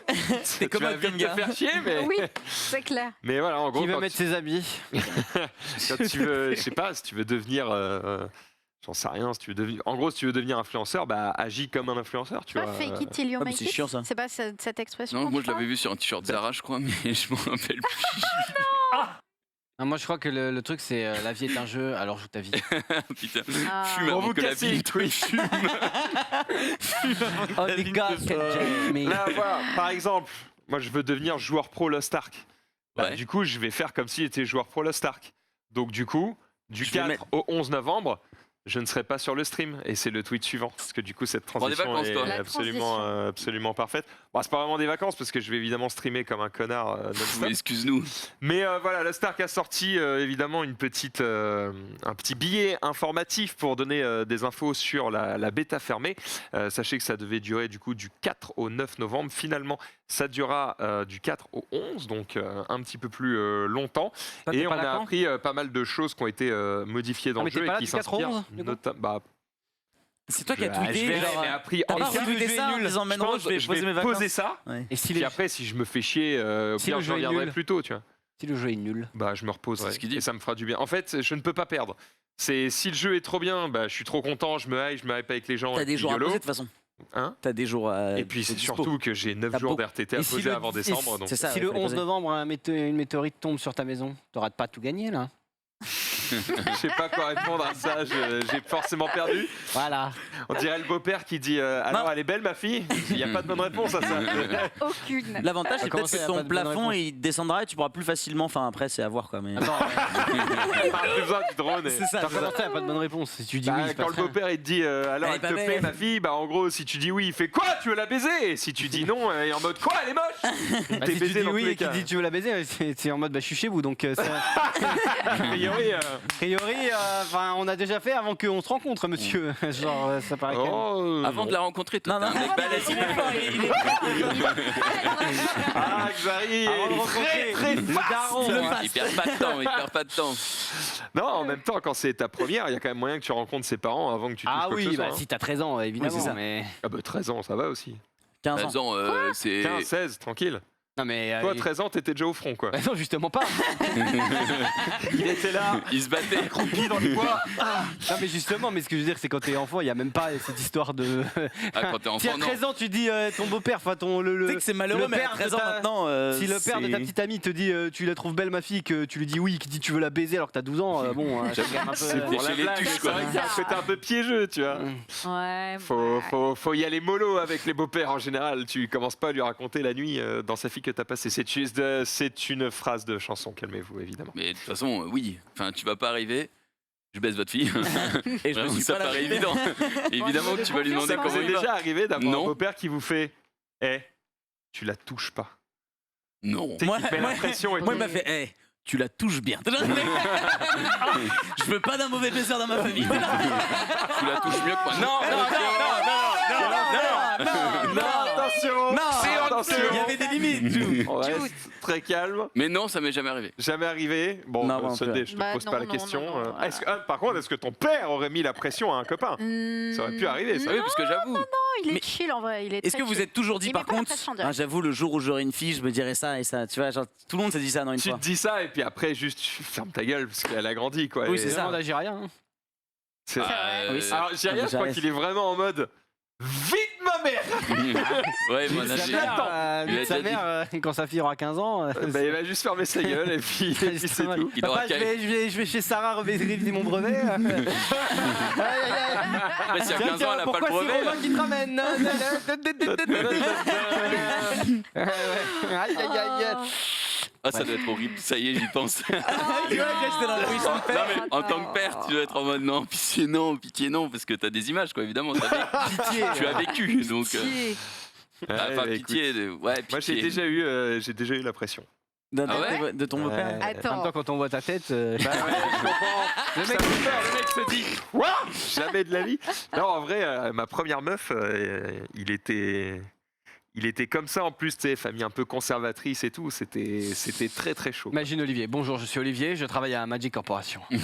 T'es tu vas commode vite comme te gars. faire chier, mais. Oui, c'est clair. Mais voilà, en gros, Qui veut quand mettre ses habits? quand tu veux, je sais pas, si tu veux devenir, j'en sais rien, si tu veux devenir, en gros, si tu veux devenir influenceur, bah agis comme un influenceur, tu Tu vois, vois. fake it till you Ah, mais make c'est it. chiant, ça. C'est pas cette expression. Non, dont moi tu je l'avais parles vu sur un t-shirt Zara, je crois, mais je m'en rappelle plus. Non, moi, je crois que le truc, c'est la vie est un jeu, alors joue ta vie. Putain, Ah. fume Pour avant vous que la casser vie les te couilles. fume. Only God can judge me. Là, voilà, par exemple, moi je veux devenir joueur pro Lost Ark. Bah, Ouais. du coup, je vais faire comme s'il était joueur pro Lost Ark. Donc, du coup, du Je vais 4 mettre- au 11 novembre, je ne serai pas sur le stream. Et c'est le tweet suivant. Parce que du coup, cette Prends des transition vacances, toi. est La absolument, absolument parfaite. Bon, c'est pas vraiment des vacances parce que je vais évidemment streamer comme un connard non-stop. Mais excuse-nous. Mais voilà, Lost Ark a sorti évidemment un petit billet informatif pour donner des infos sur la bêta fermée. Sachez que ça devait durer du coup du 4 au 9 novembre. Finalement, ça durera du 4 au 11, donc un petit peu plus longtemps. Toi, t'es Et on pas a d'accord appris pas mal de choses qui ont été modifiées dans Ah, le mais t'es jeu pas et là qui du 4 au s'inspirent 11, du coup notamment. C'est toi qui as Je tweeté, vais- genre. j'ai appris T'as pas enfin, retweeté ça en disant je Menro, pense je vais je poser mes vais vacances. poser ça. Ouais. Et si Puis après, si je me fais chier, au Si pire, le je jeu est reviendrai nul. plus tôt, tu vois. si le jeu est nul? Bah, je me reposerai. C'est ce qu'il dit. Et ça me fera du bien. En fait, je ne peux pas perdre. C'est si le jeu est trop bien, bah, je suis trop content, je me hype avec les gens. T'as et des puis jours à YOLO. poser de toute façon. Hein T'as des jours à. Et puis c'est dispo. surtout que j'ai 9 T'as jours beaucoup- d'RTT à Et si poser le- avant et décembre. Donc C'est ça. Si ouais, le fallait 11 poser. novembre, une météorite tombe sur ta maison, t'auras pas tout gagné, là? je sais pas quoi répondre à ça. J'ai forcément perdu. Voilà. On dirait le beau-père qui dit alors Non. elle est belle ma fille. Il n'y a pas de bonne réponse à ça. Aucune. L'avantage, c'est Comment peut-être ça, y que a ton pas de bonne plafond réponse il descendra et tu pourras plus facilement. Enfin, après, c'est à voir quoi. Mais... Attends, Plus besoin du drone. et- C'est ça. t'as comment ça, y a pas de bonne réponse? Si tu dis Bah, oui, c'est pas quand le très- beau-père il te dit alors Elle est elle te pas plaît belle. ma fille, bah en gros si tu dis oui il fait quoi tu veux la baiser et si tu dis non il est en mode quoi elle est moche. Il Bah, t'est si tu baisé dis dans tous oui les et qu'il cas. dit tu veux la baiser, c'est en mode bah je suis chez vous, donc A priori, a priori, enfin on a déjà fait avant qu'on se rencontre, monsieur. Genre ça paraît quand même. oh, Avant de la rencontrer, toi, Non, t'es non, un mec balèze. il est fort, il est- Ah, Xari Avant de est rencontrer très le fast. daron. Il perd pas de temps, il perd pas de temps. Non, en même temps, quand c'est ta première, il y a quand même moyen que tu rencontres ses parents avant que tu touches Ah quoi que ce oui, soit, bah hein. si t'as 13 ans, évidemment. Oui, c'est ça. Mais... Ah bah 13 ans, ça va aussi. 15 ans. 13 ans, c'est. 15, 16, tranquille. Non mais. Toi, 13 ans, t'étais déjà au front, quoi. Bah non, justement pas. Il était là, Il se battait. accroupi dans les bois. Non mais justement, mais ce que je veux dire, c'est quand t'es enfant, il y a même pas cette histoire de. Ah, quand t'es Si à enfant, non. 13 ans, tu dis ton beau-père, enfin ton Tu sais que c'est malheureux, le mais à père de 13 ans ta- maintenant. Si le père de ta petite amie te dit tu la trouves belle ma fille, que tu lui dis oui, qui dit tu veux la baiser alors que t'as 12 ans, bon, c'est quand même un peu. C'est pour la les blague, tuches, c'est quoi. vrai que c'est un côté un peu piégeux, tu vois. Ouais. Faut y aller mollo avec les beaux-pères en général. Tu commences pas à lui raconter la nuit dans sa fille que t'as passée. C'est une phrase de chanson, calmez-vous, évidemment. Mais de toute façon, oui. Enfin, tu vas pas arriver. Je baise votre fille. Et je me Vraiment, suis ça pas là. paraît évident. Évidemment que tu vas lui demander Ça comment vous est il va. déjà arrivé d'avoir Non. un beau-père qui vous fait tu la touches pas. Non. Tu sais, Moi- qui te met moi- la pression et Moi, il tout. m'a fait hey, tu la touches bien. Je veux pas d'un mauvais baiseur dans ma famille. Tu la touches mieux que moi. Non, Non, attention. Non, attention. il y avait des limites. On reste très calme. Mais non, ça m'est jamais arrivé. Jamais arrivé. Bon, Non, bon, Sunday, je te Bah, pose non, pas la non, question. non, non, Par contre, est-ce que ton père aurait mis la pression à un copain Ça aurait pu arriver, ça. Ah oui, parce que j'avoue. Il est Mais- chill en vrai. Il est Est-ce que très vous chill. êtes toujours dit Il par met pas la contre pression direct. j'avoue le jour où j'aurai une fille je me dirai ça et ça tu vois genre tout le monde s'est dit ça non une Tu fois. te dis ça et puis après, juste tu fermes ta gueule parce qu'elle a grandi, quoi. Oui, Et- c'est ça. On n'agit rien. c'est- Oui, c'est- Alors, Jiria, je crois J'arrête. qu'il est vraiment en mode vite ma mère. Ouais, moi, Sa j'ai- mère, Il a sa déjà mère, quand sa fille aura 15 ans. Bah, il va juste fermer sa gueule et puis c'est Justement. tout. Il aura Papa, qu'à- je vais chez Sarah réviser mon brevet. Aïe, aïe, aïe. Après, s'il y a Tiens, 15 ans, tiens, elle a pas le pourquoi c'est brevet. Romain qui te ramène Aïe, aïe, aïe. Ah, ça doit être horrible. Ça y est, j'y pense. Tu vois que j'étais dans la position de père. Non, mais en tant que père, tu dois être en mode non, pitié non, parce que t'as des images, quoi, évidemment. Pitié. Tu as vécu, donc. Pitié. Ouais, Enfin, bah, pitié. Ouais, pitié. Moi, j'ai déjà eu la pression. Ah ouais De ton Ouais. beau-père. En même Attends. temps, quand on voit ta tête. Bah ouais, je comprends. Le mec se dit quoi? Jamais de la vie. Non, en vrai, ma première meuf, il était il était comme ça en plus, tu sais, famille un peu conservatrice et tout. C'était très très chaud. Imagine Olivier. Bonjour, je suis Olivier, je travaille à Magic Corporation. Et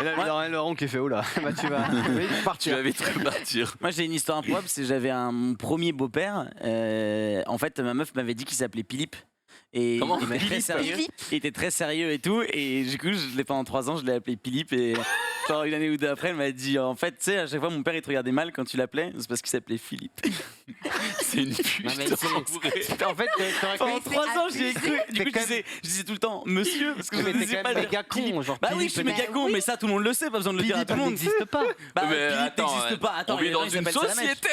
là, il y a Laurent qui fait oh là, bah, tu vas Tu partir. vas vite repartir. Moi j'ai une histoire improbable, c'est j'avais mon premier beau-père. En fait, ma meuf m'avait dit qu'il s'appelait Philippe. Et Comment il était très sérieux. Il était très sérieux et tout. Et du coup, je l'ai pendant 3 ans, je l'ai appelé Philippe. Et genre une année ou deux après, elle m'a dit en fait, tu sais, à chaque fois mon père il te regardait mal quand tu l'appelais, c'est parce qu'il s'appait Philippe. C'est une pute. Non, mais en vrai. En fait, Pendant 3 ans, j'y ai abusé. cru. Du coup, quand je disais tout le temps monsieur parce que je mais ne t'es disais quand pas même dire méga con, Philippe. genre Bah oui, je suis méga con, mais ça tout le monde le sait, pas besoin de le dire à tout le monde. n'existe pas. Bah, Mais Philippe attends, n'existe pas. Attends, on vit il y a dans des gens une qui s'appellent Salamèche. société.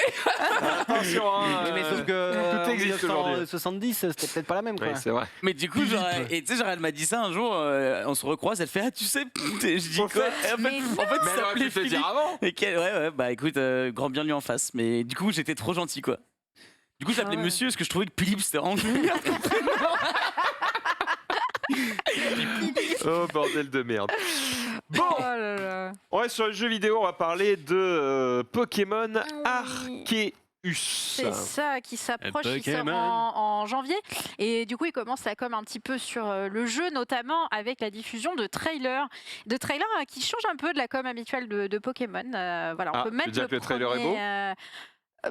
Attention, hein, Oui, mais sauf que tout existe aujourd'hui. 1970, c'était peut-être pas la même. Quoi. Oui, c'est vrai. Mais du coup, et tu sais, elle m'a dit ça un jour, on se recroise, elle fait ah tu sais, et je dis Au quoi fait, Et en fait, mais il Mais elle aurait s'appelait pu te le Philippe. dire avant. Et ouais, bah écoute, grand bien lui en face. Mais du coup, j'étais trop gentil quoi. Du coup, je l'appelais Ah ouais. monsieur parce que je trouvais que Philippe c'était vraiment génial. Oh bordel de merde. Bon, Oh là là. on reste sur le jeu vidéo, on va parler de Pokémon Arceus. C'est ça qui s'approche, il sort Pokémon. en janvier. Et du coup, il commence la com un petit peu sur le jeu, notamment avec la diffusion de trailers. De trailers qui changent un peu de la com habituelle de Pokémon. Voilà, on Ah, peut tu mettre veux dire que le trailer est premier,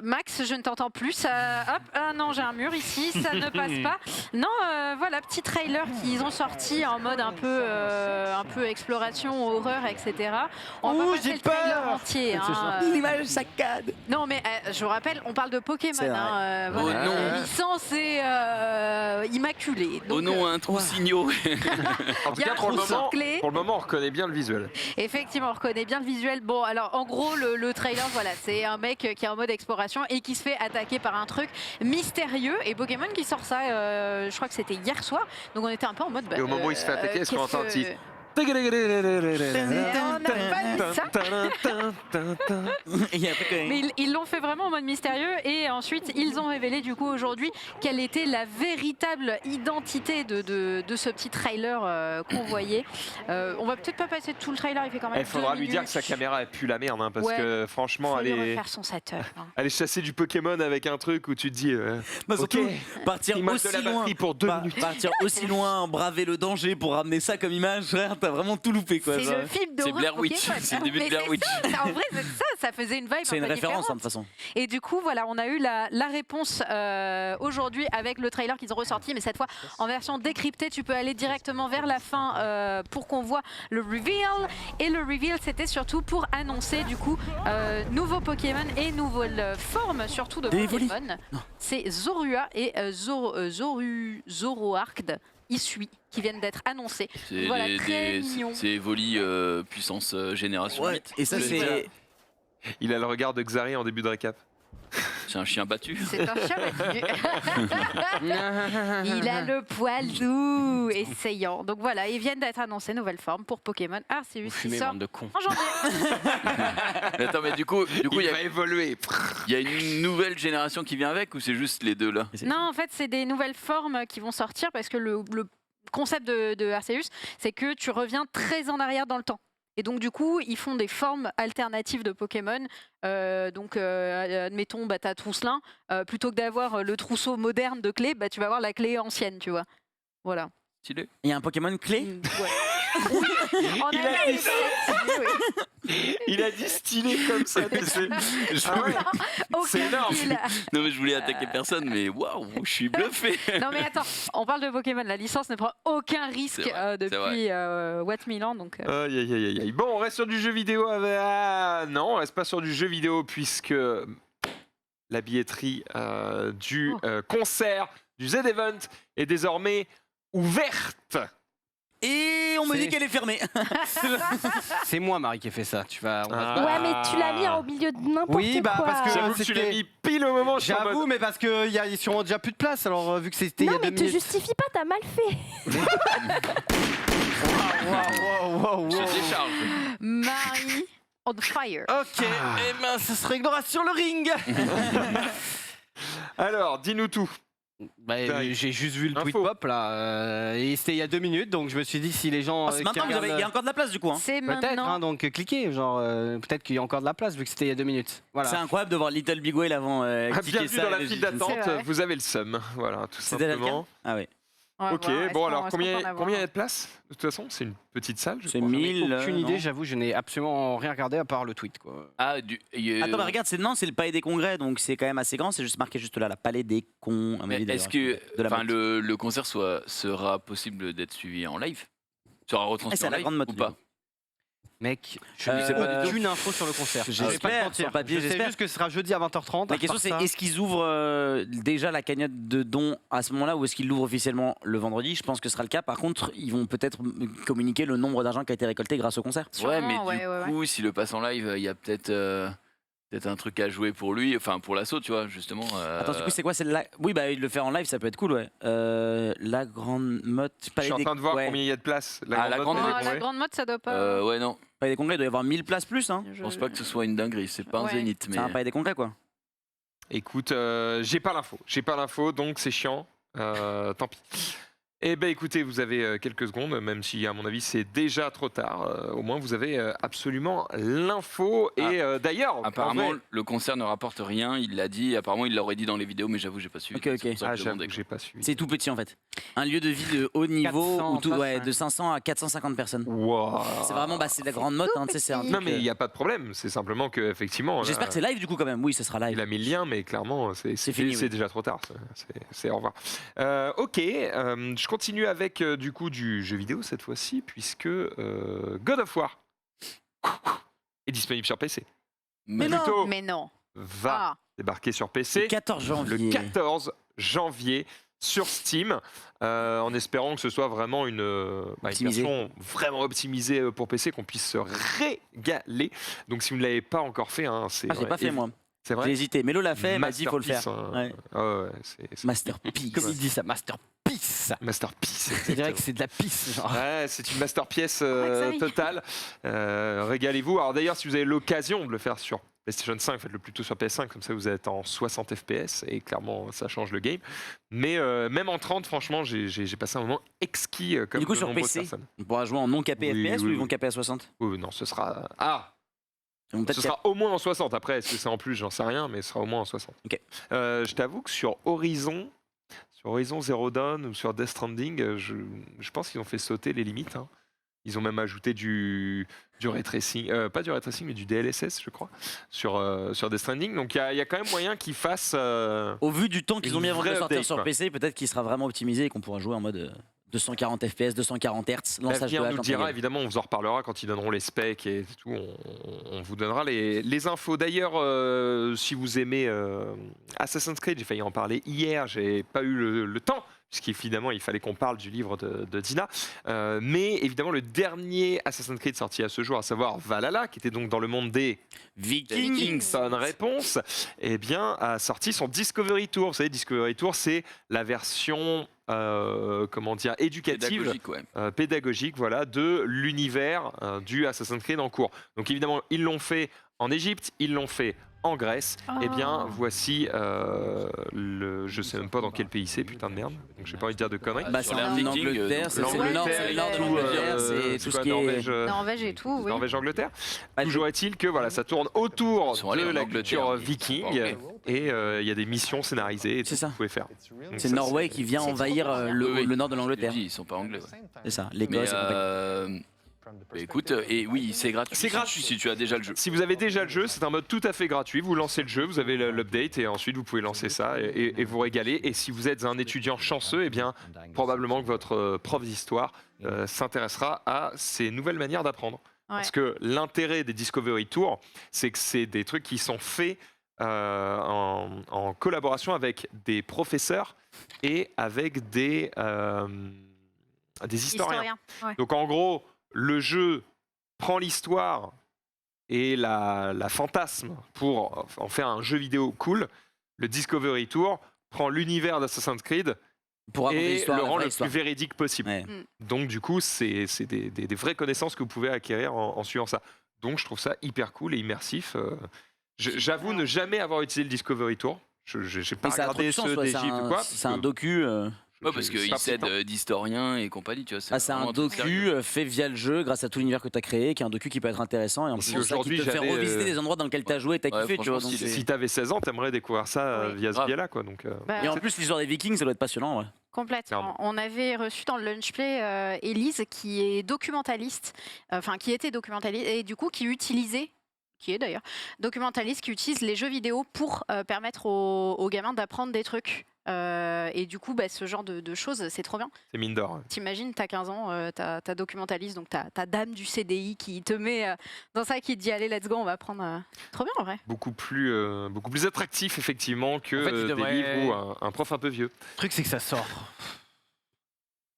Max, je ne t'entends plus. Hop, ah non, j'ai un mur ici, ça ne passe pas. Non, voilà, petit trailer qu'ils ont sorti en mode un peu exploration, horreur, etc. On va pas passer j'ai le trailer peur. entier. C'est hein, ça. L'image saccade. non, mais je vous rappelle, on parle de Pokémon. C'est vrai. Voilà. Oh non. Licence est immaculée. Oh non, un trou signaux. En tout Il y a cas, un pour le, trousseau moment, clé. pour le moment, on reconnaît bien le visuel. Effectivement, on reconnaît bien le visuel. Bon, alors en gros, le trailer, voilà, c'est un mec qui est en mode exploration et qui se fait attaquer par un truc mystérieux. Et Pokémon qui sort ça, je crois que c'était hier soir. Donc on était un peu en mode. Et au moment où il se fait attaquer, est-ce qu'on entend un petit- On n'a pas vu ça. Et après, quand Mais ils l'ont fait vraiment en mode mystérieux et ensuite ils ont révélé du coup aujourd'hui quelle était la véritable identité de ce petit trailer qu'on voyait. On va peut-être pas passer tout le trailer, il fait quand même. Il faudra 2 lui dire que minutes. sa caméra a pu la merde, hein, parce Ouais. que franchement, Faut lui aller, refaire son setup. hein. aller chasser du Pokémon avec un truc où tu te dis, Bah, surtout, ok, partir il manque aussi de la loin. batterie pour 2 Bah, minutes. partir aussi loin, braver le danger pour ramener ça comme image, frère, t'as vraiment tout loupé quoi. C'est genre. le film C'est d'horreur Blair Witch. Pokémon. C'est le début de Mais Blair c'est Witch. ça, en vrai, c'est ça faisait une vibe C'est un une peu référence hein, différente. de toute façon. Et du coup, voilà, on a eu la réponse aujourd'hui avec le trailer qu'ils ont ressorti, mais cette fois en version décryptée. Tu peux aller directement vers la fin pour qu'on voit le reveal. Et le reveal, c'était surtout pour annoncer du coup nouveaux Pokémon et nouvelles formes, surtout de Evoli. Pokémon. C'est Zorua et Zoroark. Isui qui viennent d'être annoncés. C'est Voilà, très des- mignon. c'est Evoli puissance génération 8. Et ça Oui, voilà. c'est. Il a le regard de Xari en début de récap. C'est un chien battu. C'est un chien battu. Il a le poil doux, essayant. Donc voilà, ils viennent d'être annoncés, nouvelle forme pour Pokémon Arceus Vous qui fumez, sort bande de cons. en janvier. Mais attends, mais du coup, Il va évoluer. il y a une nouvelle génération qui vient avec ou c'est juste les deux là? Non, en fait, c'est des nouvelles formes qui vont sortir parce que le concept de Arceus, c'est que tu reviens très en arrière dans le temps. Et donc, du coup, ils font des formes alternatives de Pokémon. Admettons, bah, t'as Trousselin. Plutôt que d'avoir le trousseau moderne de clés, bah, tu vas avoir la clé ancienne, tu vois. Voilà. Stylé. Il y a un Pokémon clé. Ouais. On Il a dit Il a dit stylé comme ça. tu sais. C'est énorme. Non mais je voulais attaquer personne, mais waouh, je suis bluffé. Non mais attends, on parle de Pokémon, la licence ne prend aucun risque C'est vrai, c'est depuis What Milan, donc Aïe, aïe, aïe, aïe. Bon, on reste sur du jeu vidéo. Ah, non, on reste pas sur du jeu vidéo puisque la billetterie du concert du Z-Event est désormais ouverte. Et on me dit C'est- qu'elle est fermée. C'est moi, Marie, qui ai fait ça. Tu vas. on va se Ah. battre. Ouais, mais tu l'as mis au milieu de n'importe Oui, bah, quoi. parce que- J'avoue que tu c'était- l'as mis pile au moment où je suis en J'avoue, mode- mais parce qu'il y a sûrement déjà plus de place. Alors, vu que c'était il y Non, a mais 2 te minutes. justifie pas, t'as mal fait. Wow. Je décharge. Marie on fire. Ok, et ben ça se réglera sur le ring. Alors, dis-nous tout. J'ai juste vu le tweet Info. pop là, et c'était il y a 2 minutes, donc je me suis dit si les gens. C'est maintenant, il y a encore de la place du coup. Hein. C'est Peut-être, maintenant. donc cliquez, genre peut-être qu'il y a encore de la place vu que c'était il y a 2 minutes. Voilà. C'est incroyable de voir Little Big Whale avant. cliquer Bienvenue ça, dans la et file je ne sais- d'attente, C'est vrai. vous avez le seum. Voilà, tout C'était là le cas simplement. Ah oui. On va Ok, voir. Est-ce bon qu'on- alors est-ce qu'on peut combien en avoir il y a de place? De toute façon, c'est une petite salle, je C'est crois. 1000. Aucune non. idée, j'avoue, je n'ai absolument rien regardé à part le tweet quoi. Ah, Attends, mais regarde, c'est le Palais des Congrès, donc c'est quand même assez grand. C'est juste marqué juste là, la Palais des Cons. à mon avis, est-ce d'ailleurs, que de la enfin, motte. le concert sera possible d'être suivi en live? Sera Ah, retransmis c'est en à la live grande motte, ou du pas? coup. Mec, je Euh, ne sais pas aucune info sur le concert. j'espère, Je vais pas te mentir. sur le papier, je sais j'espère. juste que ce sera jeudi à 20h30. La question, c'est est-ce qu'ils ouvrent déjà la cagnotte de dons à ce moment-là ou est-ce qu'ils l'ouvrent officiellement le vendredi? Je pense que ce sera le cas. Par contre, ils vont peut-être communiquer le nombre d'argent qui a été récolté grâce au concert. Ouais, mais Sûrement, du ouais. coup, si le passe en live, il y a peut-être un truc à jouer pour lui, enfin pour l'assaut, tu vois, justement. Attends, du coup, c'est quoi? Oui, bah, il le fait en live, ça peut être cool, ouais. La grande motte. Je suis en train de voir ouais. combien il y a de place. Ah, la grande Motte, motte. Palais des La Congrès. grande mode, ça doit pas. Ouais, non, Palais des Congrès, il doit y avoir 1000 places plus, hein. je pense pas que ce soit une dinguerie, c'est pas un Ouais. zénith, mais. C'est un Palais des Congrès, quoi. Écoute, j'ai pas l'info, donc c'est chiant. Tant pis. Eh ben écoutez, vous avez quelques secondes, même si à mon avis c'est déjà trop tard. Au moins vous avez absolument l'info. Et d'ailleurs, en Apparemment, vrai- le concert ne rapporte rien, il l'a dit. Apparemment, il l'aurait dit dans les vidéos, mais j'avoue, j'ai pas suivi. Ok, ok. C'est pour ça que ah, je j'avoue demandais, que quoi. j'ai pas suivi. C'est tout petit, en fait. Un lieu de vie de haut niveau, 400 où tout, places, ouais, ouais. de 500 à 450 personnes. Wow. C'est vraiment, bah, c'est de la grande motte, hein, tu sais, c'est un truc, Non mais il n'y a pas de problème. C'est simplement que effectivement. J'espère que c'est live, du coup, quand même. Oui, ce sera live. Il a mis le lien, mais clairement, c'est fini, c'est oui. déjà trop tard. C'est au revoir. Ok, je continue avec du coup du jeu vidéo cette fois-ci, puisque God of War est disponible sur PC. Mais non. Plutôt Mais non. va Ah. débarquer sur Le PC 14 janvier. le 14 janvier sur Steam, en espérant que ce soit vraiment une Optimisé. version vraiment optimisée pour PC, qu'on puisse se régaler. Donc si vous ne l'avez pas encore fait, hein, c'est Ah, j'ai pas fait, moi. C'est J'ai vrai. hésité. Mélo l'a fait, m'a dit, il faut le faire. Masterpiece, Ouais. Ah ouais, c'est Masterpiece. Comme il dit ça, masterpiece. masterpiece. Je dirais que c'est de la pisse, genre. Ouais, c'est une masterpiece Exact. totale. Régalez-vous. Alors d'ailleurs, si vous avez l'occasion de le faire sur PlayStation 5, faites-le plutôt sur PS5, comme ça vous êtes en 60 FPS et clairement ça change le game. Mais même en 30, franchement, j'ai passé un moment exquis comme Du coup, de sur nombreuses PC, personnes. on pourra jouer en non capé Oui, FPS oui, ou ils vont oui. caper à 60? Oui, non, ce sera... Ah, Ils vont peut-être ce sera au moins en 60. Après, est-ce que c'est en plus, j'en sais rien, mais ce sera au moins en 60. Ok. Je t'avoue que sur Horizon Zero Dawn ou sur Death Stranding, je pense qu'ils ont fait sauter les limites. Hein. Ils ont même ajouté du ray tracing, pas du ray tracing, mais du DLSS, je crois, sur Death Stranding. Donc il y a quand même moyen qu'ils fassent. Au vu du temps qu'ils Une ont mis avant de le vraie sortir update, sur quoi. PC, peut-être qu'il sera vraiment optimisé et qu'on pourra jouer en mode 240 FPS, 240 Hz. Lançage de L'avenir la nous campagne. dira, évidemment, on vous en reparlera quand ils donneront les specs et tout. On vous donnera les infos. D'ailleurs, si vous aimez Assassin's Creed, j'ai failli en parler hier, j'ai pas eu le temps, puisqu'évidemment, il fallait qu'on parle du livre de Dina. Mais évidemment, le dernier Assassin's Creed sorti à ce jour, à savoir Valhalla, qui était donc dans le monde des Vikings. Bonne réponse, eh bien, a sorti son Discovery Tour. Vous savez, Discovery Tour, c'est la version comment dire, éducative, Pédagogique, ouais. pédagogique, voilà, de l'univers du Assassin's Creed en cours. Donc évidemment, ils l'ont fait en Égypte, ils l'ont fait en Grèce. Eh bien, voici je sais même pas dans quel pays c'est, putain de merde. Donc j'ai pas envie de dire de conneries. Bah, Sur c'est l'ère en viking, Angleterre, c'est donc le nord, l'Angleterre c'est le nord de et tout, l'Angleterre, c'est tout ce quoi, qui est. Norvège, Norvège et tout, oui. Angleterre. Bah, Toujours est-il que voilà, ça tourne autour Ils sont allés de en la Angleterre, culture mais viking c'est pas et il y a des missions scénarisées et tout C'est ça. que vous pouvez faire. Donc C'est ça, Norway qui vient c'est envahir trop bien. le nord de Je l'Angleterre. te dis, ils sont pas anglais. Ouais. C'est ça, Mais l'Écosse et compagnie. écoute, et oui, c'est gratuit. C'est gratuit. si tu as déjà le jeu. Si vous avez déjà le jeu, c'est un mode tout à fait gratuit. Vous lancez le jeu, vous avez l'update et ensuite vous pouvez lancer ça et vous régaler. Et si vous êtes un étudiant chanceux, eh bien probablement que votre prof d'histoire s'intéressera à ces nouvelles manières d'apprendre. Ouais. Parce que l'intérêt des Discovery Tours, c'est que c'est des trucs qui sont faits en collaboration avec des professeurs et avec des historiens. Ouais. Donc en gros, le jeu prend l'histoire et la fantasme pour en faire un jeu vidéo cool. Le Discovery Tour prend l'univers d'Assassin's Creed Pour raconter et l'histoire, le la rend vraie le histoire. plus véridique possible. Ouais. Donc du coup, c'est des vraies connaissances que vous pouvez acquérir en suivant ça. Donc je trouve ça hyper cool et immersif. J'avoue ne jamais avoir utilisé le Discovery Tour. J'ai pas Mais ça a trop regardé de sens, ceux ouais, d'Égypte ou quoi. c'est un docu. Ouais, parce qu'il s'aide d'historiens et compagnie, tu vois. C'est un vraiment truc sérieux. docu fait via le jeu, grâce à tout l'univers que tu as créé, qui est un docu qui peut être intéressant et en Si plus ça qui aujourd'hui te fait j'avais, revisiter des endroits dans lesquels tu as joué et tu as Ouais, kiffé, tu vois. franchement, donc stylé. c'est- Si t'avais 16 ans, t'aimerais découvrir ça Oui. via ce Grave. biais-là, quoi. Donc, Bah, Et en plus, l'histoire des Vikings, ça doit être passionnant. Ouais. Complètement. Clairement. On avait reçu dans le lunch play Élise, qui est documentaliste, enfin qui était documentaliste, et du coup qui utilisait, qui est d'ailleurs documentaliste, qui utilise les jeux vidéo pour permettre aux gamins d'apprendre des trucs. Et du coup, ce genre de choses, c'est trop bien. c'est mine d'or. T'imagines, t'as 15 ans, t'as documentaliste, donc t'as ta dame du CDI qui te met dans ça, qui te dit allez, let's go, on va prendre. Trop bien en vrai. Beaucoup plus attractif, effectivement, que En fait, il des devrait- livres ou un prof un peu vieux. Le truc, c'est que ça sort.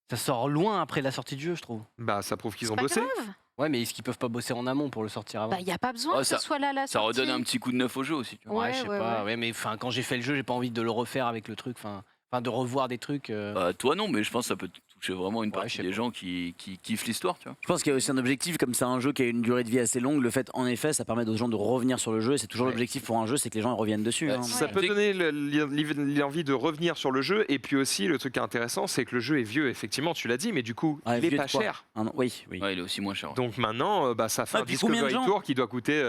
Ça sort loin après la sortie du jeu, je trouve. Bah, ça prouve qu'ils ont Pas bossé. grave. Ouais, mais est-ce qu'ils peuvent pas bosser en amont pour le sortir avant? Il n'y a pas besoin Ouais, que ce soit là la Ça sortie. redonne un petit coup de neuf au jeu aussi, tu vois. Ouais, je sais ouais, pas. ouais. Ouais, mais quand j'ai fait le jeu, j'ai pas envie de le refaire avec le truc. Enfin, de revoir des trucs. Bah, toi non, mais je pense que ça peut toucher vraiment une Ouais, partie je sais des pas. gens qui kiffent l'histoire, tu vois. Je pense qu'il y a aussi un objectif, comme c'est un jeu qui a une durée de vie assez longue, le fait, en effet, ça permet aux gens de revenir sur le jeu. Et c'est toujours Ouais. l'objectif pour un jeu, c'est que les gens reviennent dessus. Ouais, hein. Ça Ouais. peut donner l'envie de revenir sur le jeu. Et puis aussi, le truc qui est intéressant, c'est que le jeu est vieux, effectivement, tu l'as dit, mais du coup, Ouais, il est vieux de pas quoi cher. Ah non, oui. Ouais, il est aussi moins cher. ouais. Donc maintenant, ça fait Ouais, un puis combien de Discovery gens Tour qui doit coûter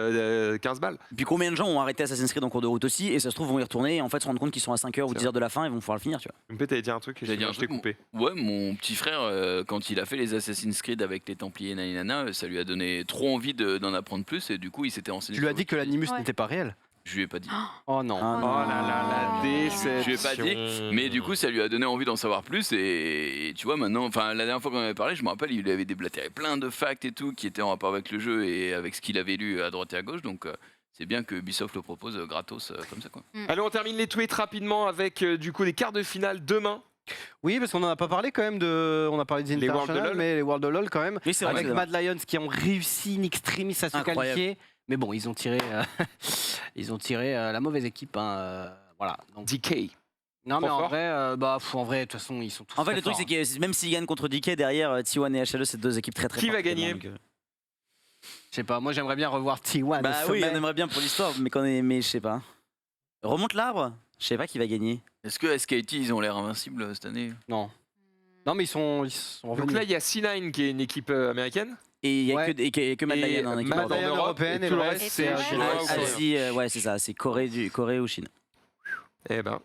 15 balles. Et puis combien de gens ont arrêté Assassin's Creed en cours de route aussi, et ça se trouve vont y retourner, et en fait se rendre compte qu'ils sont à 5h ou C'est 10h de la fin et vont pouvoir le finir, tu vois. Tu me t'allais dire un truc et J'allais dire un je t'ai truc, coupé. Ouais, mon petit frère, quand il a fait les Assassin's Creed avec les Templiers naninana, ça lui a donné trop envie d'en apprendre plus et du coup il s'était renseigné. Tu lui as sur dit le que sujet. l'animus Ouais. n'était pas réel. Je lui ai pas dit. Oh non. Ah, Oh non. là là, la déception. Je lui ai pas dit, mais du coup ça lui a donné envie d'en savoir plus et tu vois maintenant, enfin la dernière fois qu'on avait parlé, je me rappelle, il lui avait déblatéré plein de facts et tout qui étaient en rapport avec le jeu et avec ce qu'il avait lu à droite et à gauche, donc c'est bien que Ubisoft le propose gratos comme ça quoi. Allez, on termine les tweets rapidement avec du coup les quarts de finale demain. Oui, parce qu'on en a pas parlé quand même de. On a parlé des Les World International, of LoL. mais les World of LoL quand même. Oui, c'est vrai. Avec c'est vrai. Mad Lions qui ont réussi in extremis à se Incroyable. qualifier. Mais bon, ils ont tiré, la mauvaise équipe. Voilà. Donc, DK. non, mais Trop en fort. vrai, en vrai, de toute façon, ils sont tous. En fait, très le truc, forts, c'est que même s'ils gagnent contre DK, derrière T1 et HLE, c'est deux équipes très très Qui fortes. va gagner donc, Je sais pas, moi j'aimerais bien revoir T1. Bah au oui, sommet. on aimerait bien pour l'histoire, mais je sais pas. Remonte l'arbre. Je sais pas qui va gagner. Est-ce que SKT ils ont l'air invincibles cette année? Non. Non, mais ils sont Donc revenus. là, il y a C9 qui est une équipe américaine. Et il y a Ouais. que Mad Et Lion en équipe. Mad Mad Lion Lion en Europe, européenne et et tout le le reste, reste, c'est c'est ouais. chinois ou coréen. Asie, ouais, c'est ça, c'est Corée ou Chine. Eh ben.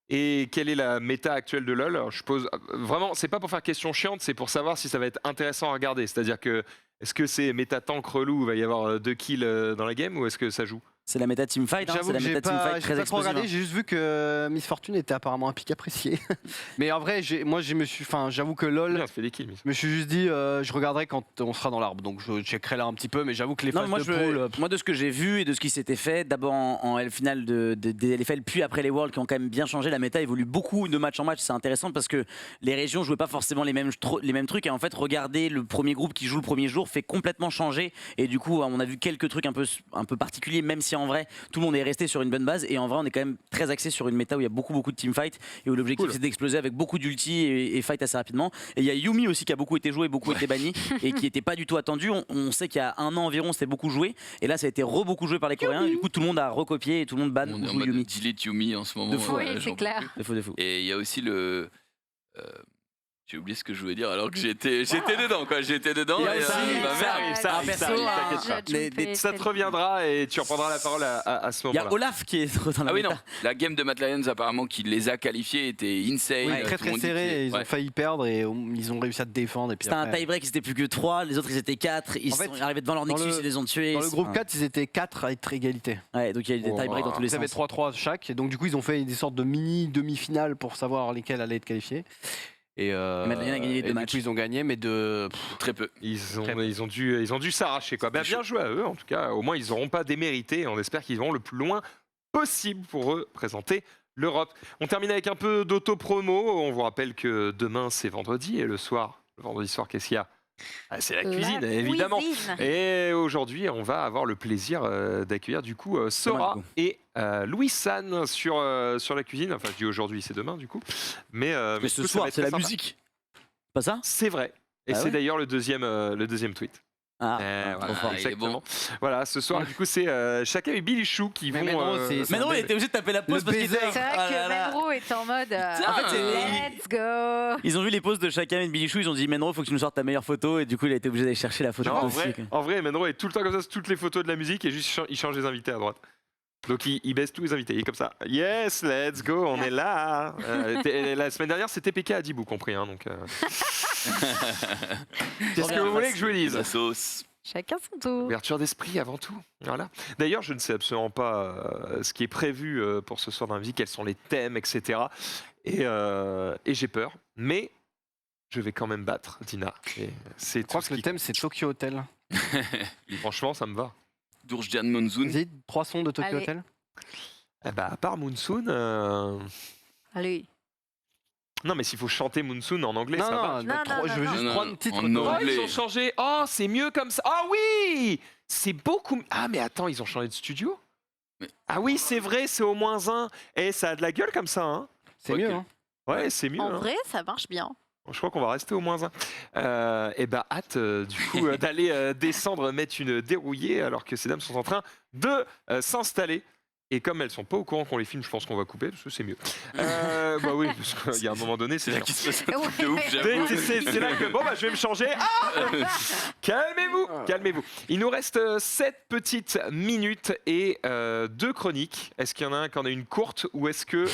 Et quelle est la méta actuelle de LoL? Alors, je pose vraiment, c'est pas pour faire question chiante, c'est pour savoir si ça va être intéressant à regarder. C'est-à-dire que est-ce que c'est méta tank relou, il va y avoir 2 kills dans la game, ou est-ce que ça joue? C'est la méta teamfight, hein, J'avoue c'est la que j'ai méta teamfight pas, très j'ai pas trop explosive. regardé, j'ai juste vu que Miss Fortune était apparemment un pic apprécié. Mais en vrai, j'avoue que LoL, Bien, ça fait des kills. mais- je me suis juste dit, je regarderai quand on sera dans l'arbre. Donc je checkerai là un petit peu, mais j'avoue que les Non, phases moi, de pool. moi, de ce que j'ai vu et de ce qui s'était fait, d'abord en finale des LFL, puis après les Worlds qui ont quand même bien changé, la méta évolue beaucoup de match en match. C'est intéressant parce que les régions jouaient pas forcément les mêmes trucs. Et en fait, regarder le premier groupe qui joue le premier jour fait complètement changer. Et du coup, on a vu quelques trucs un peu particuliers, même si en vrai, tout le monde est resté sur une bonne base. Et en vrai, on est quand même très axé sur une méta où il y a beaucoup de teamfight et où l'objectif Cool. c'est d'exploser avec beaucoup d'ulti et fight assez rapidement. Et il y a Yumi aussi qui a beaucoup été joué, beaucoup été banni et qui n'était pas du tout attendu. On sait qu'il y a un an environ, c'était beaucoup joué. Et là, ça a été beaucoup joué par les Coréens. Et du coup, tout le monde a recopié et tout le monde ban On ou est en joue mode Yumi. delete Yumi en ce moment. De fou. Oui, j'en c'est peux clair. plus. De fou. Et il y a aussi le. J'ai oublié ce que je voulais dire alors que j'étais dedans quoi. J'étais dedans. Il y a et, aussi- bah, ça merde. arrive, ça arrive, ça arrive, t'inquiète pas. Mais Ça te reviendra et tu reprendras la parole à ce Il y a moment-là. Olaf qui est dans la Ah oui, méta. non. La game de Mad Lions, apparemment, qui les a qualifiés, était insane. Oui, très Tout le très monde dit serré, que- et ils ont ouais. failli perdre et ils ont réussi à te défendre. Et puis C'était un après, tie-break, ils étaient plus que 3, les autres ils étaient 4, ils En fait, sont arrivés devant leur dans Nexus, le- ils les ont tués. dans le groupe Enfin, 4, ils étaient 4 à être égalité. Ouais, donc il y a eu des Oh, tie-breaks dans tous les Ils avaient sens. 3-3 chaque, et donc du coup ils ont fait des sortes de mini demi-finales pour savoir lesquelles allaient être qualifiées. Et Mad Lion a gagné les deux du matchs. coup, ils ont gagné, mais de. Très peu. Ils ont dû s'arracher quoi. Ben, bien joué à eux en tout cas. Au moins ils n'auront pas démérité. On espère qu'ils vont le plus loin possible pour représenter l'Europe. On termine avec un peu d'auto-promo. On vous rappelle que demain c'est vendredi et le vendredi soir, qu'est-ce qu'il y a? C'est la cuisine, évidemment. Cuisine. Et aujourd'hui, on va avoir le plaisir d'accueillir du coup Sora du coup. et Louis San sur la cuisine. Enfin, je dis aujourd'hui, c'est demain du coup. Mais Mais du ce coup, ça va soir, être c'est très la sympa. musique. Pas ça? C'est vrai. Et Ah c'est ouais d'ailleurs le deuxième tweet. Voilà, trop fort. il est exactement. bon. Voilà, ce soir, du coup, c'est Chaka et Billy Chou qui Mais vont. Menro, c'est- Mais non, il était obligé de taper la pause Le parce qu'ils baiser. C'est vrai Ah là que là. Menro est en mode En fait, let's go. Ils ont vu les poses de chacun et de Billy Chou, ils ont dit Menro, faut que tu nous sortes ta meilleure photo, et du coup il a été obligé d'aller chercher la photo Non, aussi. en vrai, Menro est tout le temps comme ça, sur toutes les photos de la musique et juste il change les invités à droite. Donc il baisse tous les invités, il est comme ça. Yes, let's go, on est là. La semaine dernière, c'était PK à Dibou compris. Hein, donc, Qu'est-ce que vous voulez que je vous dise? La sauce. Chacun son tour. Ouverture d'esprit avant tout. Voilà. D'ailleurs, je ne sais absolument pas ce qui est prévu pour ce soir d'invité, quels sont les thèmes, etc. Et j'ai peur, mais je vais quand même battre Dina. Et c'est Je crois tout que ce le thème c'est Tokyo Hotel. Franchement, ça me va. Dourjdan Monsoon. Vas-y, 3 sons de Tokyo Allez. Hotel. Eh bah, à part Moonsoon. Allez. Non, mais s'il faut chanter Moonsoon en anglais, Non, ça va. non, je veux non. juste Non, 3 non, titres. en de- Oh, anglais. ils ont changé. Oh, c'est mieux comme ça. Ah oui, c'est beaucoup. Ah, mais attends, ils ont changé de studio. Mais- Ah oui, c'est vrai, c'est au -1. Et ça a de la gueule comme ça, hein. C'est Ok. mieux, hein. Ouais, c'est mieux. En hein. vrai, ça marche bien. Je crois qu'on va rester au -1. Et bah, hâte du coup d'aller descendre, mettre une dérouillée alors que ces dames sont en train de s'installer. Et comme elles sont pas au courant qu'on les filme, je pense qu'on va couper parce que c'est mieux. Bah oui, parce qu'il y a un moment donné, c'est C'est là chiant. qu'il se passe un truc Ouais. de ouf, j'avoue. C'est là que bon bah je vais me changer. Ah calmez-vous, calmez-vous. Il nous reste 7 petites minutes et 2 chroniques. Est-ce qu'il y en a un qui en a une courte ou est-ce que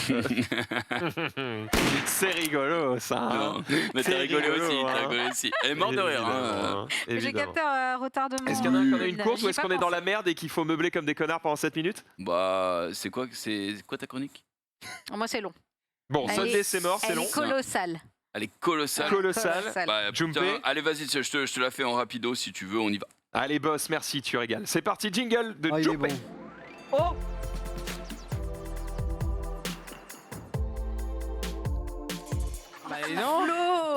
c'est rigolo ça hein. Non, mais C'est t'as rigolé rigolo, aussi, hein. t'as rigolé aussi. Elle est morte de rire. Hein. Évidemment, J'ai évidemment. capté un retardement. Est-ce qu'il y en a un qui en a une courte J'y ou ai est-ce pas qu'on est dans pensé. la merde et qu'il faut meubler comme des connards pendant 7 minutes? Bah, c'est quoi ta chronique? Moi, c'est long. Bon, Elle Sunday est- c'est mort, c'est Elle long. est colossale. Elle est colossale. Colossal. Bah, Jumpé. putain, allez, vas-y, je te la fais en rapido si tu veux, on y va. Allez boss, merci, tu régales. C'est parti, jingle de Ah, il est Jumpé. bon. Oh Bah, non.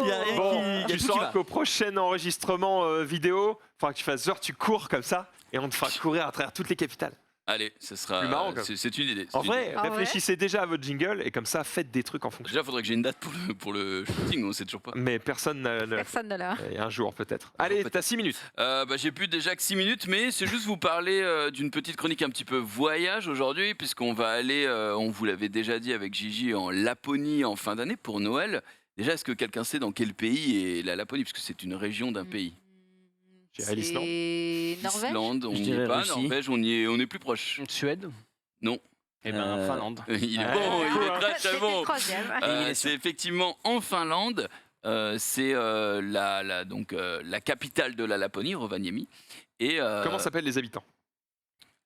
Il y a rien Bon, qui- il y a tu tout qui sauras va. qu'au prochain enregistrement vidéo, il faudra que tu fasses genre tu cours comme ça et on te fera courir à travers toutes les capitales. Allez, ça sera. Plus marrant, quand c'est une idée. c'est En une vrai, idée. Ah ouais réfléchissez déjà à votre jingle et comme ça, faites des trucs en fonction. Déjà, il faudrait que j'ai une date pour le shooting, on sait toujours pas. Mais personne n'a. Personne ne l'a. Un jour peut-être. Allez, peut-être. t'as 6 minutes. Bah, j'ai plus déjà que 6 minutes, mais c'est juste vous parler d'une petite chronique un petit peu voyage aujourd'hui, puisqu'on va aller, on vous l'avait déjà dit avec Gigi, en Laponie en fin d'année pour Noël. Déjà, est-ce que quelqu'un sait dans quel pays est la Laponie, puisque c'est une région d'un pays? J'irais l'Islande. C'est Norvège. Islande, on Je n'y dirais est pas. Russie. Norvège, on est plus proche. Suède. Non. Eh ben, Finlande. Il est Ouais. bon, il est très C'était très bon. le troisième. C'est effectivement en Finlande. C'est la capitale de la Laponie, Rovaniemi. Et Comment s'appellent les habitants?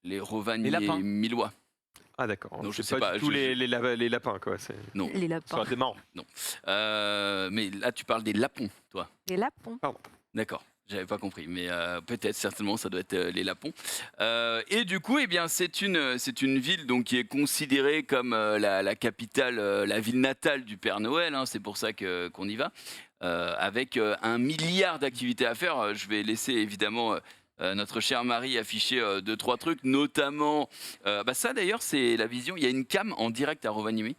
les Les lapins. Rovaniémilois. Ah d'accord. Non, je C'est sais pas pas, du tout je- les lapins quoi. C'est Non. Les ça lapins. aurait été marrant. Mais là, tu parles des Lapons, toi. Les lapons. D'accord. J'avais pas compris, mais peut-être, certainement, ça doit être les Lapons. Et du coup, eh bien, c'est une ville donc qui est considérée comme la capitale, la ville natale du Père Noël. Hein, c'est pour ça qu'on y va, avec 1 milliard d'activités à faire. Je vais laisser évidemment notre chère Marie afficher 2-3 trucs, notamment. Ça, d'ailleurs, c'est la vision. Il y a une cam en direct à Rovaniemi.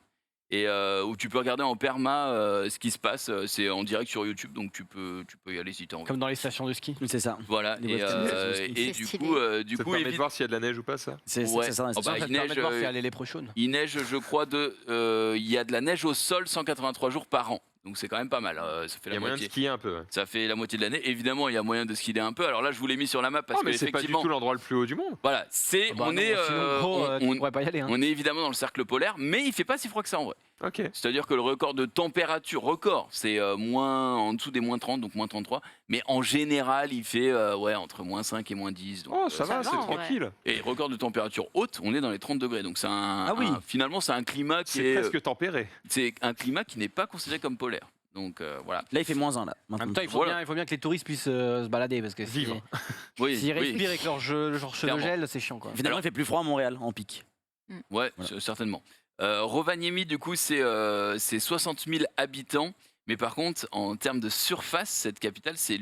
Et où tu peux regarder en perma ce qui se passe. C'est en direct sur YouTube, donc tu peux y aller si tu as envie. Comme dans les stations de ski. C'est ça. Voilà. Les Et, webcams, et c'est du stylé. coup, Ça te permet de évi- voir s'il y a de la neige ou pas ça. C'est Ouais. c'est ça. Oh, c'est ça. bah, Ça il te permet de neige, voir s'il y a les lépreux chaudes. il neige, je crois, il y a de la neige au sol 183 jours par an. Donc c'est quand même pas mal. Ça fait Il y la a moyen de moitié. skier un peu. Ouais. Ça fait la moitié de l'année. Évidemment, il y a moyen de skier un peu. Alors là, je vous l'ai mis sur la map parce Oh mais que c'est pas du effectivement, tout l'endroit le plus haut du monde. voilà, c'est Bah on non, est sinon, gros, tu on- pourrais pas y aller. Hein. on est évidemment dans le cercle polaire, mais il fait pas si froid que ça en vrai. Ok. C'est-à-dire que le record de température, c'est moins en dessous des moins 30, donc moins 33. Mais en général, il fait entre moins 5 et moins 10. Donc, Oh ça va, va, c'est en vrai. tranquille. Et record de température haute, on est dans les 30 degrés. Donc c'est finalement, c'est un climat qui C'est presque tempéré. c'est un climat qui n'est pas considéré comme polaire. Donc voilà. Là, il fait -1 là. En même maintenant. temps, Voilà. il faut bien que les touristes puissent se balader parce que Vivre. Oui, s'ils oui. respirent et que leur cheveux Clairement. gèlent, c'est chiant quoi. Finalement, il fait plus froid à Montréal, en pic. Ouais, certainement. Rovaniemi, du coup, c'est 60 000 habitants. Mais par contre, en termes de surface, cette capitale, c'est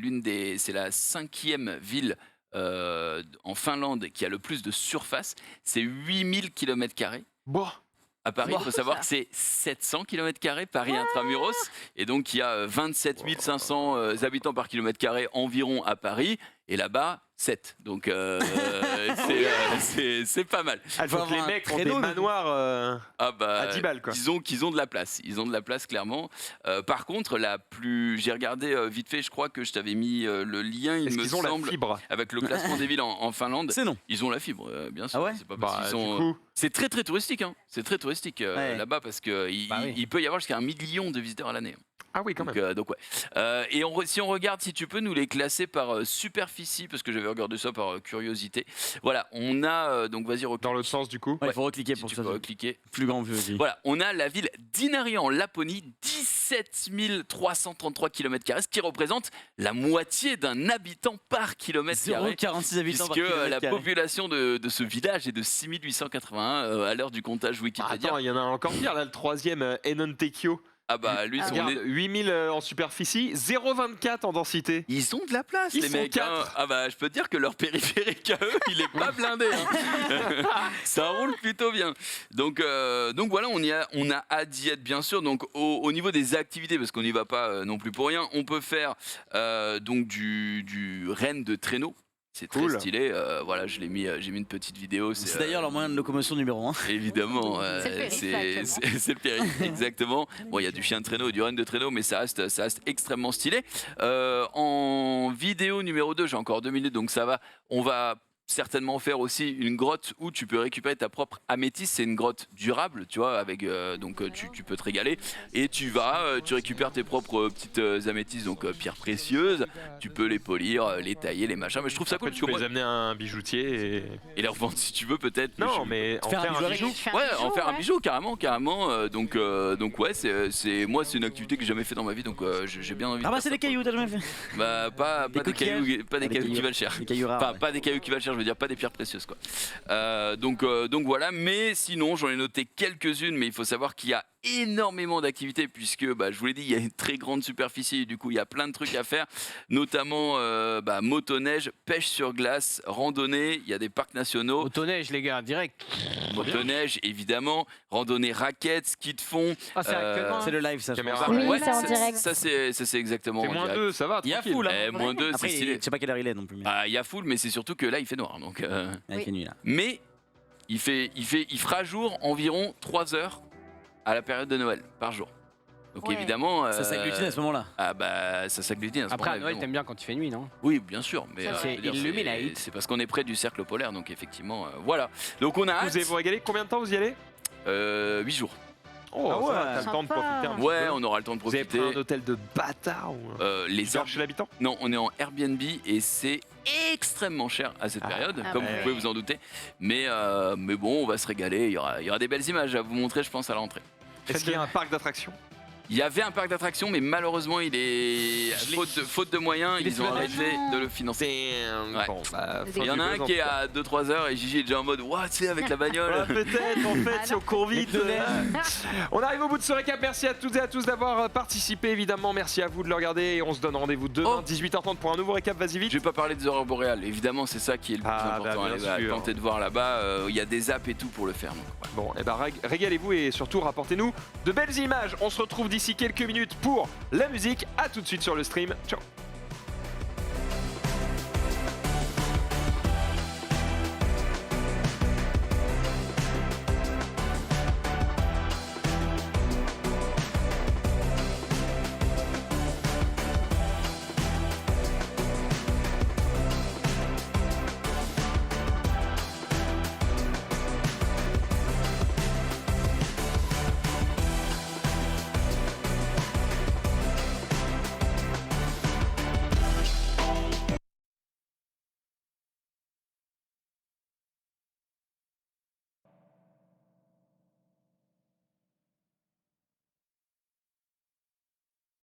la 5e ville en Finlande qui a le plus de surface. C'est 8000 km². Bon. À Paris, il faut savoir que c'est 700 km² Paris intramuros. Et donc, il y a 27 500 habitants par kilomètre carré environ à Paris. Et là-bas, 7. Donc, c'est pas mal. Donc les mecs ont des manoirs à 10 balles, quoi. Disons qu'ils ont de la place. Ils ont de la place, clairement. Par contre, j'ai regardé vite fait, je crois que je t'avais mis le lien, il Est-ce me qu'ils ont semble, la fibre? avec le classement des villes en Finlande. C'est non. Ils ont la fibre, bien sûr. Ah ouais C'est pas parce qu'ils du ont... coup, C'est très très touristique, hein. C'est très touristique Ouais. là-bas parce qu'il Bah oui. il peut y avoir jusqu'à 1 million de visiteurs à l'année. ah oui, quand même. Donc ouais. Et si on regarde, si tu peux nous les classer par superficie, parce que j'avais regardé ça par curiosité. Voilà, on a donc vas-y Dans l'autre sens, du coup. Il faut recliquer si pour tu que ça peux soit cliquer. plus grand vue aussi. Voilà, on a la ville d'Inari en Laponie, 17 333 km², ce qui représente la moitié d'un habitant par kilomètre carré. 0,46 habitants Puisque par la kilomètre carré. population de ce village est de 6881 à l'heure du comptage Ah, Wikipédia. attends, il y en a encore pire, là, le troisième, Enontekiö. Ah bah lui, Regarde, 8000 en superficie, 0,24 en densité. ils ont de la place, Ils les sont mecs. 4. Ah bah je peux te dire que leur périphérique à eux, il est pas blindé. Hein. Ça roule plutôt bien. Donc voilà, on a hâte d'y être bien sûr. Donc au niveau des activités, parce qu'on n'y va pas non plus pour rien, on peut faire donc du renne de traîneau. C'est très Cool. stylé. Voilà, j'ai mis une petite vidéo. C'est d'ailleurs leur moyen de locomotion numéro 1. Évidemment, C'est le périph', c'est le périph', exactement. Bon, il y a du chien de traîneau, du renne de traîneau, mais ça reste extrêmement stylé. En vidéo numéro 2, j'ai encore 2 minutes, donc ça va. On va certainement faire aussi une grotte où tu peux récupérer ta propre améthyste. C'est une grotte durable, tu vois, avec tu peux te régaler. Et tu récupères tes propres petites améthystes, donc pierres précieuses. Tu peux les polir, les tailler, les machins. Mais je trouve ça Après, cool. tu parce peux que les amener à un bijoutier et les revendre si tu veux, peut-être. Non, mais en Faire un faire un bijou. bijou. Ouais, en faire un bijou, carrément. Donc ouais, c'est une activité que j'ai jamais fait dans ma vie, donc j'ai bien envie. Ah de bah faire c'est ça, des cailloux, t'as jamais fait. Bah pas Des des cailloux, pas des Des cailloux cailloux. qui valent cher. Des cailloux rares. Enfin, ouais. pas des cailloux qui valent cher, je veux dire pas des pierres précieuses quoi. Donc voilà, mais sinon j'en ai noté quelques-unes, mais il faut savoir qu'il y a énormément d'activités puisque je vous l'ai dit, il y a une très grande superficie et du coup il y a plein de trucs à faire, notamment motoneige, pêche sur glace, randonnée, il y a des parcs nationaux, Motoneige, les gars, direct. motoneige évidemment, randonnée raquette, ski de fond. Ah, c'est actuellement. C'est le live ça. je Caméra. pense. Oui, Ouais, c'est en direct. Ça c'est exactement C'est en moins direct. 2, ça va. Il y a tranquille. full, hein. Eh, moins 2, Après, c'est je stylé. sais pas quelle heure il est non plus. Mais Ah, il y a full, mais c'est surtout que là il fait noir. Donc, avec les nuits là. mais il fera jour environ 3 heures à la période de Noël par jour. Donc Ouais. évidemment. Ça s'agglutine à ce moment-là. Ah bah ça s'agglutine à ce Après, à moment-là, Noël, évidemment. t'aimes bien quand il fait nuit, non? Oui, bien sûr, mais Ça, je c'est veux dire, illuminate. c'est parce qu'on est près du cercle polaire, donc effectivement, voilà. Donc on a hâte. Vous allez vous régaler. Combien de temps vous y allez 8 jours. Oh, Ah ouais. ça va, t'as le temps de Sympa. profiter un petit Ouais, peu. on aura le temps de Vous avez profiter. pris un hôtel de bâtard ou Les tu dors heures chez l'habitant? Non, on est en Airbnb et c'est extrêmement cher à cette période, comme bah vous oui. pouvez vous en douter. Mais bon, on va se régaler. Il y aura des belles images à vous montrer, je pense, à l'entrée. Est-ce qu'il y a un parc d'attractions? Il y avait un parc d'attractions, mais malheureusement, faute de moyens, Il est ils sous ont la arrêté de le financer. C'est bon, bah, Il faut Il y en a un qui est à 2-3 heures et Gigi est déjà en mode What, tu sais, avec la bagnole. Ouais, peut-être, en fait, si on court vite. On arrive au bout de ce récap. Merci à toutes et à tous d'avoir participé. Évidemment, merci à vous de le regarder. Et on se donne rendez-vous demain, Oh. 18h30 pour un nouveau récap. Vas-y vite. Je vais pas parler des aurores boréales, évidemment, c'est ça qui est le plus Ah, important. bah, bien Allez, bah, sûr. tentez de voir là-bas, il y a des apps et tout pour le faire. Donc, voilà. Bon, et ben régalez-vous et surtout rapportez-nous de belles images. On se retrouve d'ici quelques minutes pour la musique. À tout de suite sur le stream. Ciao.